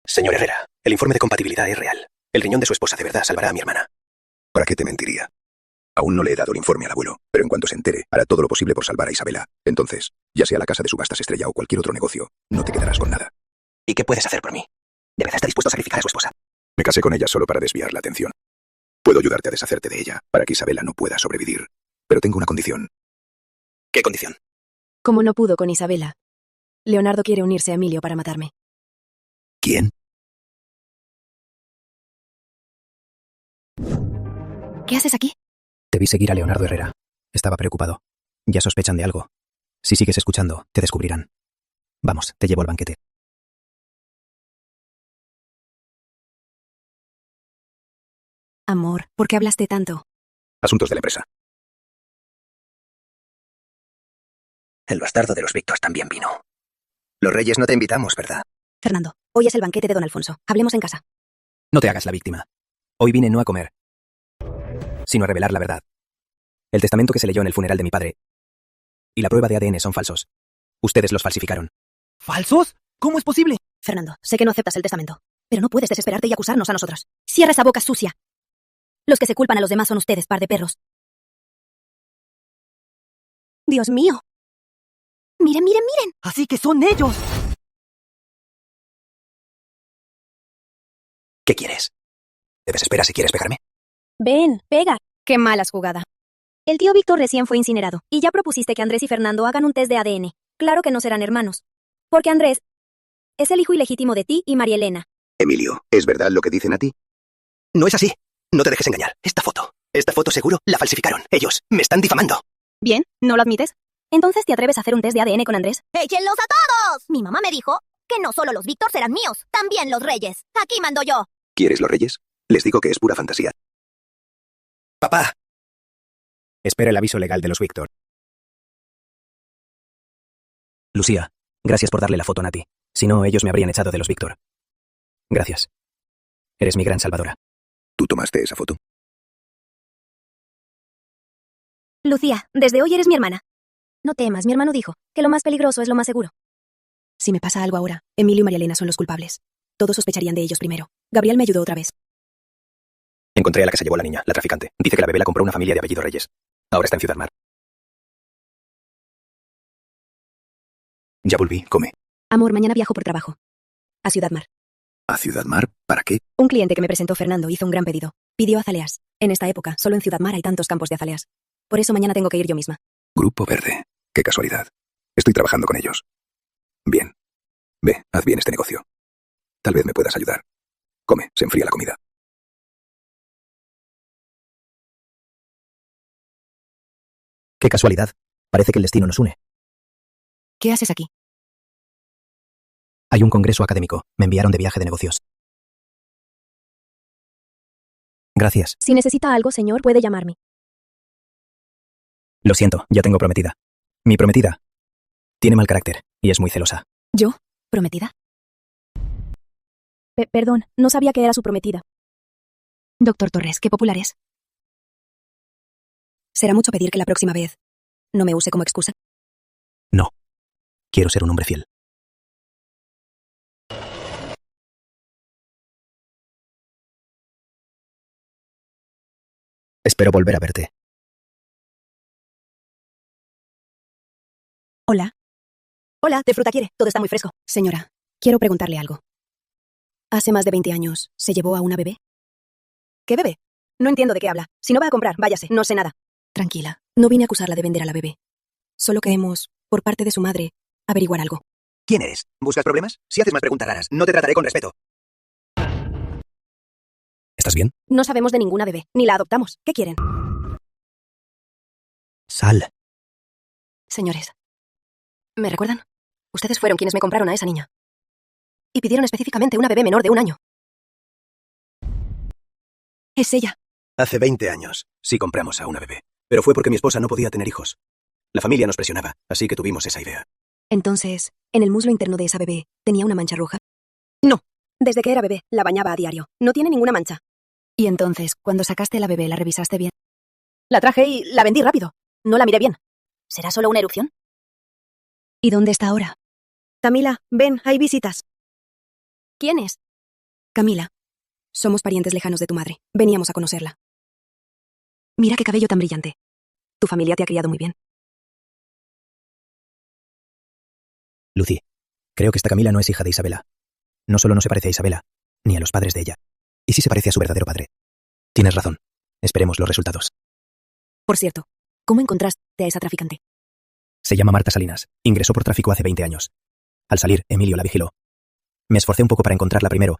Señor Herrera, el informe de compatibilidad es real. El riñón de su esposa de verdad salvará a mi hermana. ¿Para qué te mentiría? Aún no le he dado el informe al abuelo, pero en cuanto se entere, hará todo lo posible por salvar a Isabela. Entonces, ya sea la casa de subastas Estrella o cualquier otro negocio, no te quedarás con nada. ¿Y qué puedes hacer por mí? ¿De verdad está dispuesto a sacrificar a su esposa? Me casé con ella solo para desviar la atención. Puedo ayudarte a deshacerte de ella, para que Isabela no pueda sobrevivir. Pero tengo una condición. ¿Qué condición? Como no pudo con Isabela, Leonardo quiere unirse a Emilio para matarme. ¿Quién? ¿Qué haces aquí? Debí seguir a Leonardo Herrera. Estaba preocupado. Ya sospechan de algo. Si sigues escuchando, te descubrirán. Vamos, te llevo al banquete. Amor, ¿por qué hablaste tanto? Asuntos de la empresa. El bastardo de los Víctors también vino. Los reyes no te invitamos, ¿verdad? Fernando, hoy es el banquete de don Alfonso. Hablemos en casa. No te hagas la víctima. Hoy vine no a comer, sino a revelar la verdad. El testamento que se leyó en el funeral de mi padre y la prueba de ADN son falsos. Ustedes los falsificaron. ¿Falsos? ¿Cómo es posible? Fernando, sé que no aceptas el testamento, pero no puedes desesperarte y acusarnos a nosotros. Cierra esa boca sucia. Los que se culpan a los demás son ustedes, par de perros. Dios mío. Miren, miren, miren. Así que son ellos. ¿Qué quieres? ¿Te desesperas si quieres pegarme? Ven, pega. Qué malas jugada. El tío Víctor recién fue incinerado, y ya propusiste que Andrés y Fernando hagan un test de ADN. Claro que no serán hermanos. Porque Andrés es el hijo ilegítimo de ti y María Elena. Emilio, ¿es verdad lo que dicen a ti? No es así. No te dejes engañar. Esta foto seguro la falsificaron. Ellos me están difamando. Bien, ¿no lo admites? Entonces te atreves a hacer un test de ADN con Andrés. ¡Échenlos a todos! Mi mamá me dijo que no solo los Víctor serán míos, también los Reyes. Aquí mando yo. ¿Quieres los reyes? Les digo que es pura fantasía. Papá. Espera el aviso legal de los Víctor. Lucía, gracias por darle la foto a Nati. Si no, ellos me habrían echado de los Víctor. Gracias. Eres mi gran salvadora. ¿Tú tomaste esa foto? Lucía, desde hoy eres mi hermana. No temas, mi hermano dijo que lo más peligroso es lo más seguro. Si me pasa algo ahora, Emilio y María Elena son los culpables. Todos sospecharían de ellos primero. Gabriel me ayudó otra vez. Encontré a la que se llevó a la niña, la traficante. Dice que la bebé la compró una familia de apellido Reyes. Ahora está en Ciudad Mar. Ya volví, come. Amor, mañana viajo por trabajo. A Ciudad Mar. ¿A Ciudad Mar? ¿Para qué? Un cliente que me presentó Fernando hizo un gran pedido. Pidió azaleas. En esta época, solo en Ciudad Mar hay tantos campos de azaleas. Por eso mañana tengo que ir yo misma. Grupo Verde. Qué casualidad. Estoy trabajando con ellos. Bien. Ve, haz bien este negocio. Tal vez me puedas ayudar. Come, se enfría la comida. Qué casualidad. Parece que el destino nos une. ¿Qué haces aquí? Hay un congreso académico. Me enviaron de viaje de negocios. Gracias. Si necesita algo, señor, puede llamarme. Lo siento, ya tengo prometida. Mi prometida tiene mal carácter y es muy celosa. ¿Yo? ¿Prometida? Perdón, no sabía que era su prometida. Doctor Torres, qué popular es. Será mucho pedir que la próxima vez no me use como excusa. No. Quiero ser un hombre fiel. Espero volver a verte. Hola. Hola, ¿de fruta quiere? Todo está muy fresco. Señora, quiero preguntarle algo. Hace más de 20 años, ¿se llevó a una bebé? ¿Qué bebé? No entiendo de qué habla. Si no va a comprar, váyase, no sé nada. Tranquila, no vine a acusarla de vender a la bebé. Solo queremos, por parte de su madre, averiguar algo. ¿Quién eres? ¿Buscas problemas? Si haces más preguntas raras, no te trataré con respeto. ¿Estás bien? No sabemos de ninguna bebé, ni la adoptamos. ¿Qué quieren? Sal. Señores, ¿me recuerdan? Ustedes fueron quienes me compraron a esa niña. Y pidieron específicamente una bebé menor de 1 año. Es ella. Hace 20 años, sí compramos a una bebé. Pero fue porque mi esposa no podía tener hijos. La familia nos presionaba, así que tuvimos esa idea. Entonces, ¿en el muslo interno de esa bebé tenía una mancha roja? No. Desde que era bebé, la bañaba a diario. No tiene ninguna mancha. Y entonces, cuando sacaste a la bebé, ¿la revisaste bien? La traje y la vendí rápido. No la miré bien. ¿Será solo una erupción? ¿Y dónde está ahora? Camila, ven, hay visitas. ¿Quién es? Camila. Somos parientes lejanos de tu madre. Veníamos a conocerla. Mira qué cabello tan brillante. Tu familia te ha criado muy bien. Lucy, creo que esta Camila no es hija de Isabela. No solo no se parece a Isabela, ni a los padres de ella. Y sí se parece a su verdadero padre. Tienes razón. Esperemos los resultados. Por cierto, ¿cómo encontraste a esa traficante? Se llama Marta Salinas. Ingresó por tráfico hace 20 años. Al salir, Emilio la vigiló. Me esforcé un poco para encontrarla primero.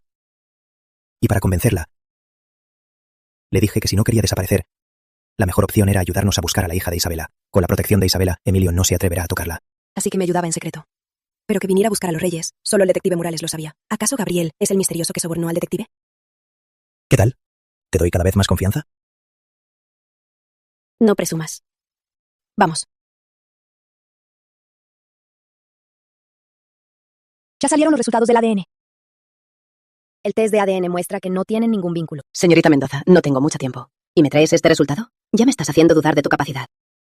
Y para convencerla, le dije que si no quería desaparecer, la mejor opción era ayudarnos a buscar a la hija de Isabela. Con la protección de Isabela, Emilio no se atreverá a tocarla. Así que me ayudaba en secreto. Pero que viniera a buscar a los Reyes, solo el detective Morales lo sabía. ¿Acaso Gabriel es el misterioso que sobornó al detective? ¿Qué tal? ¿Te doy cada vez más confianza? No presumas. Vamos. Ya salieron los resultados del ADN. El test de ADN muestra que no tienen ningún vínculo. Señorita Mendoza, no tengo mucho tiempo. ¿Y me traes este resultado? Ya me estás haciendo dudar de tu capacidad.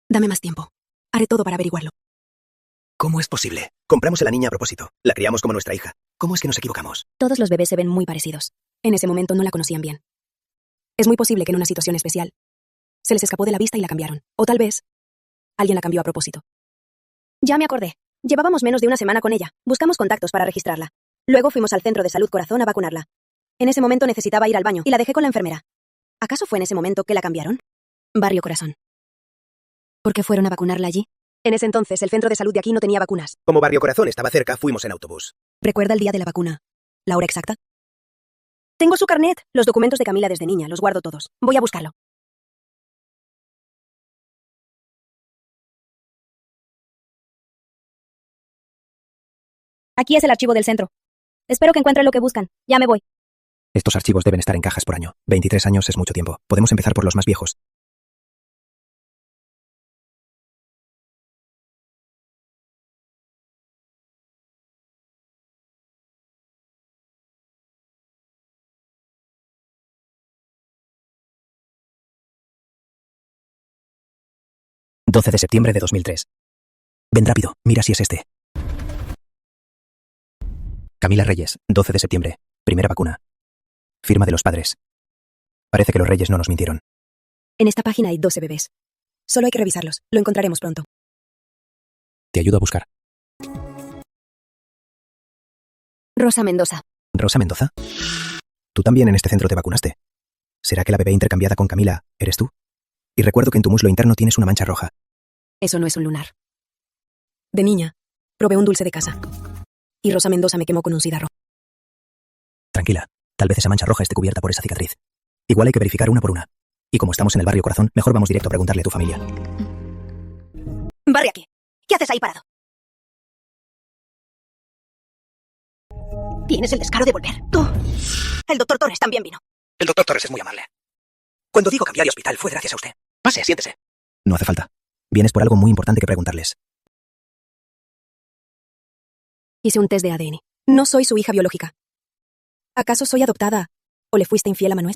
Dame más tiempo. Haré todo para averiguarlo. ¿Cómo es posible? Compramos a la niña a propósito. La criamos como nuestra hija. ¿Cómo es que nos equivocamos? Todos los bebés se ven muy parecidos. En ese momento no la conocían bien. Es muy posible que en una situación especial se les escapó de la vista y la cambiaron. O tal vez alguien la cambió a propósito. Ya me acordé. Llevábamos menos de una semana con ella. Buscamos contactos para registrarla. Luego fuimos al centro de salud Corazón a vacunarla. En ese momento necesitaba ir al baño y la dejé con la enfermera. ¿Acaso fue en ese momento que la cambiaron? Barrio Corazón. ¿Por qué fueron a vacunarla allí? En ese entonces, el centro de salud de aquí no tenía vacunas. Como Barrio Corazón estaba cerca, fuimos en autobús. ¿Recuerda el día de la vacuna? ¿La hora exacta? Tengo su carnet. Los documentos de Camila desde niña, los guardo todos. Voy a buscarlo. Aquí es el archivo del centro. Espero que encuentren lo que buscan. Ya me voy. Estos archivos deben estar en cajas por año. 23 años es mucho tiempo. Podemos empezar por los más viejos. ...12 de septiembre de 2003. Ven rápido, mira si es este. Camila Reyes, 12 de septiembre. Primera vacuna. Firma de los padres. Parece que los Reyes no nos mintieron. En esta página hay 12 bebés. Solo hay que revisarlos. Lo encontraremos pronto. Te ayudo a buscar. Rosa Mendoza. ¿Rosa Mendoza? Tú también en este centro te vacunaste. ¿Será que la bebé intercambiada con Camila eres tú? Y recuerdo que en tu muslo interno tienes una mancha roja. Eso no es un lunar. De niña, probé un dulce de casa. Y Rosa Mendoza me quemó con un cigarro. Tranquila, tal vez esa mancha roja esté cubierta por esa cicatriz. Igual hay que verificar una por una. Y como estamos en el barrio Corazón, mejor vamos directo a preguntarle a tu familia. Barre aquí. ¿Qué haces ahí parado? Tienes el descaro de volver. Tú. El doctor Torres también vino. El doctor Torres es muy amable. Cuando digo cambiar de hospital fue gracias a usted. Pase, siéntese. No hace falta. Vienes por algo muy importante que preguntarles. Hice un test de ADN. No soy su hija biológica. ¿Acaso soy adoptada? ¿O le fuiste infiel a Manuel?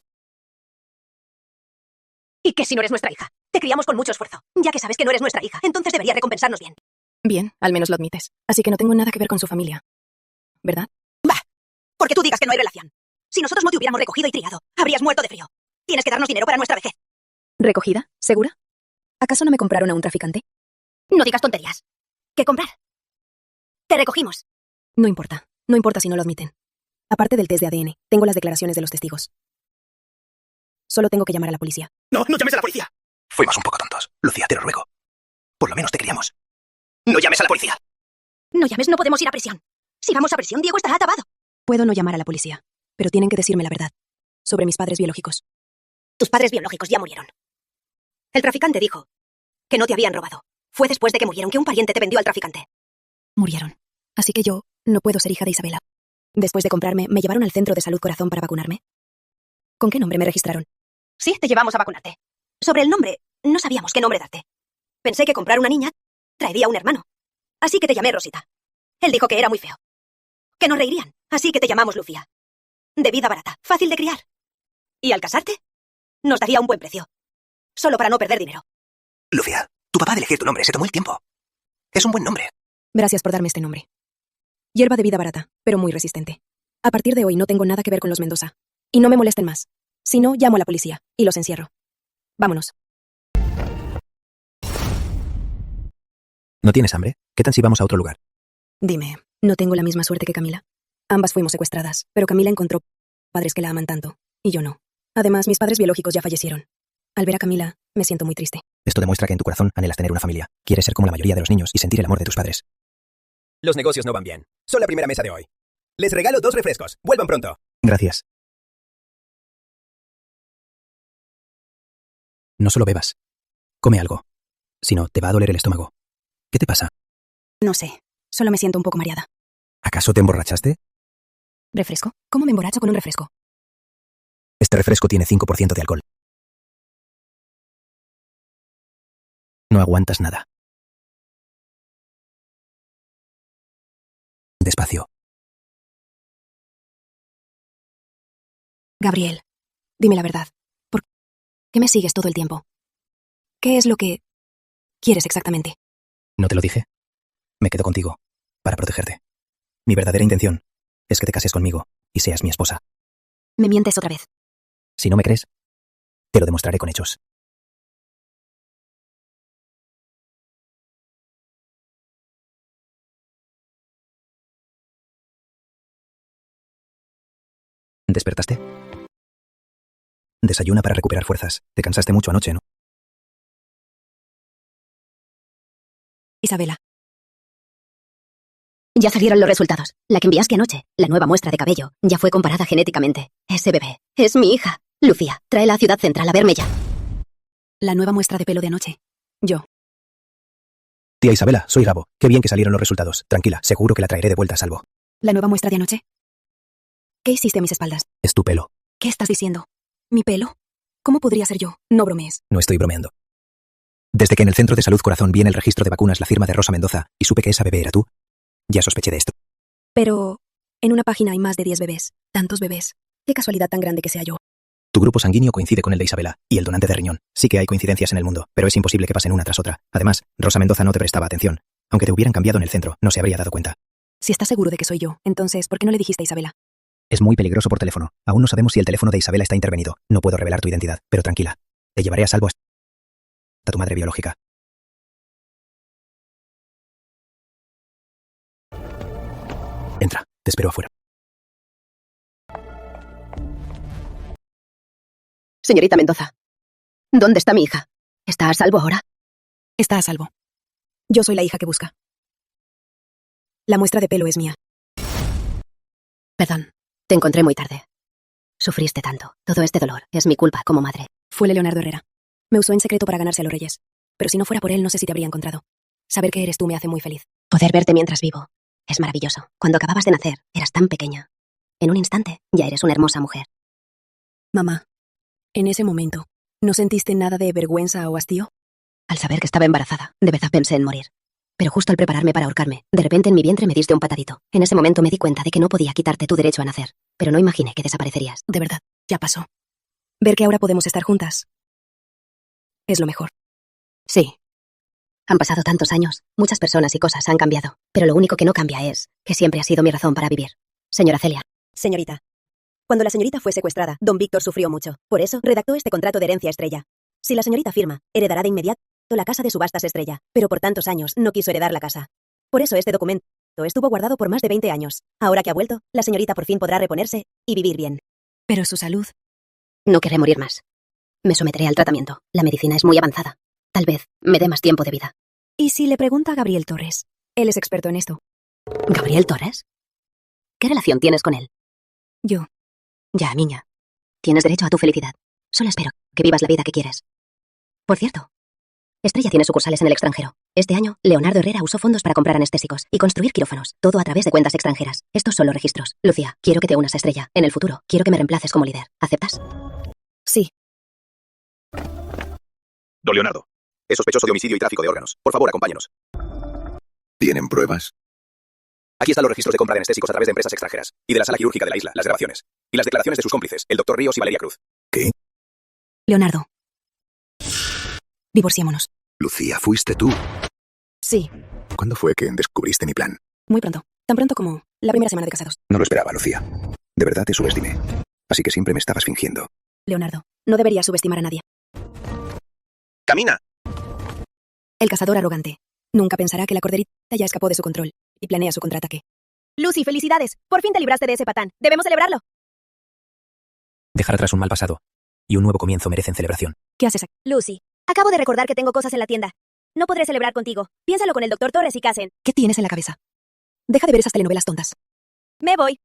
¿Y qué si no eres nuestra hija? Te criamos con mucho esfuerzo. Ya que sabes que no eres nuestra hija, entonces deberías recompensarnos bien. Bien, al menos lo admites. Así que no tengo nada que ver con su familia. ¿Verdad? Bah, porque tú digas que no hay relación. Si nosotros no te hubiéramos recogido y criado, habrías muerto de frío. Tienes que darnos dinero para nuestra vejez. ¿Recogida? ¿Segura? ¿Acaso no me compraron a un traficante? No digas tonterías. ¿Qué comprar? Te recogimos. No importa. No importa si no lo admiten. Aparte del test de ADN, tengo las declaraciones de los testigos. Solo tengo que llamar a la policía. No, no llames a la policía. Fuimos un poco tontos. Lucía, te lo ruego. Por lo menos te criamos. No llames a la policía. No llames, no podemos ir a prisión. Si vamos a prisión, Diego estará atabado. Puedo no llamar a la policía, pero tienen que decirme la verdad. Sobre mis padres biológicos. Tus padres biológicos ya murieron. El traficante dijo que no te habían robado. Fue después de que murieron que un pariente te vendió al traficante. Murieron. Así que yo no puedo ser hija de Isabela. Después de comprarme, me llevaron al centro de salud Corazón para vacunarme. ¿Con qué nombre me registraron? Sí, te llevamos a vacunarte. Sobre el nombre, no sabíamos qué nombre darte. Pensé que comprar una niña traería un hermano. Así que te llamé Rosita. Él dijo que era muy feo. Que nos reirían. Así que te llamamos Lucía. De vida barata, fácil de criar. Y al casarte, nos daría un buen precio. Solo para no perder dinero. Lucía, tu papá de elegir tu nombre se tomó el tiempo. Es un buen nombre. Gracias por darme este nombre. Hierba de vida barata, pero muy resistente. A partir de hoy no tengo nada que ver con los Mendoza. Y no me molesten más. Si no, llamo a la policía y los encierro. Vámonos. ¿No tienes hambre? ¿Qué tal si vamos a otro lugar? Dime, ¿no tengo la misma suerte que Camila? Ambas fuimos secuestradas, pero Camila encontró padres que la aman tanto, y yo no. Además, mis padres biológicos ya fallecieron. Al ver a Camila, me siento muy triste. Esto demuestra que en tu corazón anhelas tener una familia. Quieres ser como la mayoría de los niños y sentir el amor de tus padres. Los negocios no van bien. Son la primera mesa de hoy. Les regalo 2 refrescos. Vuelvan pronto. Gracias. No solo bebas. Come algo. Si no, te va a doler el estómago. ¿Qué te pasa? No sé, solo me siento un poco mareada. ¿Acaso te emborrachaste? ¿Refresco? ¿Cómo me emborracho con un refresco? Este refresco tiene 5% de alcohol. No aguantas nada. Despacio. Gabriel, dime la verdad. ¿Por qué me sigues todo el tiempo? ¿Qué es lo que quieres exactamente? ¿No te lo dije? Me quedo contigo, para protegerte. Mi verdadera intención es que te cases conmigo y seas mi esposa. Me mientes otra vez. Si no me crees, te lo demostraré con hechos. ¿Despertaste? Desayuna para recuperar fuerzas. Te cansaste mucho anoche, ¿no? Isabela. Ya salieron los resultados. La que enviaste anoche, la nueva muestra de cabello, ya fue comparada genéticamente. Ese bebé es mi hija. Lucía, tráela a Ciudad Central a verme ya. La nueva muestra de pelo de anoche. Yo. Tía Isabela, soy Gabo. Qué bien que salieron los resultados. Tranquila, seguro que la traeré de vuelta a salvo. ¿La nueva muestra de anoche? ¿Qué hiciste a mis espaldas? Es tu pelo. ¿Qué estás diciendo? ¿Mi pelo? ¿Cómo podría ser yo? No bromees. No estoy bromeando. Desde que en el Centro de Salud Corazón vi en el registro de vacunas la firma de Rosa Mendoza y supe que esa bebé era tú, ya sospeché de esto. Pero en una página hay más de 10 bebés. Tantos bebés. Qué casualidad tan grande que sea yo. Tu grupo sanguíneo coincide con el de Isabela y el donante de riñón. Sí que hay coincidencias en el mundo, pero es imposible que pasen una tras otra. Además, Rosa Mendoza no te prestaba atención. Aunque te hubieran cambiado en el centro, no se habría dado cuenta. Si estás seguro de que soy yo, entonces, ¿por qué no le dijiste a Isabela? Es muy peligroso por teléfono. Aún no sabemos si el teléfono de Isabela está intervenido. No puedo revelar tu identidad, pero tranquila. Te llevaré a salvo hasta tu madre biológica. Entra, te espero afuera. Señorita Mendoza, ¿dónde está mi hija? ¿Está a salvo ahora? Está a salvo. Yo soy la hija que busca. La muestra de pelo es mía. Perdón, te encontré muy tarde. Sufriste tanto. Todo este dolor es mi culpa como madre. Fue Leonardo Herrera. Me usó en secreto para ganarse a los reyes. Pero si no fuera por él, no sé si te habría encontrado. Saber que eres tú me hace muy feliz. Poder verte mientras vivo es maravilloso. Cuando acababas de nacer, eras tan pequeña. En un instante, ya eres una hermosa mujer. Mamá, en ese momento, ¿no sentiste nada de vergüenza o hastío? Al saber que estaba embarazada, de verdad pensé en morir. Pero justo al prepararme para ahorcarme, de repente en mi vientre me diste un patadito. En ese momento me di cuenta de que no podía quitarte tu derecho a nacer. Pero no imaginé que desaparecerías. De verdad, ya pasó. Ver que ahora podemos estar juntas es lo mejor. Sí. Han pasado tantos años, muchas personas y cosas han cambiado, pero lo único que no cambia es que siempre ha sido mi razón para vivir. Señora Celia. Señorita. Cuando la señorita fue secuestrada, don Víctor sufrió mucho. Por eso, redactó este contrato de herencia Estrella. Si la señorita firma, heredará de inmediato la casa de subastas Estrella, pero por tantos años no quiso heredar la casa. Por eso este documento estuvo guardado por más de 20 años. Ahora que ha vuelto, la señorita por fin podrá reponerse y vivir bien. Pero su salud... No querré morir más. Me someteré al tratamiento. La medicina es muy avanzada. Tal vez me dé más tiempo de vida. ¿Y si le pregunta a Gabriel Torres? Él es experto en esto. ¿Gabriel Torres? ¿Qué relación tienes con él? Yo. Ya, niña. Tienes derecho a tu felicidad. Solo espero que vivas la vida que quieres. Por cierto, Estrella tiene sucursales en el extranjero. Este año, Leonardo Herrera usó fondos para comprar anestésicos y construir quirófanos. Todo a través de cuentas extranjeras. Estos son los registros. Lucía, quiero que te unas a Estrella. En el futuro, quiero que me reemplaces como líder. ¿Aceptas? Sí. Don Leonardo. Es sospechoso de homicidio y tráfico de órganos. Por favor, acompáñenos. ¿Tienen pruebas? Aquí están los registros de compra de anestésicos a través de empresas extranjeras. Y de la sala quirúrgica de la isla, las grabaciones. Y las declaraciones de sus cómplices, el Dr. Ríos y Valeria Cruz. ¿Qué? Leonardo. Divorciémonos. Lucía, ¿fuiste tú? Sí. ¿Cuándo fue que descubriste mi plan? Muy pronto. Tan pronto como la primera semana de casados. No lo esperaba, Lucía. De verdad te subestimé. Así que siempre me estabas fingiendo. Leonardo, no deberías subestimar a nadie. ¡Camina! El cazador arrogante. Nunca pensará que la corderita ya escapó de su control y planea su contraataque. Lucy, felicidades. Por fin te libraste de ese patán. Debemos celebrarlo. Dejar atrás un mal pasado y un nuevo comienzo merecen celebración. ¿Qué haces aquí? Lucy, acabo de recordar que tengo cosas en la tienda. No podré celebrar contigo. Piénsalo con el Dr. Torres y Casen. ¿Qué tienes en la cabeza? Deja de ver esas telenovelas tontas. Me voy.